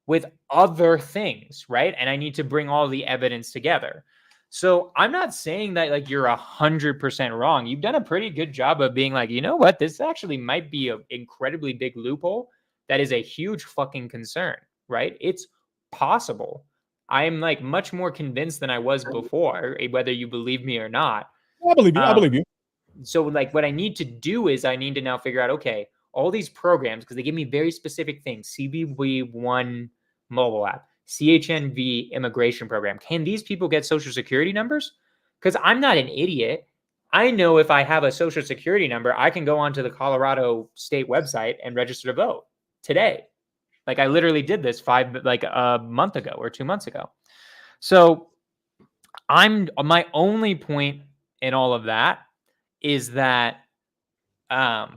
with other things, right? And I need to bring all the evidence together. So I'm not saying that like you're 100% wrong. You've done a pretty good job of being like, you know what, this actually might be an incredibly big loophole that is a huge fucking concern, right? It's possible. I'm like much more convinced than I was before, whether you believe me or not. I believe you. I believe you. So like what I need to do is I need to now figure out, okay, all these programs, because they give me very specific things, CBV1 mobile app, CHNV immigration program. Can these people get social security numbers? Because I'm not an idiot. I know if I have a social security number, I can go onto the Colorado state website and register to vote today. Like I literally did this a month ago or 2 months ago. So my only point in all of that is that I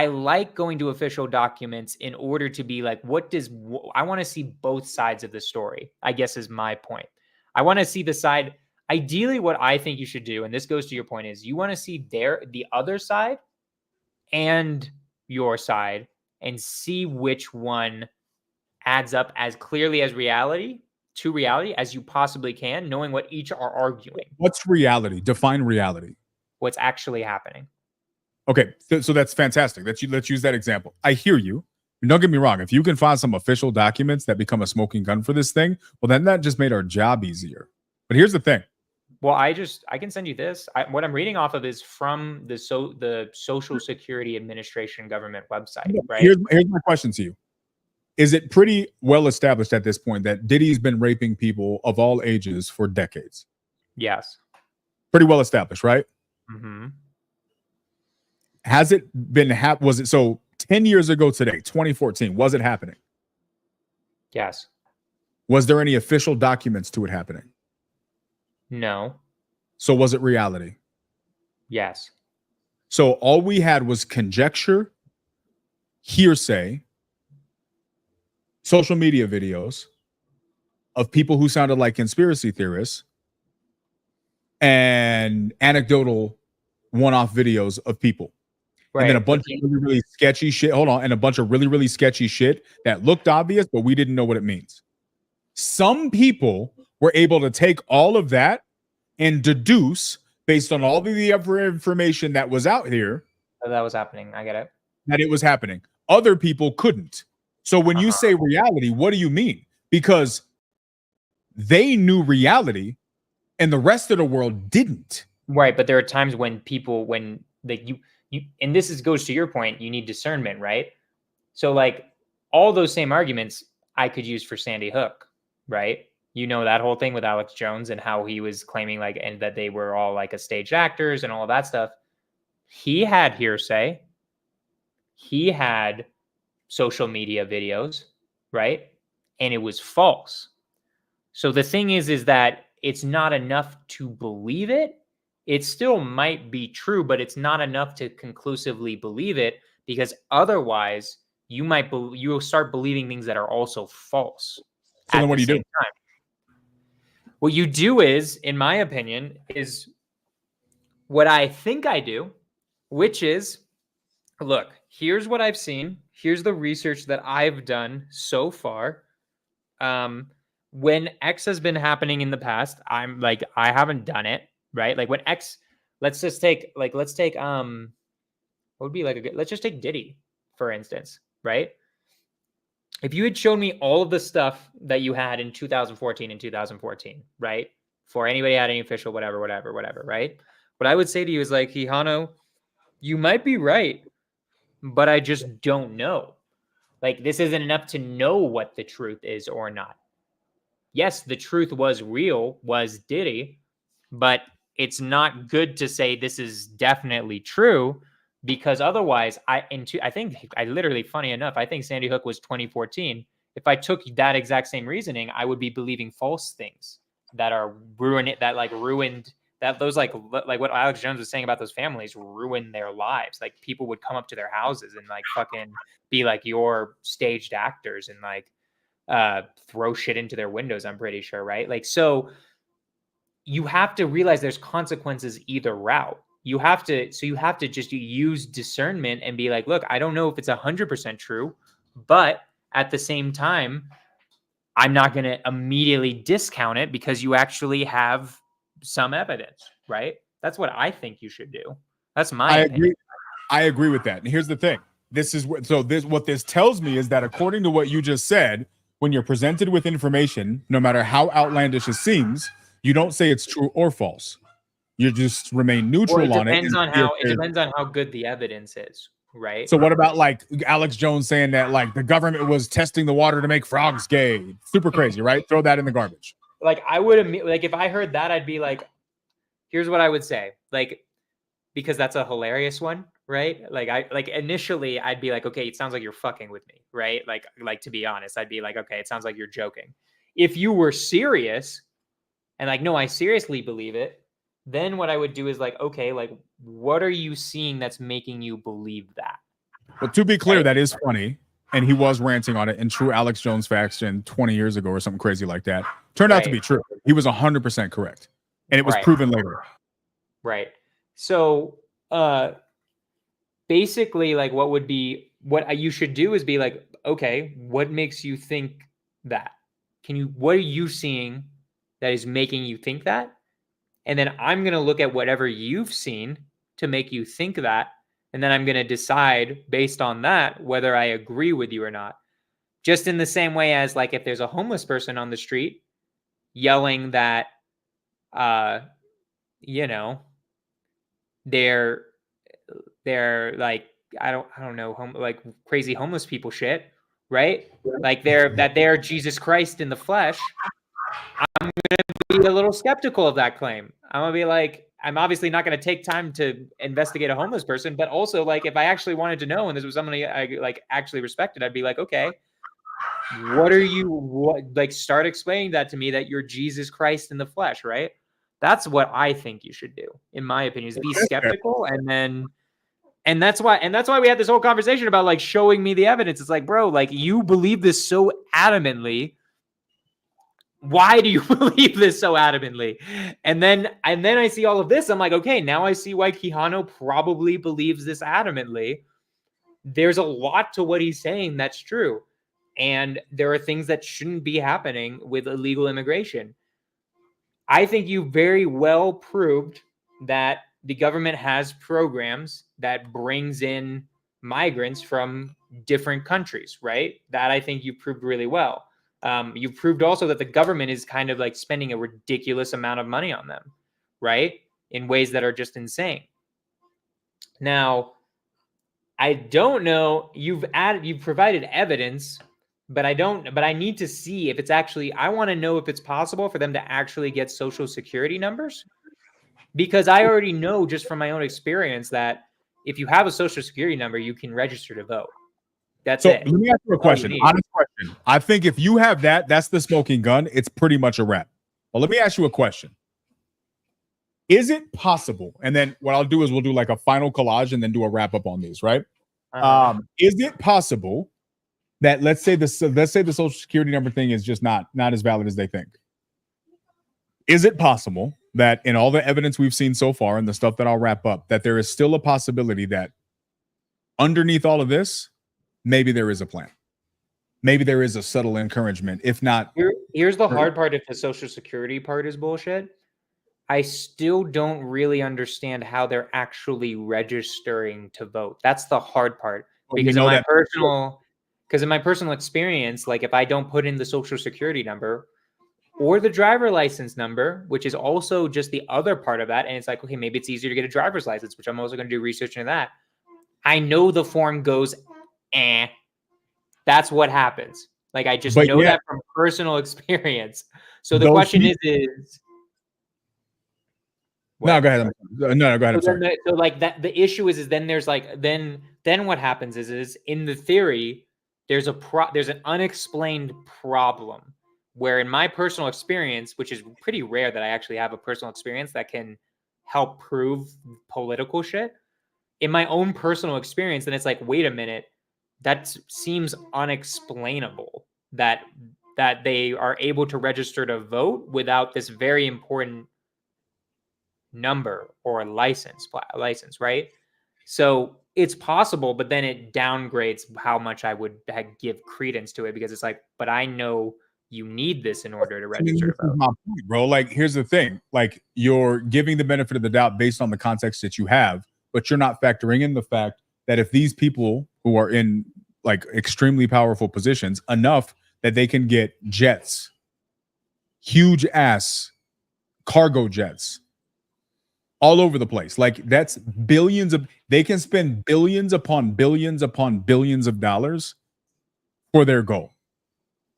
like going to official documents in order to be like, I want to see both sides of the story, I guess is my point. I want to see the side. Ideally, what I think you should do, and this goes to your point, is you want to see the other side and your side and see which one adds up as clearly as reality as you possibly can, knowing what each are arguing. What's reality? Define reality. What's actually happening. Okay, so that's fantastic. Let's use that example. I hear you. Don't get me wrong. If you can find some official documents that become a smoking gun for this thing, well, then that just made our job easier. But here's the thing. Well, I can send you this. What I'm reading off of is from the Social Security Administration government website, right? Here's my question to you. Is it pretty well established at this point that Diddy's been raping people of all ages for decades? Yes. Pretty well established, right? Mm-hmm. Has it been was it so 10 years ago today, 2014, was it happening? Yes. Was there any official documents to it happening? No. So was it reality? Yes. So all we had was conjecture, hearsay, social media videos of people who sounded like conspiracy theorists, and anecdotal one-off videos of people. Right. And then a bunch of really, really sketchy shit. Hold on. And a bunch of really, really sketchy shit that looked obvious, but we didn't know what it means. Some people were able to take all of that and deduce, based on all the information that was out here, that was happening. I get it. That it was happening. Other people couldn't. So when you say reality, what do you mean? Because they knew reality and the rest of the world didn't. Right. But there are times when people, and this goes to your point, you need discernment, right? So like all those same arguments I could use for Sandy Hook, right? You know, that whole thing with Alex Jones and how he was claiming and that they were all like a staged actors and all of that stuff. He had hearsay. He had social media videos, right? And it was false. So the thing is that it's not enough to believe it. It still might be true, but it's not enough to conclusively believe it, because otherwise you'll start believing things that are also false. So then what do you do? What you do is, in my opinion, is what I think I do which is, look, here's what I've seen. Here's the research that I've done so far. When X has been happening in the past, I'm like, I haven't done it, right? Like when X, let's take, what would be like let's just take Diddy, for instance, right? If you had shown me all of the stuff that you had in 2014 and 2014, right? For anybody had any official, whatever, right? What I would say to you is like, Hihano, you might be right, but I just don't know. Like, this isn't enough to know what the truth is or not. Yes, the truth was real, was Diddy, but it's not good to say this is definitely true, because otherwise, I think literally, funny enough, I think Sandy Hook was 2014. If I took that exact same reasoning, I would be believing false things that are ruined, that those like what Alex Jones was saying about those families ruin their lives. Like, people would come up to their houses and like fucking be like your staged actors and like throw shit into their windows, I'm pretty sure, right? Like, so you have to realize there's consequences either route. You have to just use discernment and be like, look, I don't know if it's 100% true, but at the same time, I'm not going to immediately discount it because you actually have some evidence, right? That's what I think you should do. That's my opinion. I agree with that. And here's the thing. What this tells me is that according to what you just said, when you're presented with information, no matter how outlandish it seems, you don't say it's true or false. You just remain neutral on it. It depends on how good the evidence is, right? So what about like Alex Jones saying that like the government was testing the water to make frogs gay? Super crazy, right? Throw that in the garbage. Like, I would like, if I heard that, I'd be like, here's what I would say. Like, because that's a hilarious one, right? Like initially I'd be like, okay, it sounds like you're fucking with me, right? Like to be honest, I'd be like, okay, it sounds like you're joking. If you were serious and like, no, I seriously believe it, then what I would do is like, okay, like, what are you seeing that's making you believe that? Well, to be clear, that is funny. And he was ranting on it in true Alex Jones fashion 20 years ago or something crazy like that. Turned out to be true. He was 100% correct. And it was proven later. Right. So basically, like, what you should do is be like, okay, what makes you think that? What are you seeing that is making you think that? And then I'm going to look at whatever you've seen to make you think that. And then I'm going to decide based on that whether I agree with you or not. Just in the same way as, like, if there's a homeless person on the street yelling that, you know, they're like, I don't know, like crazy homeless people shit, right? Like they're Jesus Christ in the flesh. I'm gonna be a little skeptical of that claim. I'm gonna be like, I'm obviously not gonna take time to investigate a homeless person, but also, like, if I actually wanted to know and this was somebody I like actually respected, I'd be like, okay, start explaining that to me, that you're Jesus Christ in the flesh, right? That's what I think you should do, in my opinion, is be skeptical. And that's why we had this whole conversation about like showing me the evidence. It's like, bro, like, you believe this so adamantly. Why do you believe this so adamantly? And then I see all of this. I'm like, okay, now I see why Quijano probably believes this adamantly. There's a lot to what he's saying that's true. And there are things that shouldn't be happening with illegal immigration. I think you very well proved that the government has programs that brings in migrants from different countries, right? That I think you proved really well. You proved also that the government is kind of like spending a ridiculous amount of money on them, right? In ways that are just insane. Now, I don't know, you've provided evidence, but I need to see if it's actually, I want to know if it's possible for them to actually get social security numbers, because I already know just from my own experience that if you have a social security number, you can register to vote. That's it. Let me ask you a question. Honest question. I think if you have that's the smoking gun. It's pretty much a wrap. But let me ask you a question. Is it possible? And then what I'll do is we'll do like a final collage and then do a wrap up on these, right? Is it possible that let's say the social security number thing is just not as valid as they think? Is it possible that in all the evidence we've seen so far and the stuff that I'll wrap up, that there is still a possibility that underneath all of this, maybe there is a plan. Maybe there is a subtle encouragement, if not. Here's the hard part if the Social Security part is bullshit. I still don't really understand how they're actually registering to vote. That's the hard part. Well, Because you know in my personal experience, like if I don't put in the Social Security number or the driver license number, which is also just the other part of that, and it's like, okay, maybe it's easier to get a driver's license, which I'm also going to do research into that. I know the form goes, that's what happens. Like I just know that from personal experience. So the question is no, go ahead. No, go ahead. I'm sorry. So like that, the issue is then there's like then what happens is in the theory there's an unexplained problem where in my personal experience, which is pretty rare that I actually have a personal experience that can help prove political shit. In my own personal experience, then it's like, wait a minute, that seems unexplainable that they are able to register to vote without this very important number or license, right? So it's possible, but then it downgrades how much I would give credence to it because it's like, but I know you need this in order to register to vote. My point, bro. Like, here's the thing. Like, you're giving the benefit of the doubt based on the context that you have, but you're not factoring in the fact that if these people who are in like extremely powerful positions enough that they can get jets, huge ass cargo jets all over the place. Like that's they can spend billions upon billions upon billions of dollars for their goal.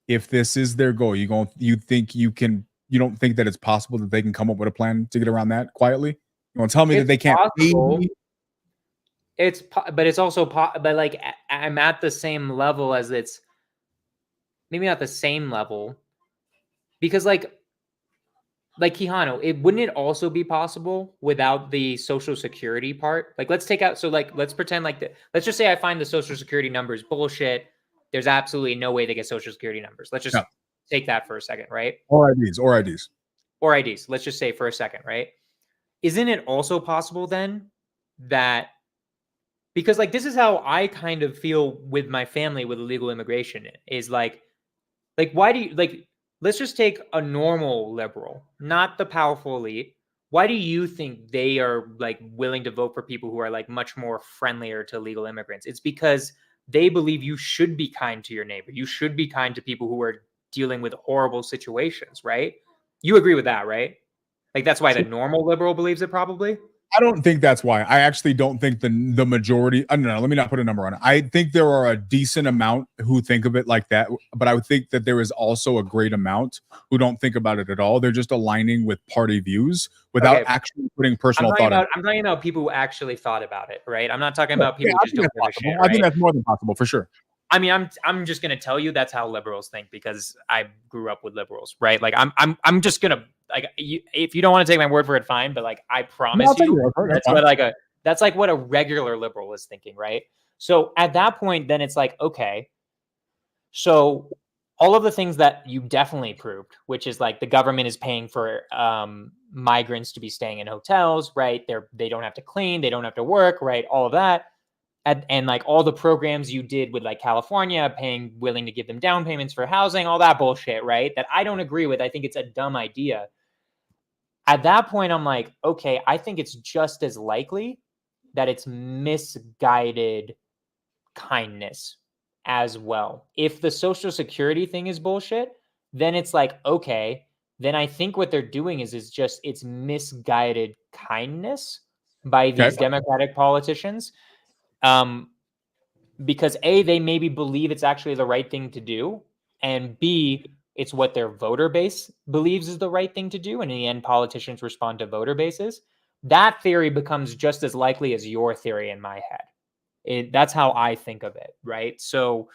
If this is their goal, you don't think that it's possible that they can come up with a plan to get around that quietly? You want to tell me that they can't? But it's also but like I'm at the same level as it's maybe not the same level because like Quijano, wouldn't it also be possible without the Social Security part? Like let's take out let's pretend let's just say I find the Social Security numbers bullshit. There's absolutely no way they get Social Security numbers. Let's just take that for a second, right? Or IDs. Let's just say for a second, right? Isn't it also possible then that because like this is how I kind of feel with my family with illegal immigration is like why do you let's just take a normal liberal, not the powerful elite. Why do you think they are like willing to vote for people who are like much more friendlier to illegal immigrants? It's because they believe you should be kind to your neighbor. You should be kind to people who are dealing with horrible situations, right? You agree with that, right? Like that's why the normal liberal believes it probably. I don't think that's why. I actually don't think the majority. No, let me not put a number on it. I think there are a decent amount who think of it like that, but I would think that there is also a great amount who don't think about it at all. They're just aligning with party views without actually putting personal thought in. I'm talking about people who actually thought about it, right? I'm not talking about people who just don't give a shit. I think that's more than possible for sure. I mean, I'm just gonna tell you that's how liberals think because I grew up with liberals, right? Like I'm just gonna if you don't want to take my word for it, fine. But like I promise you, that's like what a regular liberal is thinking, right? So at that point, then it's like, okay, so all of the things that you definitely proved, which is like the government is paying for migrants to be staying in hotels, right? They don't have to clean, they don't have to work, right? All of that. And like all the programs you did with like California willing to give them down payments for housing, all that bullshit, right? That I don't agree with. I think it's a dumb idea. At that point, I'm like, okay, I think it's just as likely that it's misguided kindness as well. If the Social Security thing is bullshit, then it's like, okay, then I think what they're doing is it's misguided kindness by these Democratic politicians. Because A, they maybe believe it's actually the right thing to do, and B, it's what their voter base believes is the right thing to do, and in the end, politicians respond to voter bases. That theory becomes just as likely as your theory in my head. That's how I think of it, right? So,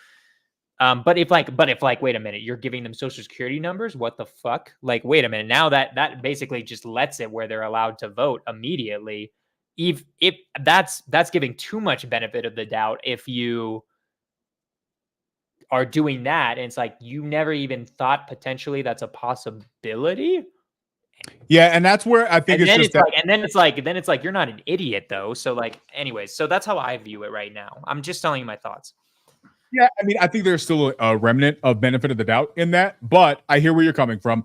but if wait a minute, you're giving them Social Security numbers, what the fuck? Like, wait a minute, now that basically just lets it where they're allowed to vote immediately. If that's giving too much benefit of the doubt if you are doing that and it's like you never even thought potentially that's a possibility Yeah, and that's where I think And it's then just it's that. like, then it's like you're not an idiot though. So like, anyways, so that's how I view it right now. I'm just telling you my thoughts. Yeah, I mean, I think there's still a remnant of benefit of the doubt in that, but I hear where you're coming from.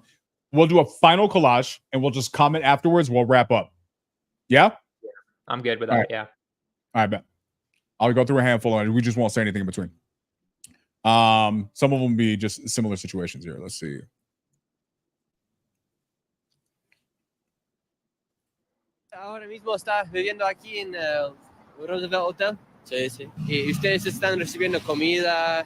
We'll do a final collage and we'll just comment afterwards. We'll wrap up. Yeah? I'm good with All that. right. Yeah. All right, bet. I'll go through a handful and we just won't say anything in between. Some of them be just similar situations here. Let's see. Ahora mismo estás viviendo aquí en Roosevelt Hotel. Sí, sí. ¿Y ustedes están recibiendo comida?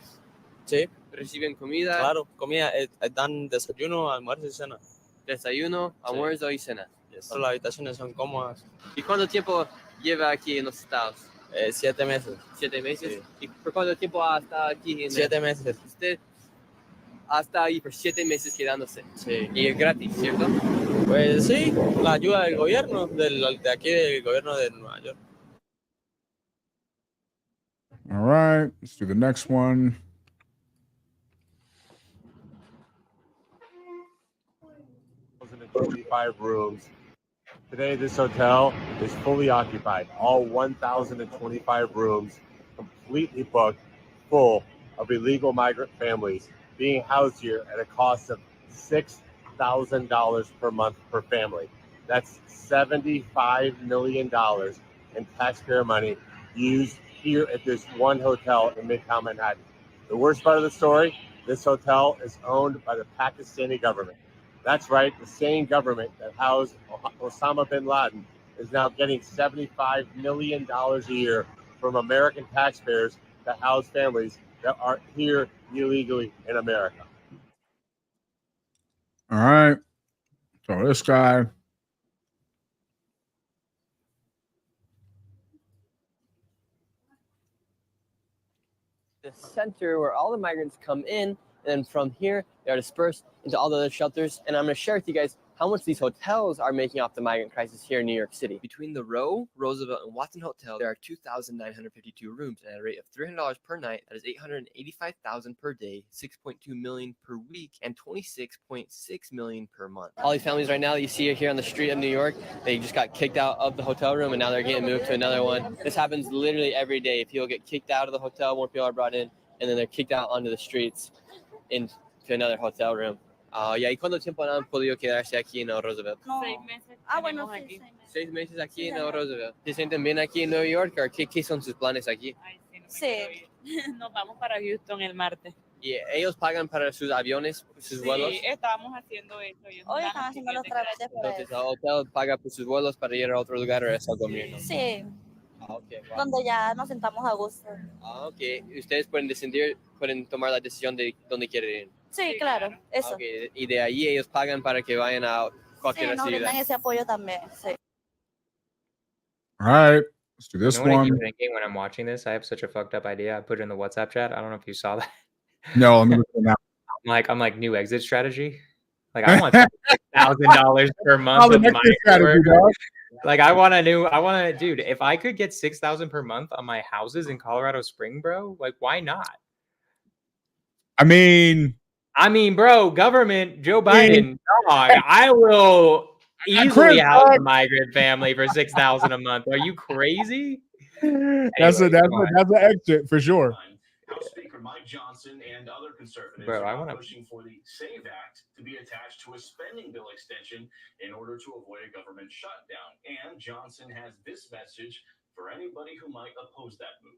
Sí. ¿Reciben comida? Claro, comida, dan desayuno, almuerzo y cena. Desayuno, almuerzo y cena. Yes. Las habitaciones son cómodas. ¿Y cuánto tiempo lleva aquí en los Estados? 7 meses. 7 meses. Sí. ¿Y por cuánto tiempo ha estado aquí? 7 meses. Usted ha estado ahí por 7 meses quedándose. Sí. Y es gratis, ¿cierto? Pues sí, la ayuda del gobierno, de aquí del gobierno de Nueva York. All right, let's do the next one. Rooms. Today, this hotel is fully occupied. All 1,025 rooms completely booked, full of illegal migrant families being housed here at a cost of $6,000 per month per family. That's $75 million in taxpayer money used here at this one hotel in Midtown Manhattan. The worst part of the story, this hotel is owned by the Pakistani government. That's right, the same government that housed Osama bin Laden is now getting $75 million a year from American taxpayers to house families that are here illegally in America. All right. So this guy. The center where all the migrants come in, and then from here, they are dispersed into all the other shelters. And I'm going to share with you guys how much these hotels are making off the migrant crisis here in New York City. Between the Row, Roosevelt, and Watson Hotel, there are 2,952 rooms at a rate of $300 per night. That is $885,000 per day, $6.2 million per week, and $26.6 million per month. All these families right now that you see here on the street of New York, they just got kicked out of the hotel room and now they're getting moved to another one. This happens literally every day. People get kicked out of the hotel, more people are brought in, and then they're kicked out onto the streets into another hotel room. ¿Y cuánto tiempo han podido quedarse aquí en Roosevelt? No. 6 meses. Bueno, sí, 6 meses. 6 meses aquí en Roosevelt. ¿Se sienten bien aquí en Nueva York o qué son sus planes aquí? Sí. Nos vamos para Houston el martes. ¿Y ellos pagan para sus aviones, sus vuelos? Sí, estábamos haciendo eso. Hoy están haciendo los trámites por Entonces, eso. el hotel paga por sus vuelos para ir a otro lugar o es el gobierno. Sí. Okay, wow. Donde ya nos sentamos a gusto. Ok. Ustedes pueden decidir, pueden tomar la decisión de dónde quieren ir. Sí, claro, eso. Okay. Y de ahí ellos pagan para que vayan a cualquier Sí, nos ciudad. brindan ese apoyo también, sí. All right, let's do this You know what I one. keep thinking when I'm watching this? I have such a fucked up idea. I put it in the WhatsApp chat. I don't know if you saw that. No, let me look it now. I'm like new exit strategy. Like I want $6,000 per month. Oh, the of next my strategy, work. dog. Like dude, if I could get $6,000 per month on my houses in Colorado Spring, bro, like why not? I mean, bro, government, Joe Biden, dog, I will easily Chris, house a dog. migrant family for $6,000 a month. Are you crazy? That's Anyway, come on. an exit for sure. House Speaker Mike Johnson and other conservatives Bro, I are wanna- pushing for the SAVE Act to be attached to a spending bill extension in order to avoid a government shutdown. And Johnson has this message for anybody who might oppose that move.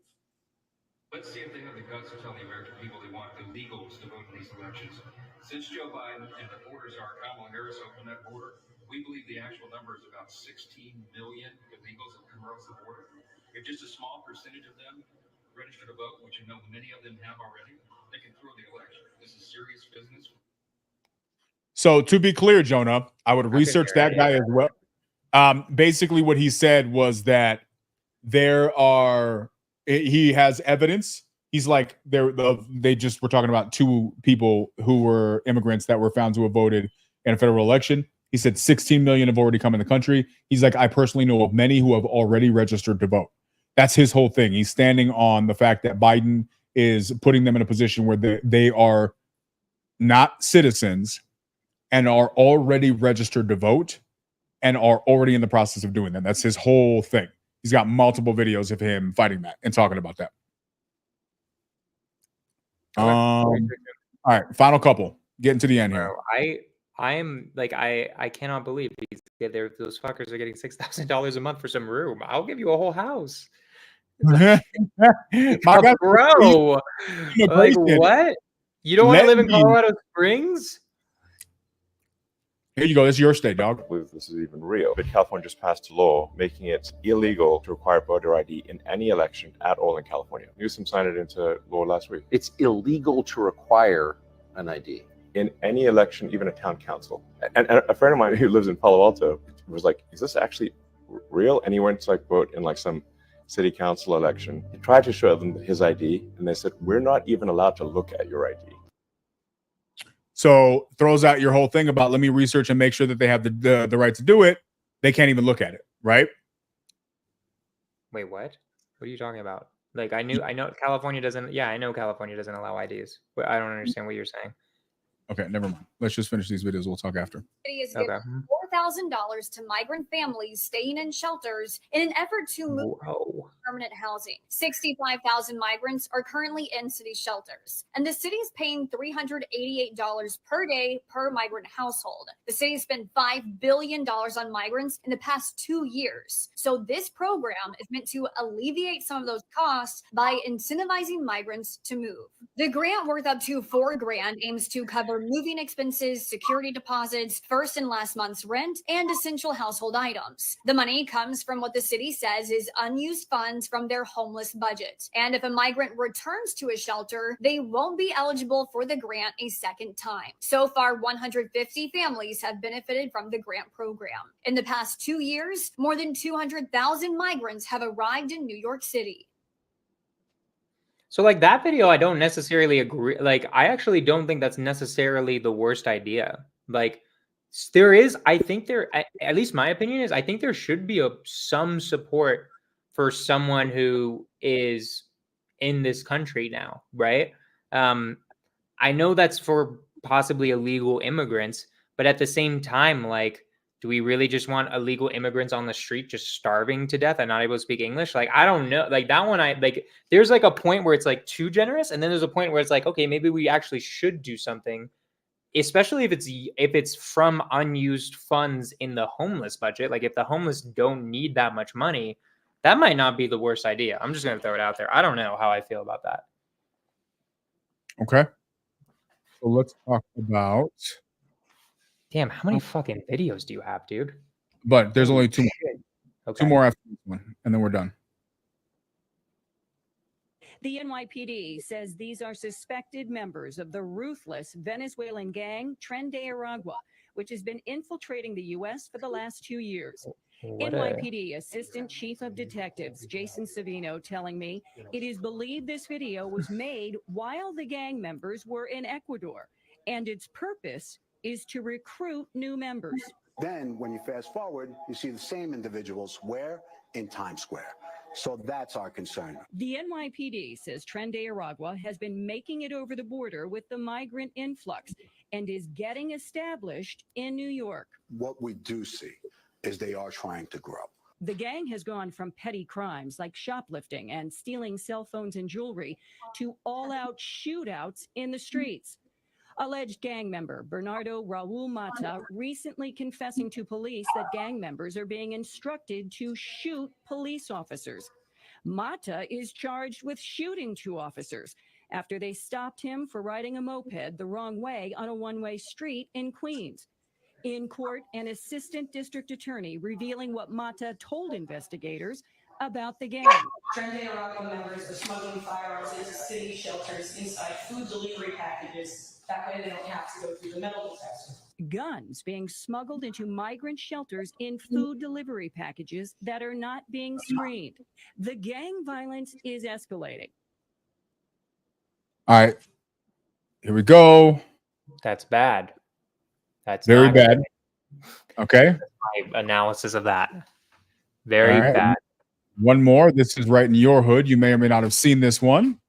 Let's see if they have the guts to tell the American people they want illegals to vote in these elections. Since Joe Biden and the borders are Kamala Harris opened that border, we believe the actual number is about 16 million illegals that come across the border. If just a small percentage of them register to vote, which you know many of them have already, they can throw the election. This is serious business. So to be clear, Jonah, I would research that guy as well. Basically, what he said was that he has evidence. He's like they just were talking about 2 people who were immigrants that were found to have voted in a federal election. He said 16 million have already come in the country. He's like, I personally know of many who have already registered to vote. That's his whole thing. He's standing on the fact that Biden is putting them in a position where they are not citizens and are already registered to vote and are already in the process of doing that. That's his whole thing. He's got multiple videos of him fighting that and talking about that. All right, final couple. Getting to the end here. I am like I cannot believe those fuckers are getting $6,000 a month for some room. I'll give you a whole house. My God, bro, like what? You don't want to live in Colorado Springs? Here you go. This is your state, dog. I believe this is even real. But California just passed a law making it illegal to require voter ID in any election at all in California. Newsom signed it into law last week. It's illegal to require an ID in any election, even a town council. And a friend of mine who lives in Palo Alto was like, "Is this actually real?" And he went to like vote in like some city council election. He tried to show them his ID, and they said, "We're not even allowed to look at your ID." So throws out your whole thing about let me research and make sure that they have the right to do it. They can't even look at it, right? Wait, what? What are you talking about? Like I know California doesn't. Yeah, I know California doesn't allow IDs. But I don't understand what you're saying. Okay, never mind. Let's just finish these videos. We'll talk after. City is giving $4,000 to migrant families staying in shelters in an effort to move to permanent housing. 65,000 migrants are currently in city shelters, and the city is paying $388 per day per migrant household. The city spent $5 billion on migrants in the past 2 years. So this program is meant to alleviate some of those costs by incentivizing migrants to move. The grant, worth up to $4,000, aims to cover moving expenses, security deposits, first and last month's rent, and essential household items. The money comes from what the city says is unused funds from their homeless budget. And if a migrant returns to a shelter, they won't be eligible for the grant a second time. So far, 150 families have benefited from the grant program. In the past 2 years, more than 200,000 migrants have arrived in New York City. So like that video, I don't necessarily agree. Like, I actually don't think that's necessarily the worst idea. Like there is, I think there, at least my opinion is, I think there should be some support for someone who is in this country now, right? I know that's for possibly illegal immigrants, but at the same time, like, do we really just want illegal immigrants on the street just starving to death and not able to speak English? Like, I don't know. Like that one, there's like a point where it's like too generous. And then there's a point where it's like, okay, maybe we actually should do something, especially if it's from unused funds in the homeless budget. Like if the homeless don't need that much money, that might not be the worst idea. I'm just going to throw it out there. I don't know how I feel about that. Okay. So let's talk about. Damn, how many fucking videos do you have, dude? But there's only two more. Okay. 2 more after this one, and then we're done. The NYPD says these are suspected members of the ruthless Venezuelan gang Tren de Aragua, which has been infiltrating the U.S. for the last 2 years. NYPD Assistant Chief of Detectives Jason Savino telling me it is believed this video was made while the gang members were in Ecuador, and its purpose is to recruit new members. Then, when you fast forward, you see the same individuals where? In Times Square. So that's our concern. The NYPD says Tren de Aragua has been making it over the border with the migrant influx and is getting established in New York. What we do see is they are trying to grow. The gang has gone from petty crimes like shoplifting and stealing cell phones and jewelry to all-out shootouts in the streets. Alleged gang member Bernardo Raul Mata recently confessing to police that gang members are being instructed to shoot police officers. Mata is charged with shooting 2 officers after they stopped him for riding a moped the wrong way on a one-way street in Queens. In court, an assistant district attorney revealing what Mata told investigators about the gang. Tren de Aragua members are smuggling firearms into city shelters inside food delivery packages. That way they don't have to go through the metal detector. Guns being smuggled into migrant shelters in food delivery packages that are not being screened. The gang violence is escalating. All right. Here we go. That's bad. That's very bad. Okay. That's my analysis of that. Very bad. One more. This is right in your hood. You may or may not have seen this one.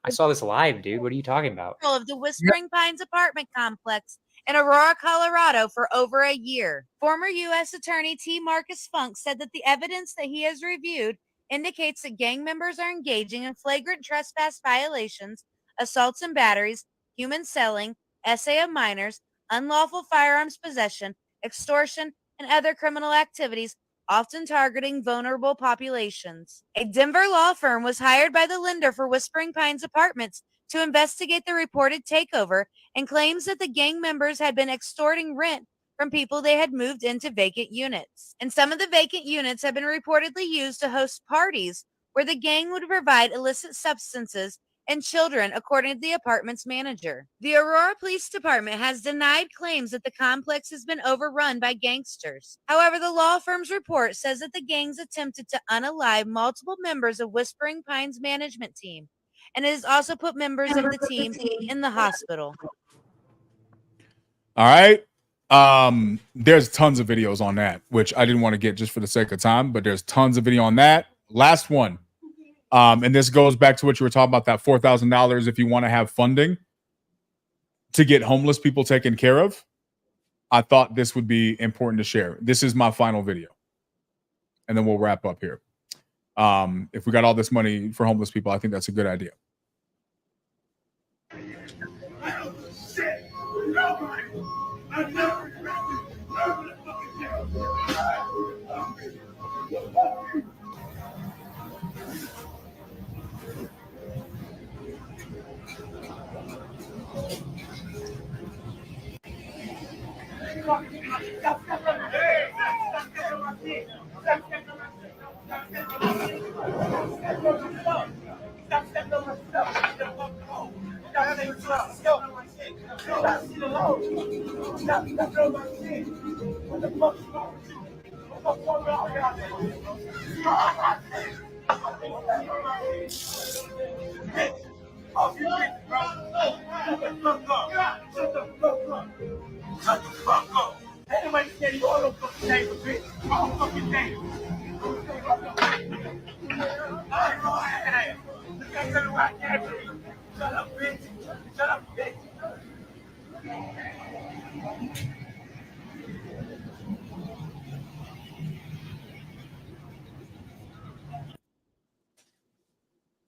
I saw this live, dude. What are you talking about? Of the Whispering Pines apartment complex in Aurora, Colorado for over a year. Former U.S. Attorney T. Marcus Funk said that the evidence that he has reviewed indicates that gang members are engaging in flagrant trespass violations, assaults and batteries, human selling, essay of minors, unlawful firearms possession, extortion, and other criminal activities, often targeting vulnerable populations. A Denver law firm was hired by the lender for Whispering Pines Apartments to investigate the reported takeover and claims that the gang members had been extorting rent from people they had moved into vacant units. And some of the vacant units have been reportedly used to host parties where the gang would provide illicit substances and children, according to the apartment's manager. The Aurora Police Department has denied claims that the complex has been overrun by gangsters. However, the law firm's report says that the gangs attempted to unalive multiple members of Whispering Pines' management team, and it has also put members of the team in the hospital. All right. There's tons of videos on that, which I didn't want to get just for the sake of time, but there's tons of video on that. Last one. And this goes back to what you were talking about, that $4,000 if you want to have funding to get homeless people taken care of. I thought this would be important to share. This is my final video. And then we'll wrap up here. If we got all this money for homeless people, I think that's a good idea.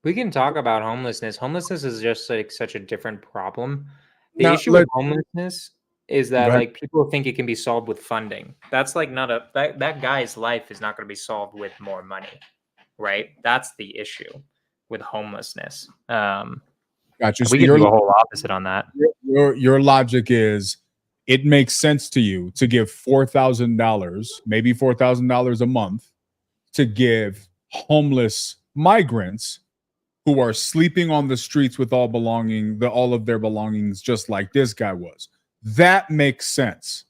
We can talk about homelessness. Homelessness is just like such a different problem. The Now, issue with homelessness is that Go ahead. like people think it can be solved with funding. That's like not a that guy's life is not going to be solved with more money, right? That's the issue with homelessness. Gotcha. We So can do a whole opposite on that. Your logic is it makes sense to you to give $4,000, maybe $4,000 a month to give homeless migrants who are sleeping on the streets with all of their belongings, just like this guy was. That makes sense.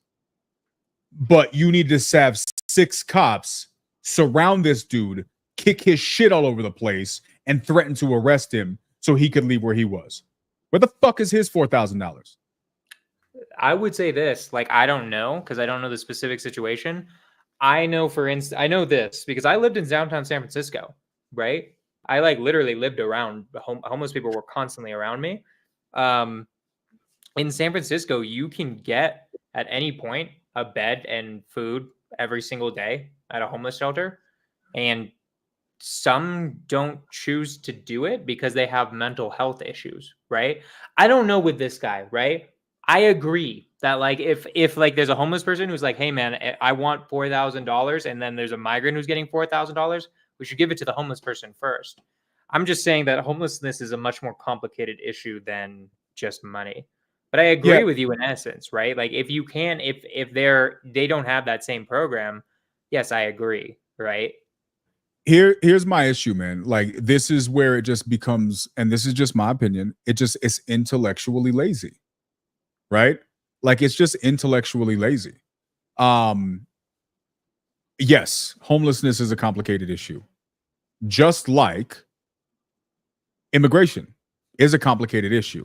But you need to have 6 cops surround this dude, kick his shit all over the place, and threaten to arrest him so he could leave where he was. Where the fuck is his $4,000? I would say this, like, I don't know, because I don't know the specific situation. I know, for instance, I know this because I lived in downtown San Francisco, right? I like literally lived around homeless people were constantly around me. In San Francisco, you can get at any point a bed and food every single day at a homeless shelter. And some don't choose to do it because they have mental health issues, right? I don't know with this guy, right? I agree that like if like there's a homeless person who's like, hey man, I want $4,000, and then there's a migrant who's getting $4,000, we should give it to the homeless person first. I'm just saying that homelessness is a much more complicated issue than just money. But I agree with you in essence, right? Like if you can, if they don't have that same program, yes, I agree, right? Here's my issue, man. Like this is where it just becomes, and this is just my opinion, it's intellectually lazy. Right? Like it's just intellectually lazy. Yes, homelessness is a complicated issue. Just like immigration is a complicated issue.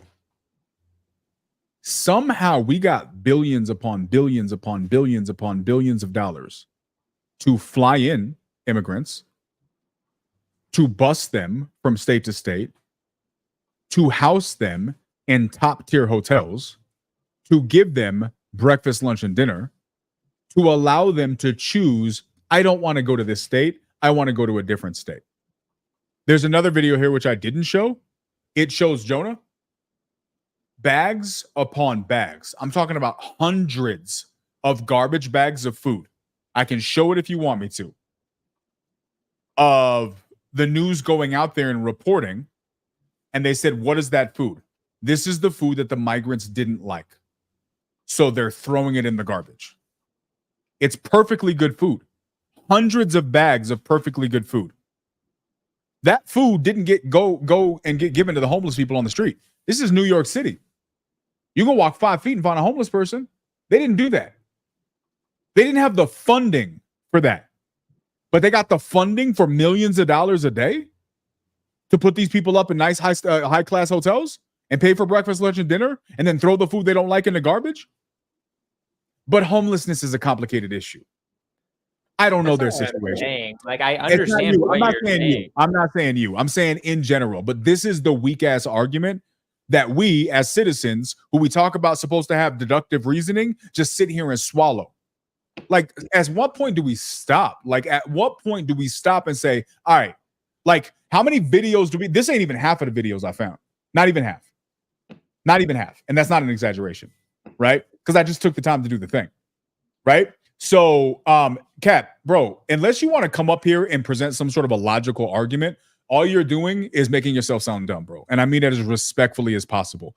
Somehow we got billions upon billions upon billions upon billions of dollars to fly in immigrants, to bus them from state to state, to house them in top tier hotels, to give them breakfast, lunch, and dinner to allow them to choose, I don't want to go to this state. I want to go to a different state. There's another video here which I didn't show. It shows Jonah bags upon bags. I'm talking about hundreds of garbage bags of food. I can show it if you want me to. Of the news going out there and reporting, and they said, what is that food? This is the food that the migrants didn't like. So they're throwing it in the garbage. It's perfectly good food. Hundreds of bags of perfectly good food. That food didn't get given to the homeless people on the street. This is New York City. You can walk 5 feet and find a homeless person. They didn't do that. They didn't have the funding for that. But they got the funding for millions of dollars a day to put these people up in nice high class hotels and pay for breakfast, lunch, and dinner, and then throw the food they don't like in the garbage. But homelessness is a complicated issue. I don't know their situation. Like, I understand what you're saying. I'm not saying you. I'm saying in general. But this is the weak ass argument that we as citizens who we talk about supposed to have deductive reasoning just sit here and swallow. Like, at what point do we stop? Like, at what point do we stop and say, all right, like, how many videos do we, this ain't even half of the videos I found. Not even half. Not even half. And that's not an exaggeration, right? Because I just took the time to do the thing, right? So, Cap, bro, unless you want to come up here and present some sort of a logical argument, all you're doing is making yourself sound dumb, bro. And I mean that as respectfully as possible.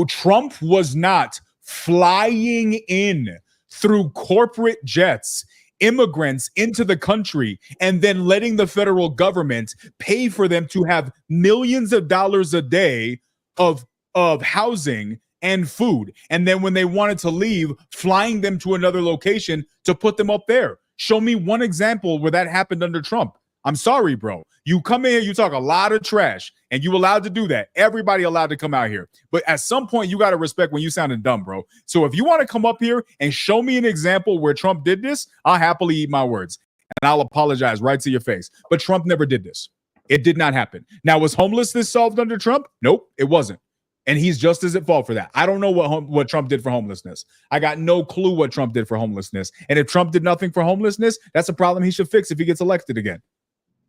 Trump was not flying in through corporate jets immigrants into the country and then letting the federal government pay for them to have millions of dollars a day of housing and food. And then when they wanted to leave, flying them to another location to put them up there. Show me one example where that happened under Trump. I'm sorry, bro. You come in here, you talk a lot of trash, and you allowed to do that. Everybody allowed to come out here. But at some point, you got to respect when you sounding dumb, bro. So if you want to come up here and show me an example where Trump did this, I'll happily eat my words. And I'll apologize right to your face. But Trump never did this. It did not happen. Now, was homelessness solved under Trump? Nope, it wasn't. And he's just as at fault for that. I don't know what Trump did for homelessness. I got no clue what Trump did for homelessness. And if Trump did nothing for homelessness, that's a problem he should fix if he gets elected again.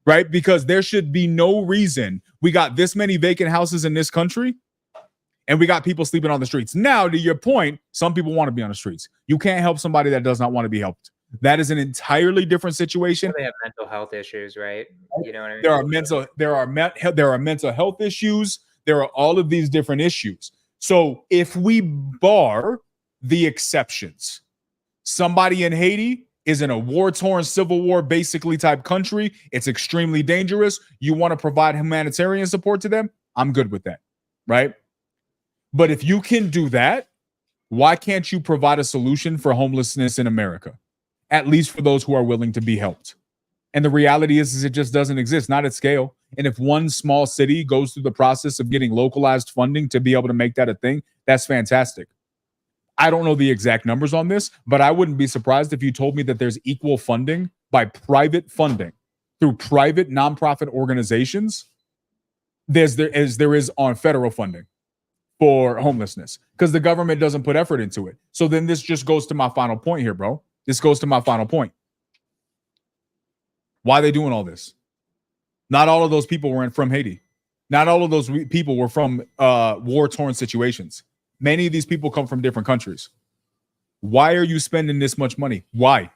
Right? Because there should be no reason we got this many vacant houses in this country and we got people sleeping on the streets. Now, to your point, some people want to be on the streets. You can't help somebody that does not want to be helped. That is an entirely different situation. They have mental health issues, right? You know what I mean? There are mental health issues. There are all of these different issues. So if we bar the exceptions, somebody in Haiti is in a war-torn, civil war, basically type country. It's extremely dangerous. You want to provide humanitarian support to them? I'm good with that, right? But if you can do that, why can't you provide a solution for homelessness in America? At least for those who are willing to be helped. And the reality is it just doesn't exist, not at scale. And if one small city goes through the process of getting localized funding to be able to make that a thing, that's fantastic. I don't know the exact numbers on this, but I wouldn't be surprised if you told me that there's equal funding by private funding through private nonprofit organizations as there is on federal funding for homelessness, because the government doesn't put effort into it. So then this just goes to my final point here, bro. This goes to my final point. Why are they doing all this? Not all of those people were from Haiti. Not all of those people were from war-torn situations. Many of these people come from different countries. Why are you spending this much money? Why?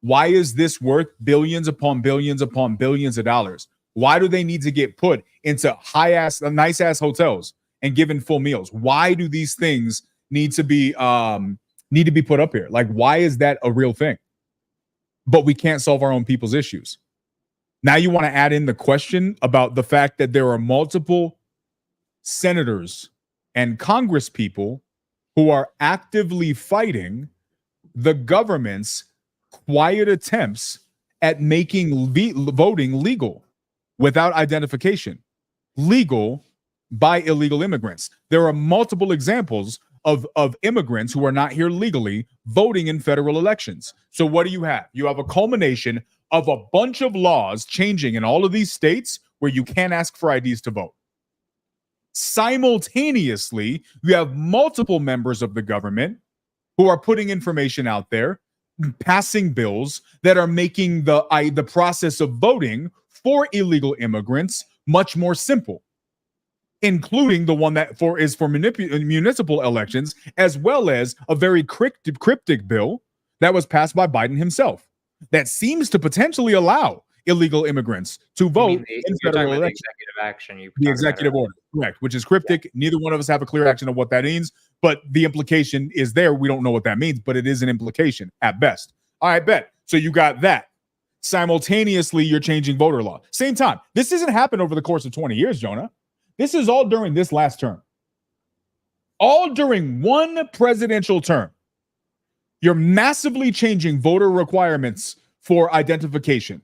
Why is this worth billions upon billions upon billions of dollars? Why do they need to get put into nice-ass hotels and given full meals? Why do these things need to be put up here? Like, why is that a real thing? But we can't solve our own people's issues. Now you want to add in the question about the fact that there are multiple senators and Congress people who are actively fighting the government's quiet attempts at making voting legal without identification, legal by illegal immigrants. There are multiple examples of immigrants who are not here legally voting in federal elections. So what do you have? You have a culmination of a bunch of laws changing in all of these states where you can't ask for IDs to vote. Simultaneously, you have multiple members of the government who are putting information out there, passing bills that are making the process of voting for illegal immigrants much more simple, including the one that is for municipal elections, as well as a very cryptic bill that was passed by Biden himself that seems to potentially allow illegal immigrants to vote in You're talking federal about the elections. executive action. The executive order, correct, which is cryptic. Neither one of us have a clear action of what that means, but the implication is there. We don't know what that means, but it is an implication at best. All right, bet. So you got that. Simultaneously, you're changing voter law. Same time. This doesn't happen over the course of 20 years, Jonah. This is all during this last term. All during one presidential term. You're massively changing voter requirements for identification.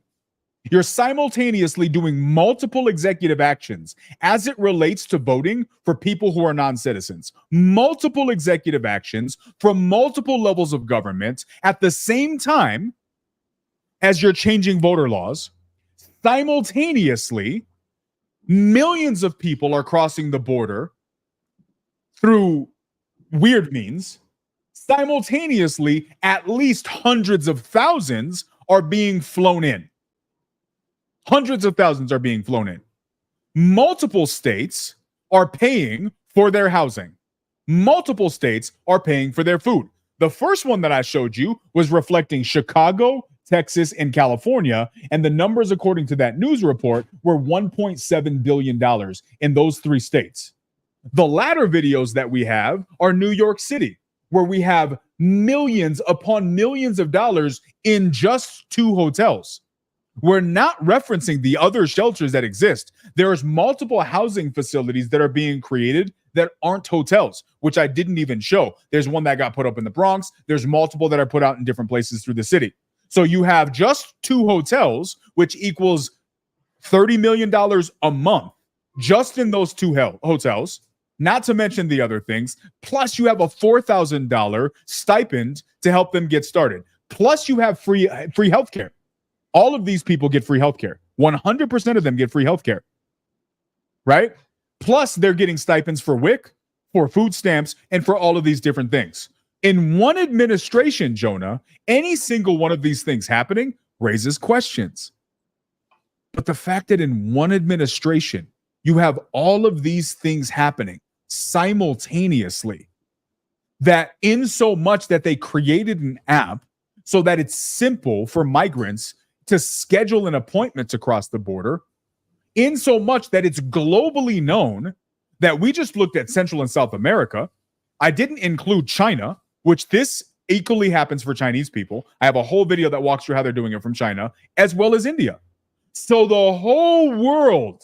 You're simultaneously doing multiple executive actions as it relates to voting for people who are non-citizens. Multiple executive actions from multiple levels of government at the same time as you're changing voter laws. Simultaneously, millions of people are crossing the border through weird means. Simultaneously, at least hundreds of thousands are being flown in. Hundreds of thousands are being flown in. Multiple states are paying for their housing. Multiple states are paying for their food. The first one that I showed you was reflecting Chicago, Texas, and California, and the numbers according to that news report were $1.7 billion in those three states. The latter videos that we have are New York City, where we have millions upon millions of dollars in just 2 hotels. We're not referencing the other shelters that exist. There's multiple housing facilities that are being created that aren't hotels, which I didn't even show. There's one that got put up in the Bronx. There's multiple that are put out in different places through the city. So you have just 2 hotels, which equals $30 million a month just in those 2 hotels, not to mention the other things. Plus you have a $4,000 stipend to help them get started. Plus you have free healthcare. All of these people get free healthcare. 100% of them get free healthcare, right? Plus they're getting stipends for WIC, for food stamps, and for all of these different things. In one administration, Jonah, any single one of these things happening raises questions. But the fact that in one administration, you have all of these things happening simultaneously, that in so much that they created an app so that it's simple for migrants to schedule an appointment to cross the border, in so much that it's globally known that we just looked at Central and South America. I didn't include China, which this equally happens for Chinese people. I have a whole video that walks through how they're doing it from China, as well as India. So the whole world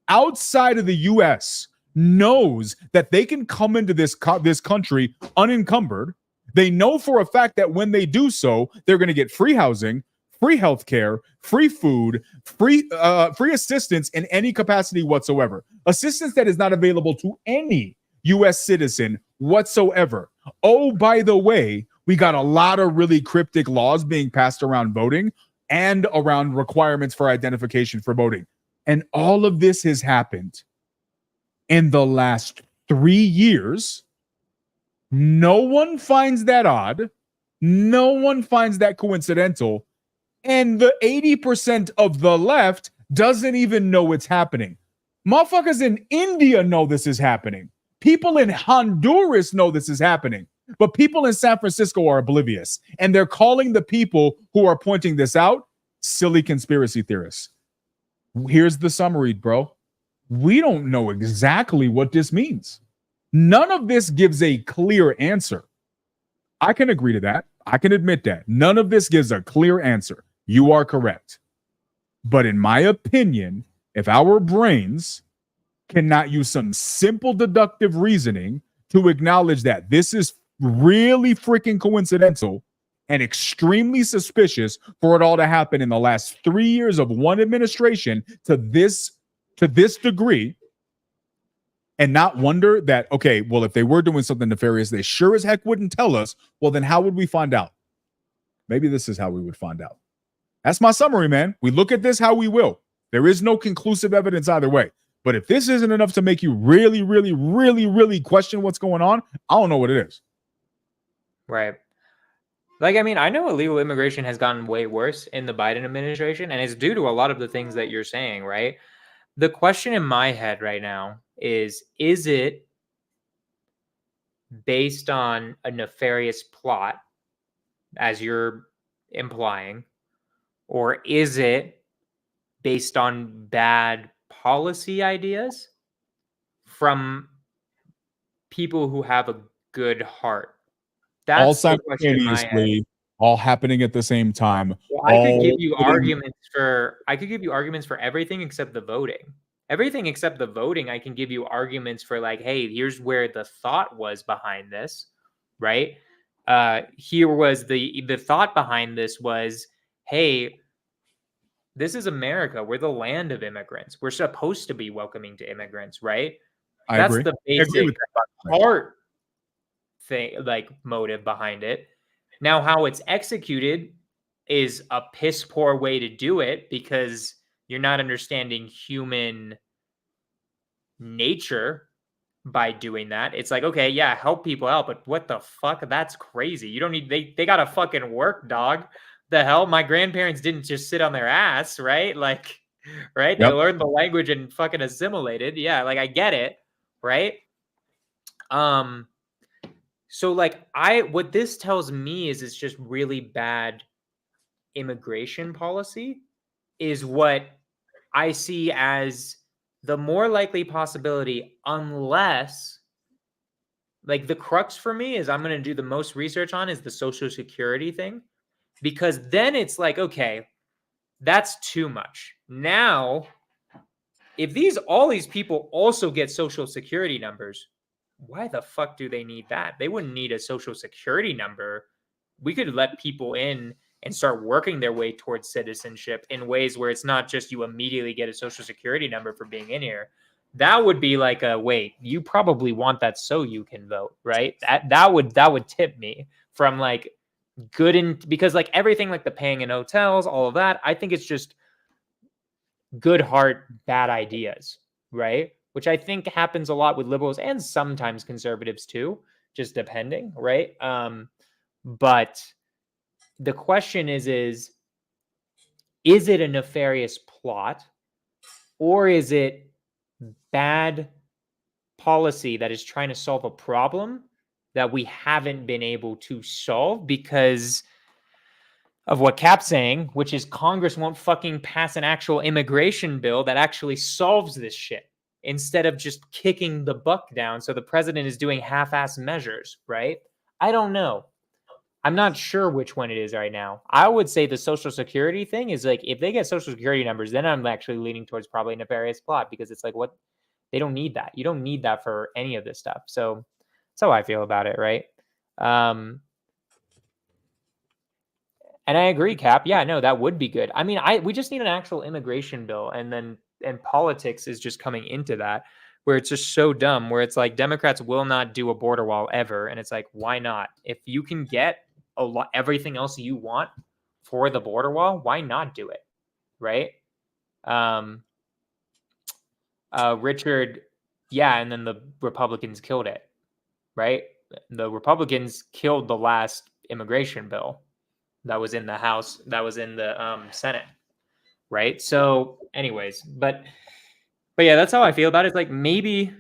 outside of the US knows that they can come into this country unencumbered. They know for a fact that when they do so, they're going to get free housing, free healthcare, free food, free assistance in any capacity whatsoever. Assistance that is not available to any U.S. citizen whatsoever. Oh, by the way, we got a lot of really cryptic laws being passed around voting and around requirements for identification for voting. And all of this has happened in the last 3 years. No one finds that odd. No one finds that coincidental. And the 80% of the left doesn't even know it's happening. Motherfuckers in India know this is happening. People in Honduras know this is happening. But people in San Francisco are oblivious. And they're calling the people who are pointing this out silly conspiracy theorists. Here's the summary, bro. We don't know exactly what this means. None of this gives a clear answer. I can agree to that. I can admit that. None of this gives a clear answer. You are correct. But in my opinion, if our brains cannot use some simple deductive reasoning to acknowledge that this is really freaking coincidental and extremely suspicious for it all to happen in the last 3 years of one administration to this degree, and not wonder that, okay, well, if they were doing something nefarious, they sure as heck wouldn't tell us. Well, then how would we find out? Maybe this is how we would find out. That's my summary, man. We look at this how we will. There is no conclusive evidence either way. But if this isn't enough to make you really, really, really, really question what's going on, I don't know what it is. Right. Like, I mean, I know illegal immigration has gotten way worse in the Biden administration, and it's due to a lot of the things that you're saying, right? The question in my head right now is it based on a nefarious plot, as you're implying, or is it based on bad policy ideas from people who have a good heart? All That's the question in my head. simultaneously, all happening at the same time. Well, I could give all you putting- arguments for everything except the voting. Everything except the voting, I can give you arguments for, like, hey, here's where the thought was behind this, right? Here was the thought behind this was, hey, this is America. We're the land of immigrants. We're supposed to be welcoming to immigrants, right? I That's agree. the I agree basic with that. heart thing, like motive behind it. Now, how it's executed is a piss poor way to do it because you're not understanding human nature by doing that. It's like, okay, yeah, help people out, but what the fuck? That's crazy. You don't need they gotta fucking work, dog. The hell? My grandparents didn't just sit on their ass, right? Like, right? They Yep. learned the language and fucking assimilated. Yeah, like I get it, right? So like what this tells me is it's just really bad immigration policy is what I see as the more likely possibility, unless, like, the crux for me is I'm going to do the most research on is the Social Security thing, because then it's like, okay, that's too much. Now, if all these people also get Social Security numbers, why the fuck do they need that? They wouldn't need a Social Security number. We could let people in and start working their way towards citizenship in ways where it's not just you immediately get a Social Security number for being in here. That would be like a, wait, you probably want that so you can vote, right? That would tip me from like good because like everything like the paying in hotels, all of that, I think it's just good heart, bad ideas, right? Which I think happens a lot with liberals and sometimes conservatives too, just depending, right? But the question is it a nefarious plot, or is it bad policy that is trying to solve a problem that we haven't been able to solve because of what Cap's saying, which is Congress won't fucking pass an actual immigration bill that actually solves this shit instead of just kicking the buck down. So the president is doing half-ass measures, right? I don't know. I'm not sure which one it is right now. I would say the Social Security thing is like, if they get Social Security numbers, then I'm actually leaning towards probably a nefarious plot because it's like, what? They don't need that. You don't need that for any of this stuff. So that's how I feel about it, right? And I agree, Cap. Yeah, no, that would be good. I mean, we just need an actual immigration bill, and politics is just coming into that, where it's just so dumb, where it's like Democrats will not do a border wall ever, and it's like, why not? If you can get everything else you want for the border wall, why not do it, right? Richard, yeah, and then the Republicans killed it, right? The Republicans killed the last immigration bill that was in the House, that was in the Senate, right? So anyways, but yeah, that's how I feel about it. It's like maybe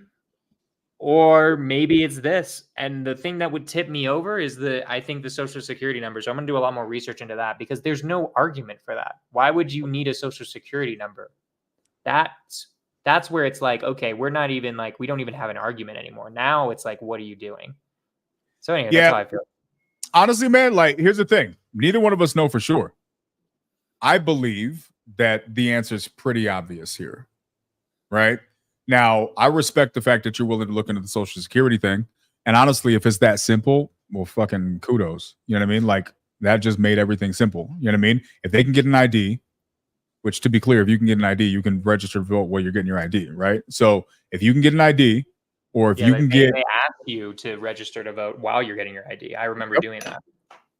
it's this. And the thing that would tip me over is I think the Social Security numbers. So I'm going to do a lot more research into that because there's no argument for that. Why would you need a Social Security number? That's where it's like, okay, we're not even like, we don't even have an argument anymore. Now it's like, what are you doing? So anyway, that's how I feel. Honestly, man, like, here's the thing. Neither one of us know for sure. I believe that the answer is pretty obvious here, right? Now, I respect the fact that you're willing to look into the Social Security thing. And honestly, if it's that simple, well, fucking kudos. You know what I mean? Like, that just made everything simple. You know what I mean? If they can get an ID, which, to be clear, if you can get an ID, you can register to vote while you're getting your ID, right? So if you can get an ID, or if you can they ask you to register to vote while you're getting your ID. I remember doing that.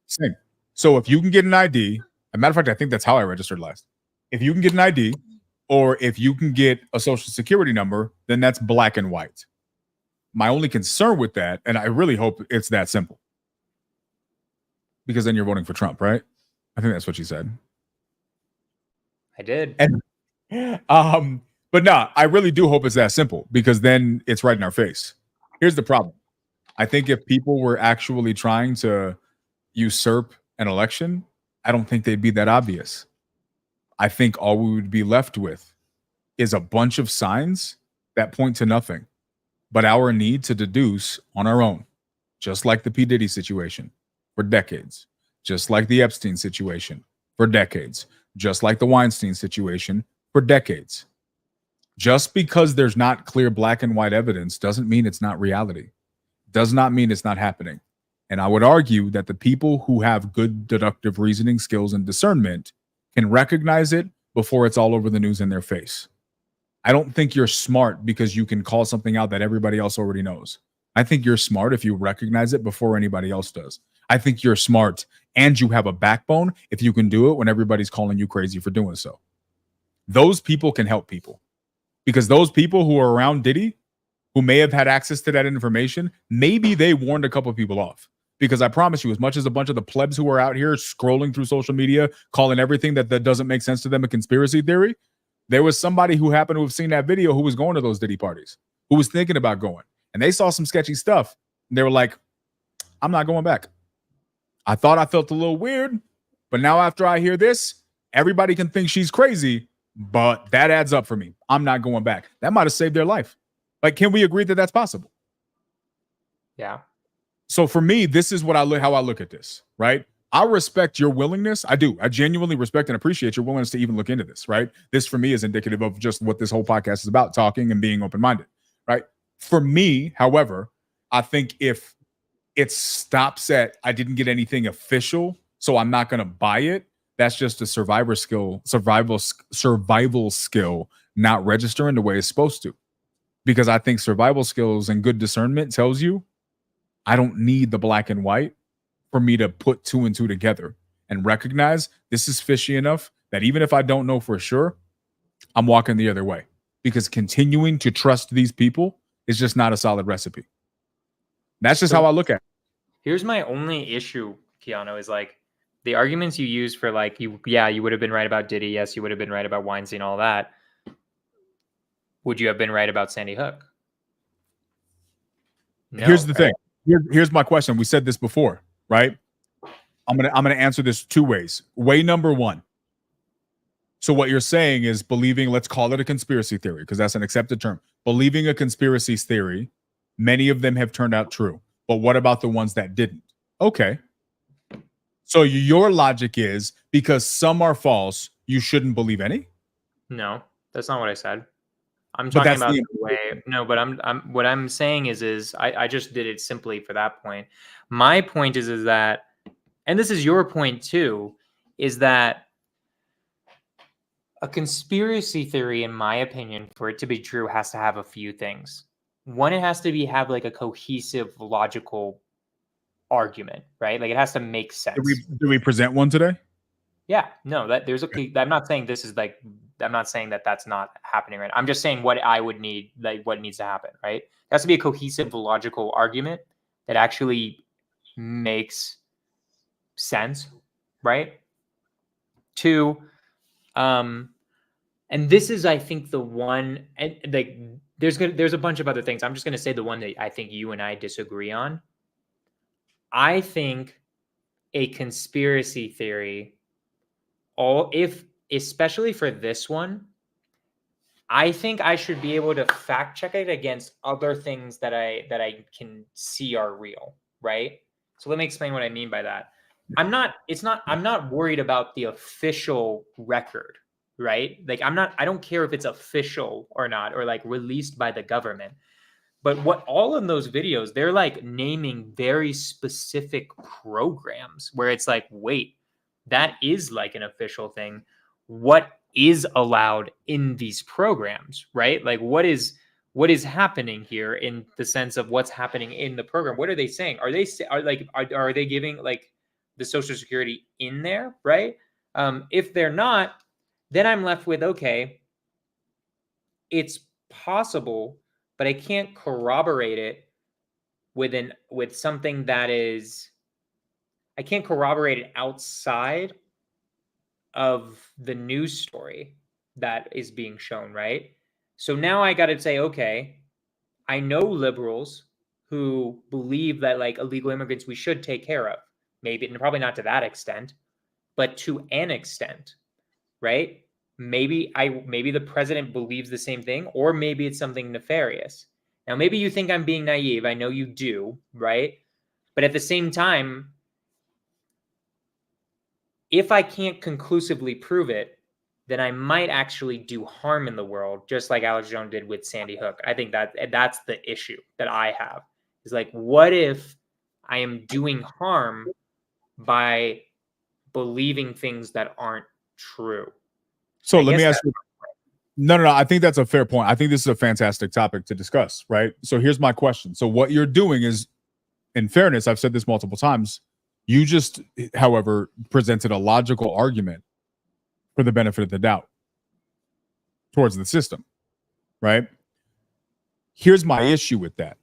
Same. So if you can get an ID, as a matter of fact, I think that's how I registered last. If you can get an ID, or if you can get a social security number, then that's black and white. My only concern with that, and I really hope it's that simple, because then you're voting for Trump, right? I think that's what you said. I did. And but no, I really do hope it's that simple, because then it's right in our face. Here's the problem. I think if people were actually trying to usurp an election, I don't think they'd be that obvious. I think all we would be left with is a bunch of signs that point to nothing but our need to deduce on our own, just like the P. Diddy situation for decades, just like the Epstein situation for decades, just like the Weinstein situation for decades. Just because there's not clear black and white evidence doesn't mean it's not reality, does not mean it's not happening. And I would argue that the people who have good deductive reasoning skills and discernment can recognize it before it's all over the news in their face. I don't think you're smart because you can call something out that everybody else already knows. I think you're smart if you recognize it before anybody else does. I think you're smart and you have a backbone if you can do it when everybody's calling you crazy for doing so. Those people can help people, because those people who are around Diddy, who may have had access to that information, maybe they warned a couple of people off. Because I promise you, as much as a bunch of the plebs who are out here scrolling through social media, calling everything that doesn't make sense to them a conspiracy theory, there was somebody who happened to have seen that video who was going to those Diddy parties, who was thinking about going. And they saw some sketchy stuff. And they were like, I'm not going back. I thought I felt a little weird, but now after I hear this, everybody can think she's crazy, but that adds up for me. I'm not going back. That might have saved their life. Like, can we agree that that's possible? Yeah. So for me, this is what how I look at this, right? I respect your willingness. I do. I genuinely respect and appreciate your willingness to even look into this, right? This for me is indicative of just what this whole podcast is about, talking and being open-minded, right? For me, however, I think if it stops at I didn't get anything official, so I'm not going to buy it, that's just a survival skill, not registering the way it's supposed to. Because I think survival skills and good discernment tells you I don't need the black and white for me to put two and two together and recognize this is fishy enough that even if I don't know for sure, I'm walking the other way, because continuing to trust these people is just not a solid recipe. That's just how I look at it. Here's my only issue, Keanu, is like the arguments you use for like, you would have been right about Diddy. Yes, you would have been right about Weinstein, all that. Would you have been right about Sandy Hook? No, Here's the right? thing. Here's my question. We said this before, right? I'm gonna answer this two ways. Way number one. So what you're saying is believing, let's call it a conspiracy theory, because that's an accepted term. Believing a conspiracy theory, many of them have turned out true. But what about the ones that didn't? Okay. So your logic is because some are false, you shouldn't believe any? No, that's not what I said. I'm But talking that's about the the way. No, but what I'm saying is I just did it simply for that point. My point is that, and this is your point too, is that a conspiracy theory, in my opinion, for it to be true, has to have a few things. One, it has to have like a cohesive, logical argument, right? Like it has to make sense. Do we present one today? Yeah, no, I'm not saying this is like, I'm not saying that that's not happening right now. I'm just saying what I would need, like what needs to happen, right? It has to be a cohesive, logical argument that actually makes sense, right? Two, and this is, I think, the one, and like there's a bunch of other things. I'm just going to say the one that I think you and I disagree on. I think a conspiracy theory, especially for this one, I think I should be able to fact check it against other things that I can see are real, right? So let me explain what I mean by that. I'm not worried about the official record, right? Like I don't care if it's official or not, or like released by the government. But what all in those videos, they're like naming very specific programs where it's like, wait, that is like an official thing. What is allowed in these programs, right? Like what is happening here in the sense of what's happening in the program? What are they saying? Are they giving like the Social Security in there, right? If they're not, then I'm left with, okay, it's possible, but I can't corroborate it with something that is. I can't corroborate it outside of the news story that is being shown, right? So now I got to say, okay, I know liberals who believe that like illegal immigrants we should take care of. Maybe, and probably not to that extent, but to an extent, right? Maybe the president believes the same thing, or maybe it's something nefarious. Now, maybe you think I'm being naive. I know you do, right? But at the same time, if I can't conclusively prove it, then I might actually do harm in the world, just like Alex Jones did with Sandy Hook. I think that's the issue that I have. Is like, what if I am doing harm by believing things that aren't true? So let me ask you. No. I think that's a fair point. I think this is a fantastic topic to discuss, right? So here's my question. So what you're doing is, in fairness, I've said this multiple times, you just, however, presented a logical argument for the benefit of the doubt towards the system, right? Here's my issue with that.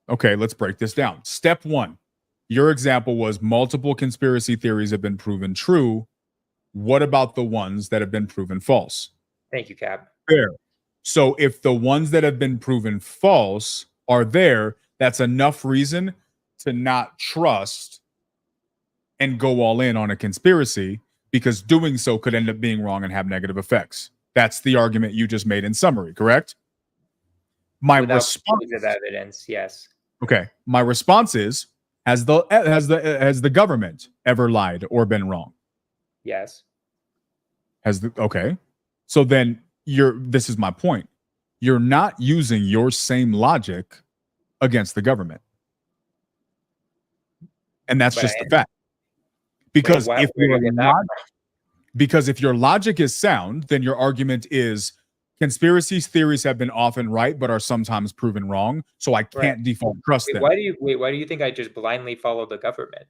Okay, let's break this down. Step one, your example was multiple conspiracy theories have been proven true. What about the ones that have been proven false? Thank you, Cap. Fair. So if the ones that have been proven false are there, that's enough reason to not trust and go all in on a conspiracy, because doing so could end up being wrong and have negative effects. That's the argument you just made in summary, correct? My response of evidence, yes. Okay, my response is: has the government ever lied or been wrong? Yes. Okay, so then this is my point. You're not using your same logic against the government, and that's just the fact. Because if your logic is sound, then your argument is conspiracy theories have been often right, but are sometimes proven wrong. So I can't default trust them. Why do you think I just blindly follow the government?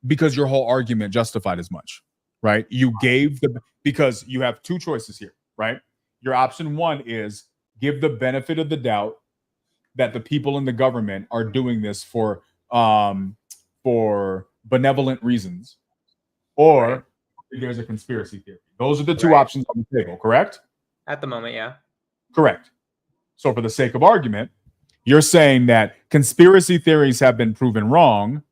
Because your whole argument justified as much, right? Because you have two choices here, right? Your option one is give the benefit of the doubt that the people in the government are doing this for benevolent reasons, or there's a conspiracy theory. Those are the two options on the table, correct? At the moment, yeah. Correct. So for the sake of argument, you're saying that conspiracy theories have been proven wrong,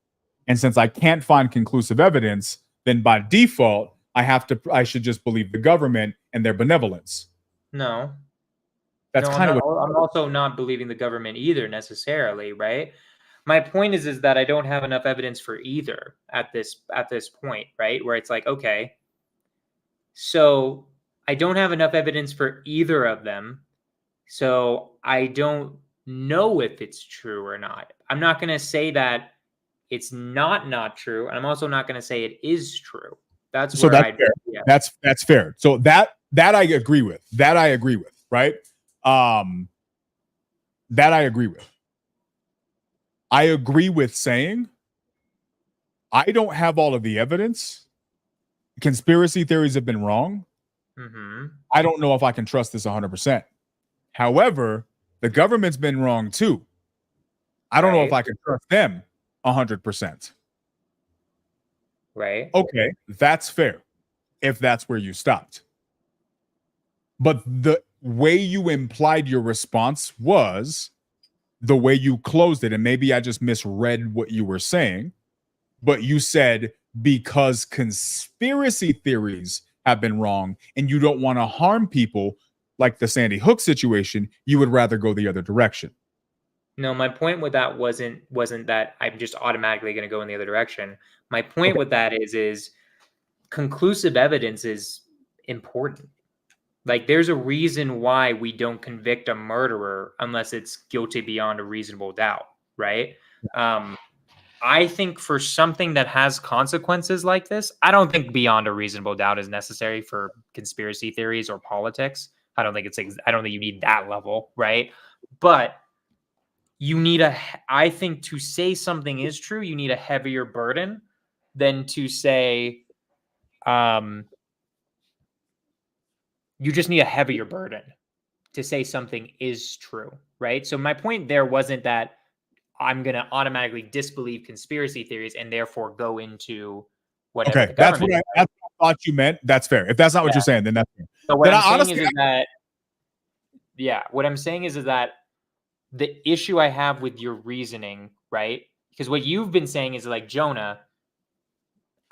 and since I can't find conclusive evidence, then by default, I should just believe the government and their benevolence. No. That's kind of what I'm also not believing the government either necessarily, right? My point is that I don't have enough evidence for either at this point, right? Where it's like, okay, so I don't have enough evidence for either of them, so I don't know if it's true or not. I'm not going to say that it's not true, and I'm also not going to say it is true. That's fair. Yeah. That's fair. So that I agree with. That I agree with, right? That I agree with. I agree with saying I don't have all of the evidence. Conspiracy theories have been wrong. Mm-hmm. I don't know if I can trust this 100%. However, the government's been wrong too. I don't know if I can trust them 100%. Right. Okay, that's fair if that's where you stopped. But the way you implied your response was the way you closed it, and maybe I just misread what you were saying, but you said because conspiracy theories have been wrong and you don't want to harm people like the Sandy Hook situation, you would rather go the other direction. No, my point with that wasn't that I'm just automatically going to go in the other direction. My point with that is conclusive evidence is important. Like, there's a reason why we don't convict a murderer unless it's guilty beyond a reasonable doubt, right? I think for something that has consequences like this, I don't think beyond a reasonable doubt is necessary for conspiracy theories or politics. I don't think you need that level, right? But you need I think to say something is true, you need a heavier burden than to say, you just need a heavier burden to say something is true, right? So my point there wasn't that I'm going to automatically disbelieve conspiracy theories and therefore go into whatever the That's government what I thought you meant. That's fair. If that's not what you're saying, then that's fair. So what Then I'm saying honestly, is that, what I'm saying is that the issue I have with your reasoning, right? Because what you've been saying is like, Jonah,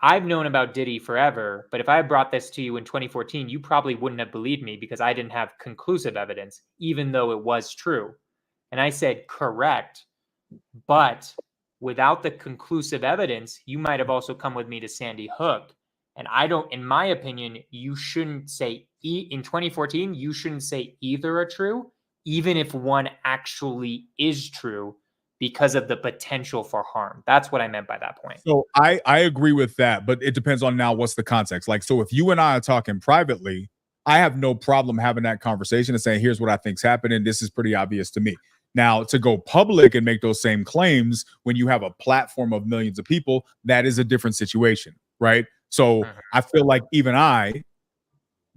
I've known about Diddy forever, but if I brought this to you in 2014, you probably wouldn't have believed me because I didn't have conclusive evidence, even though it was true. And I said, correct. But without the conclusive evidence, you might have also come with me to Sandy Hook. And I don't, in my opinion, you shouldn't say, in 2014, you shouldn't say either are true, even if one actually is true, because of the potential for harm. That's what I meant by that point. so I agree with that, but it depends on now what's the context. Like, so if you and I are talking privately, I have no problem having that conversation and saying, here's what I think's happening. This is pretty obvious to me. Now, to go public and make those same claims when you have a platform of millions of people, that is a different situation, right? So I feel like even I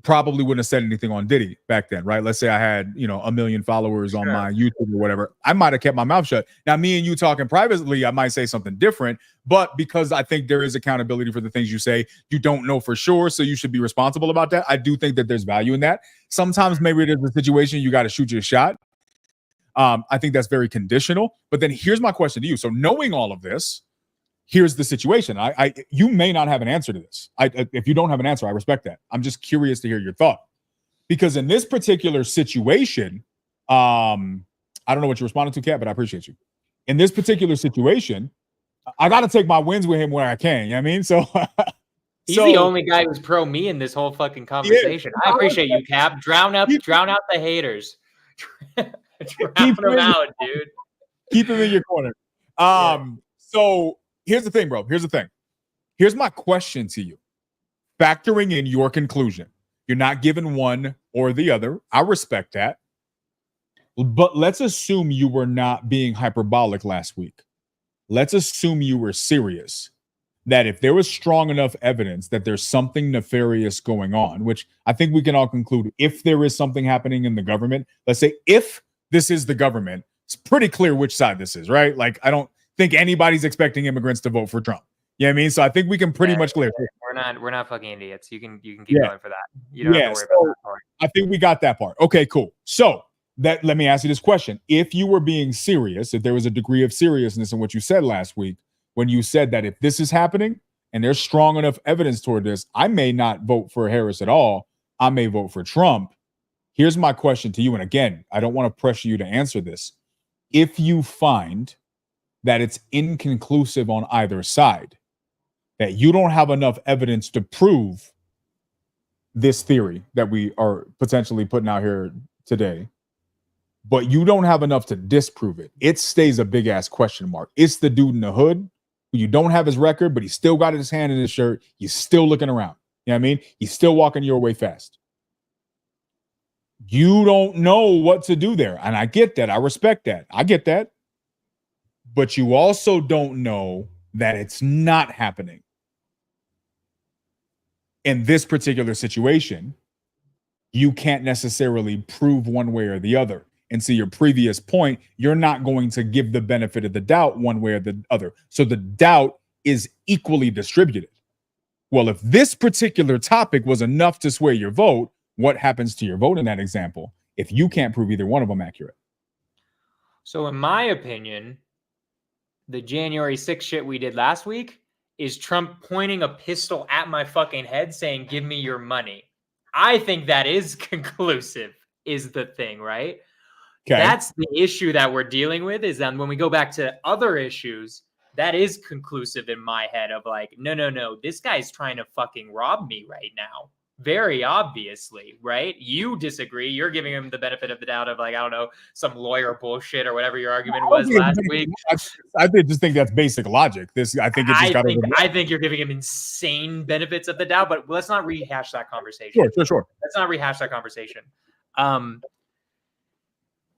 probably wouldn't have said anything on Diddy back then, right? Let's say I had, 1 million followers on my YouTube or whatever. I might have kept my mouth shut. Now, me and you talking privately, I might say something different, but because I think there is accountability for the things you say, you don't know for sure, so you should be responsible about that. I do think that there's value in that. Sometimes maybe there's a situation you got to shoot your shot. I think that's very conditional. But then here's my question to you. So knowing all of this, here's the situation. You may not have an answer to this. If you don't have an answer, I respect that. I'm just curious to hear your thought. Because in this particular situation, I don't know what you responded to, Kat, but I appreciate you. In this particular situation, I got to take my wins with him where I can. You know what I mean? So he's the only guy who's pro me in this whole fucking conversation. I appreciate you, Cap. Drown out the haters. Drown them out, dude. Keep him in your corner. So here's the thing, bro. Here's the thing. Here's my question to you. Factoring in your conclusion, you're not given one or the other. I respect that. But let's assume you were not being hyperbolic last week. Let's assume you were serious. That if there was strong enough evidence that there's something nefarious going on, which I think we can all conclude, if there is something happening in the government, let's say if this is the government, it's pretty clear which side this is, right? Like, I don't think anybody's expecting immigrants to vote for Trump. You know what I mean? So I think we can pretty much clear. We're not fucking idiots. You can keep going for that. You don't have to worry about that part. I think we got that part. Okay, cool. So let me ask you this question. If you were being serious, if there was a degree of seriousness in what you said last week, when you said that if this is happening and there's strong enough evidence toward this, I may not vote for Harris at all. I may vote for Trump. Here's my question to you. And again, I don't want to pressure you to answer this. If you find that it's inconclusive on either side, that you don't have enough evidence to prove this theory that we are potentially putting out here today, but you don't have enough to disprove it, it stays a big ass question mark. It's the dude in the hood who you don't have his record, but he still got his hand in his shirt. He's still looking around. You know what I mean? He's still walking your way fast. You don't know what to do there. And I get that. I respect that. I get that. But you also don't know that it's not happening. In this particular situation, you can't necessarily prove one way or the other. And to your previous point, you're not going to give the benefit of the doubt one way or the other. So the doubt is equally distributed. Well, if this particular topic was enough to sway your vote, what happens to your vote in that example if you can't prove either one of them accurate? So in my opinion, the January 6th shit we did last week is Trump pointing a pistol at my fucking head saying, give me your money. I think that is conclusive, is the thing, right? Okay. That's the issue that we're dealing with, is that when we go back to other issues, that is conclusive in my head of like, no, this guy's trying to fucking rob me right now. Very obviously, right? You disagree. You're giving him the benefit of the doubt of like, I don't know, some lawyer bullshit or whatever your argument was last week. I just think that's basic logic. I think you're giving him insane benefits of the doubt, but let's not rehash that conversation. Sure. Let's not rehash that conversation.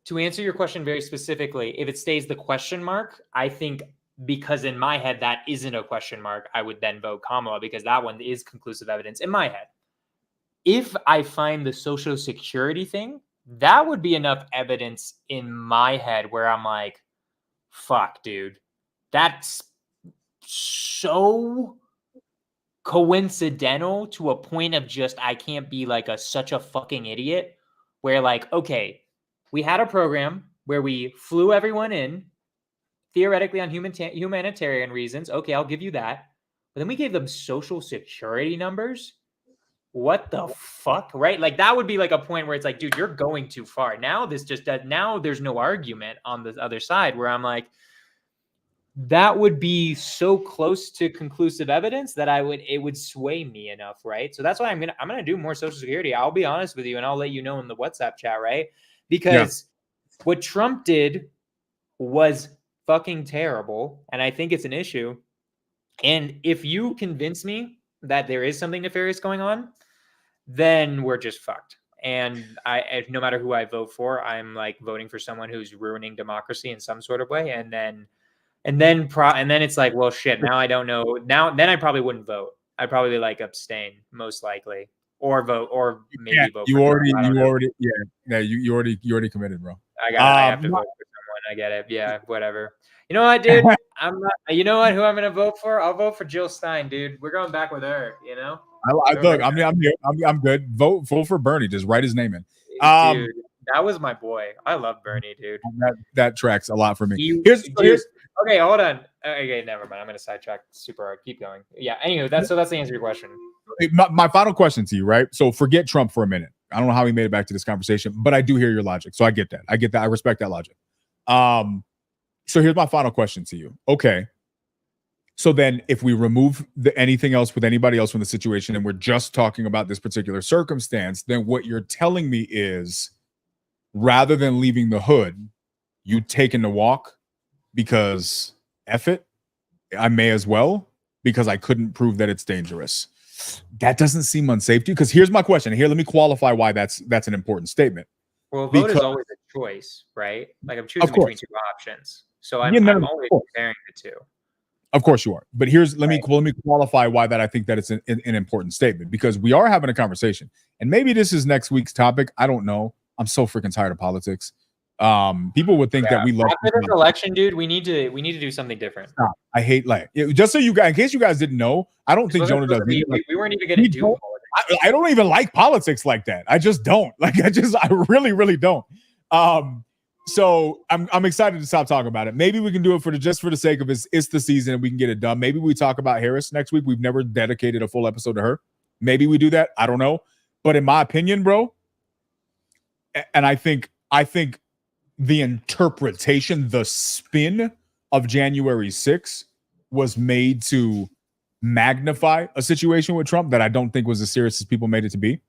To answer your question very specifically, if it stays the question mark, I think because in my head that isn't a question mark, I would then vote Kamala because that one is conclusive evidence in my head. If I find the Social Security thing that would be enough evidence in my head where I'm like, fuck, dude, that's so coincidental to a point of just, I can't be like such a fucking idiot where like, okay, we had a program where we flew everyone in theoretically on humanitarian reasons. Okay, I'll give you that. But then we gave them social security numbers. What the fuck, right? Like that would be like a point where it's like, dude, you're going too far. Now now there's no argument on the other side where I'm like, that would be so close to conclusive evidence that it would sway me enough, right? So that's why I'm gonna do more Social Security. I'll be honest with you, and I'll let you know in the WhatsApp chat, right? Because what Trump did was fucking terrible, and I think it's an issue. And if you convince me that there is something nefarious going on, then we're just fucked. And no matter who I vote for, I'm like voting for someone who's ruining democracy in some sort of way, and then it's like, well, shit. Now I don't know. Then I probably wouldn't vote. I'd probably like abstain, most likely, or vote, or maybe vote. You already committed, bro. I have to vote for someone. I get it. Yeah, whatever. You know what, dude? I'm not. You know what? Who I'm gonna vote for? I'll vote for Jill Stein, dude. We're going back with her. You know. Look, I'm good. Vote for Bernie. Just write his name in. Dude, that was my boy. I love Bernie, dude. That tracks a lot for me. Here's okay. Hold on. Okay, never mind. I'm gonna sidetrack super hard. Keep going. Yeah. Anywho, that's the answer to your question. My final question to you, right? So forget Trump for a minute. I don't know how he made it back to this conversation, but I do hear your logic. So I get that. I respect that logic. So here's my final question to you. Okay. So then if we remove anything else with anybody else from the situation and we're just talking about this particular circumstance, then what you're telling me is rather than leaving the hood, you taking the walk because F it, I may as well because I couldn't prove that it's dangerous. That doesn't seem unsafe to you. Because here's my question. Here, let me qualify why that's an important statement. Well, vote is always a choice, right? Like I'm choosing between two options. So I'm always comparing the two. Of course you are. But let me qualify why that I think that it's an important statement, because we are having a conversation. And maybe this is next week's topic. I don't know. I'm so freaking tired of politics. People would think that we love after this election, dude. We need to do something different. Stop. I hate just so you guys, in case you guys didn't know, I don't think Jonah does. We weren't even going to do politics. I don't even like politics like that. I just don't. I really, really don't. So I'm excited to stop talking about it. Maybe we can do it just for the sake of it's the season and we can get it done. Maybe we talk about Harris next week. We've never dedicated a full episode to her. Maybe we do that. I don't know. But in my opinion, bro, and I think the interpretation, the spin of January 6th was made to magnify a situation with Trump that I don't think was as serious as people made it to be.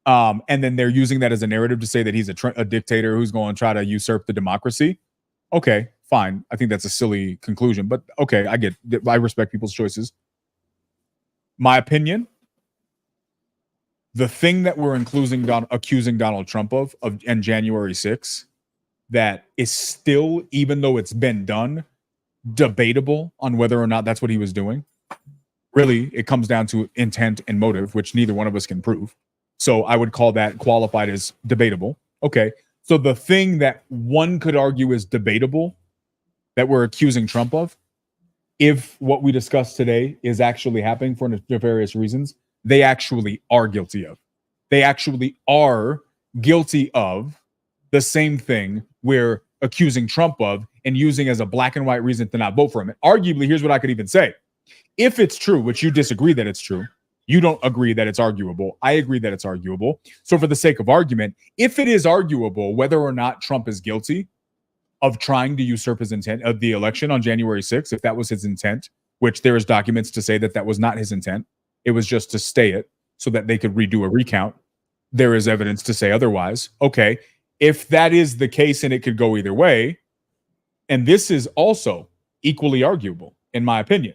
And then they're using that as a narrative to say that he's a dictator who's going to try to usurp the democracy. Okay, fine. I think that's a silly conclusion, but okay, I respect people's choices. My opinion, the thing that we're accusing Donald Trump of and January 6th, that is still, even though it's been done, debatable on whether or not that's what he was doing. Really, it comes down to intent and motive, which neither one of us can prove. So I would call that qualified as debatable. Okay. So the thing that one could argue is debatable that we're accusing Trump of, if what we discussed today is actually happening for nefarious reasons, they actually are guilty of. They actually are guilty of the same thing we're accusing Trump of and using as a black and white reason to not vote for him. And arguably, here's what I could even say. If it's true, which you disagree that it's true, you don't agree that it's arguable. I agree that it's arguable. So for the sake of argument, if it is arguable whether or not Trump is guilty of trying to usurp his intent of the election on January 6th, if that was his intent, which there is documents to say that was not his intent, it was just to stay it so that they could redo a recount. There is evidence to say otherwise. Okay, if that is the case and it could go either way, and this is also equally arguable, in my opinion.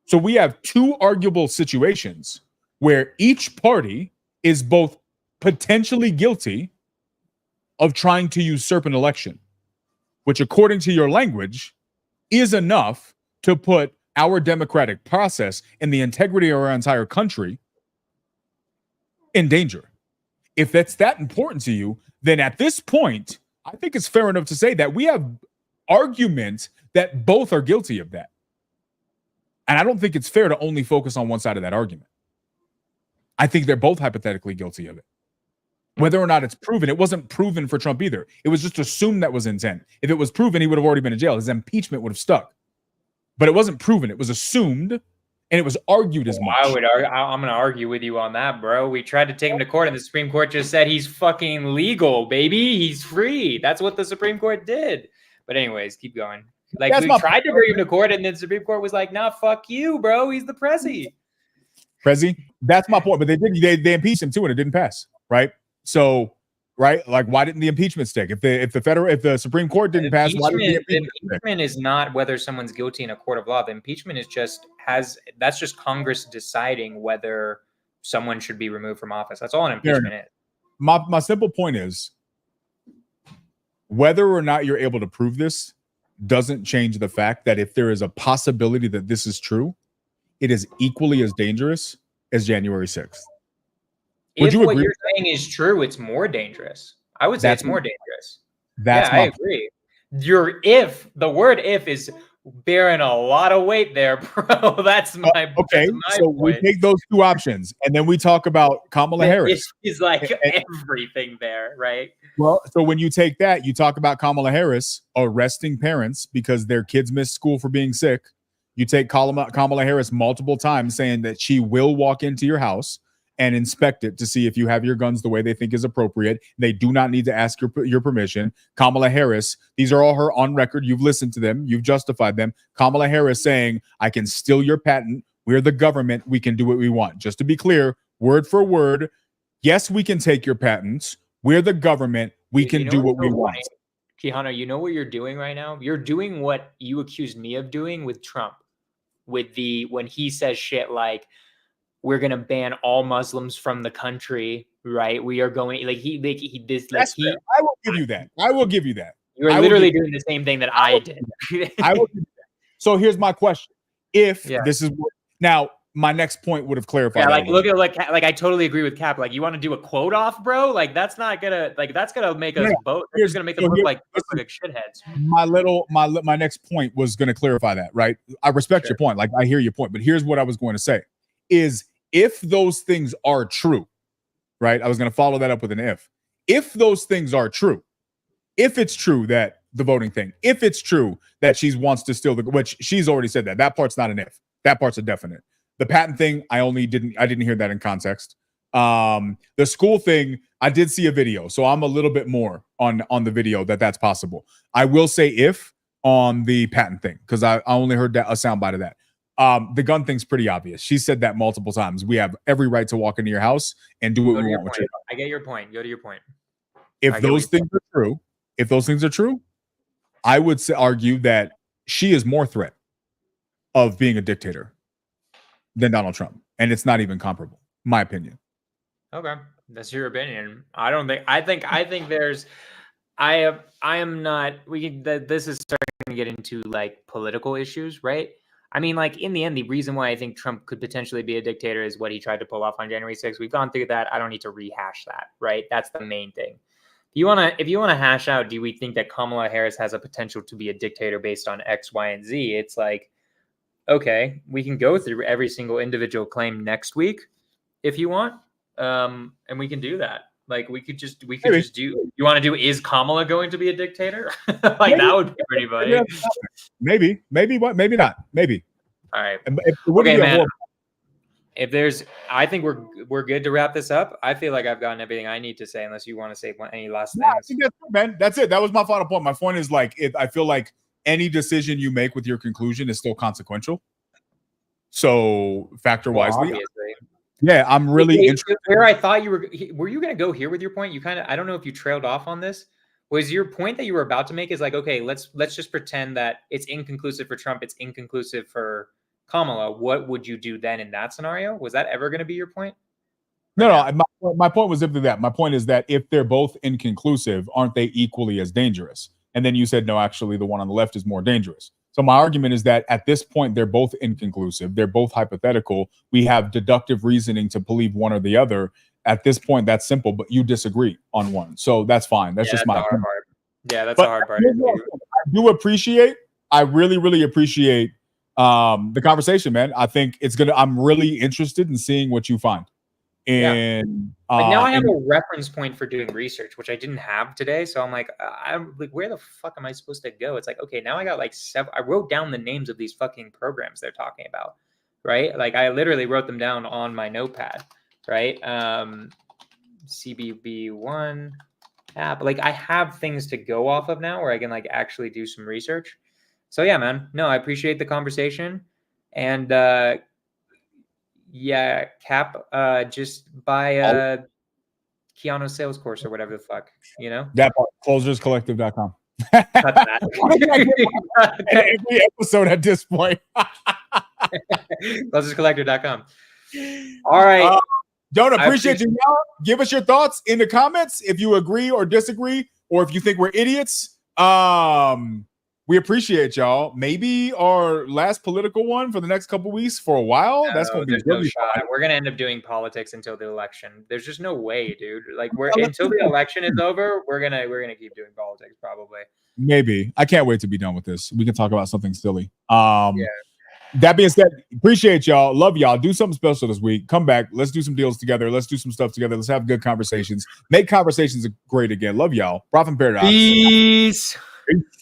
So we have two arguable situations where each party is both potentially guilty of trying to usurp an election, which according to your language is enough to put our democratic process and the integrity of our entire country in danger. if that's that important to you, then at this point, I think it's fair enough to say that we have arguments that both are guilty of that. And I don't think it's fair to only focus on one side of that argument. I think they're both hypothetically guilty of it. Whether or not it's proven, it wasn't proven for Trump either. It was just assumed that was intent. If it was proven, he would have already been in jail. His impeachment would have stuck. But it wasn't proven. It was assumed, and it was argued as much. I'm going to argue with you on that, bro. We tried to take him to court, and the Supreme Court just said he's fucking legal, baby. He's free. That's what the Supreme Court did. But anyways, keep going. Like, we tried to bring him to court, and then the Supreme Court was like, nah, fuck you, bro. He's the prezi. Prezi? That's my point. But they impeached him too, and it didn't pass, right? So, right? Like, why didn't the impeachment stick? If the Supreme Court didn't pass, why didn't the impeachment is not whether someone's guilty in a court of law. The impeachment is that's just Congress deciding whether someone should be removed from office. That's all an impeachment is. My simple point is, whether or not you're able to prove this doesn't change the fact that if there is a possibility that this is true, it is equally as dangerous as January 6th. Would you agree? What you're saying is true, it's more dangerous. I would say it's more dangerous. I agree. The word if is bearing a lot of weight there, bro. That's my okay. So we take those two options, and then we talk about Kamala Harris. It's like everything there, right? Well, so when you take that, you talk about Kamala Harris arresting parents because their kids missed school for being sick. You take Kamala Harris multiple times saying that she will walk into your house and inspect it to see if you have your guns the way they think is appropriate. They do not need to ask your permission. Kamala Harris, these are all her on record. You've listened to them. You've justified them. Kamala Harris saying, I can steal your patent. We're the government. We can do what we want. Just to be clear, word for word, yes, we can take your patents. We're the government. We can do what we want. Quijano, you know what you're doing right now? You're doing what you accused me of doing with Trump. When he says shit like, we're gonna ban all Muslims from the country, right? We are going I will give you that. I will give you that. You're literally doing the same thing that I did. I will give you that. So here's my question: if this is now, my next point would have clarified. Yeah, look at like I totally agree with Cap. Like, you want to do a quote off, bro? Like, that's not gonna that's gonna make us both. It's gonna make them look like shitheads. My next point was gonna clarify that, right? I respect your point. Like, I hear your point, but here's what I was going to say. Is if those things are true, right? I was going to follow that up with an if. If those things are true, if it's true that the voting thing, if it's true that she wants to steal which she's already said that part's not an if, that part's a definite. The patent thing, I didn't hear that in context. The school thing, I did see a video, so I'm a little bit more on the video that's possible. I will say if on the patent thing, because I only heard a soundbite of that. The gun thing's pretty obvious. She said that multiple times. We have every right to walk into your house and do what we want with you. I get your point. Go to your point. If those things are true, I would argue that she is more threat of being a dictator than Donald Trump, and it's not even comparable. My opinion. Okay, that's your opinion. I think there's. I am not. This is starting to get into like political issues, right? I mean, like, in the end, the reason why I think Trump could potentially be a dictator is what he tried to pull off on January 6th. We've gone through that. I don't need to rehash that, right? That's the main thing. If you want to hash out, do we think that Kamala Harris has a potential to be a dictator based on X, Y, and Z? It's like, okay, we can go through every single individual claim next week if you want, and we can do that. Like, we could just do. You want to do? Is Kamala going to be a dictator? Like, maybe. That would be pretty funny. Maybe. Maybe not. Maybe. All right. Okay, man. I think we're good to wrap this up. I feel like I've gotten everything I need to say, unless you want to say any last things. I think that's it, man. That's it. That was my final point. My point is like, I feel like any decision you make with your conclusion is still consequential. So factor wisely. Obviously. Yeah, I'm really interested. Where I thought you were you going to go here with your point? You kind of, I don't know if you trailed off on this. Was your point that you were about to make is like, okay, let's just pretend that it's inconclusive for Trump, it's inconclusive for Kamala. What would you do then in that scenario? Was that ever going to be your point? No. My point was simply that. My point is that if they're both inconclusive, aren't they equally as dangerous? And then you said, no, actually, the one on the left is more dangerous. So my argument is that at this point, they're both inconclusive. They're both hypothetical. We have deductive reasoning to believe one or the other. At this point, that's simple, but you disagree on one. So that's fine. That's just my opinion. Yeah, that's But a hard part. I do appreciate, I really, really appreciate the conversation, man. I think I'm really interested in seeing what you find. And like now I have a reference point for doing research, which I didn't have today. So I'm like, where the fuck am I supposed to go? It's like, okay, now I got like I wrote down the names of these fucking programs they're talking about, right? Like I literally wrote them down on my notepad, right? CBB1 app. Like I have things to go off of now where I can like actually do some research. So yeah, man. No, I appreciate the conversation. And yeah, Cap, just buy Keanu's sales course or whatever the fuck, you know? That part, closerscollective.com. Cut that. Every episode at this point. Closerscollector.com. All right. Don't appreciate you now. Give us your thoughts in the comments if you agree or disagree, or if you think we're idiots. We appreciate y'all. Maybe our last political one for the next couple weeks for a while. No, that's going to be no really shot. fun. We're going to end up doing politics until the election. There's just no way, dude. Like until the election is over, we're gonna keep doing politics probably. Maybe. I can't wait to be done with this. We can talk about something silly. That being said, appreciate y'all. Love y'all. Do something special this week. Come back. Let's do some deals together. Let's do some stuff together. Let's have good conversations. Make conversations great again. Love y'all. Profit and Paradox. Peace. Peace.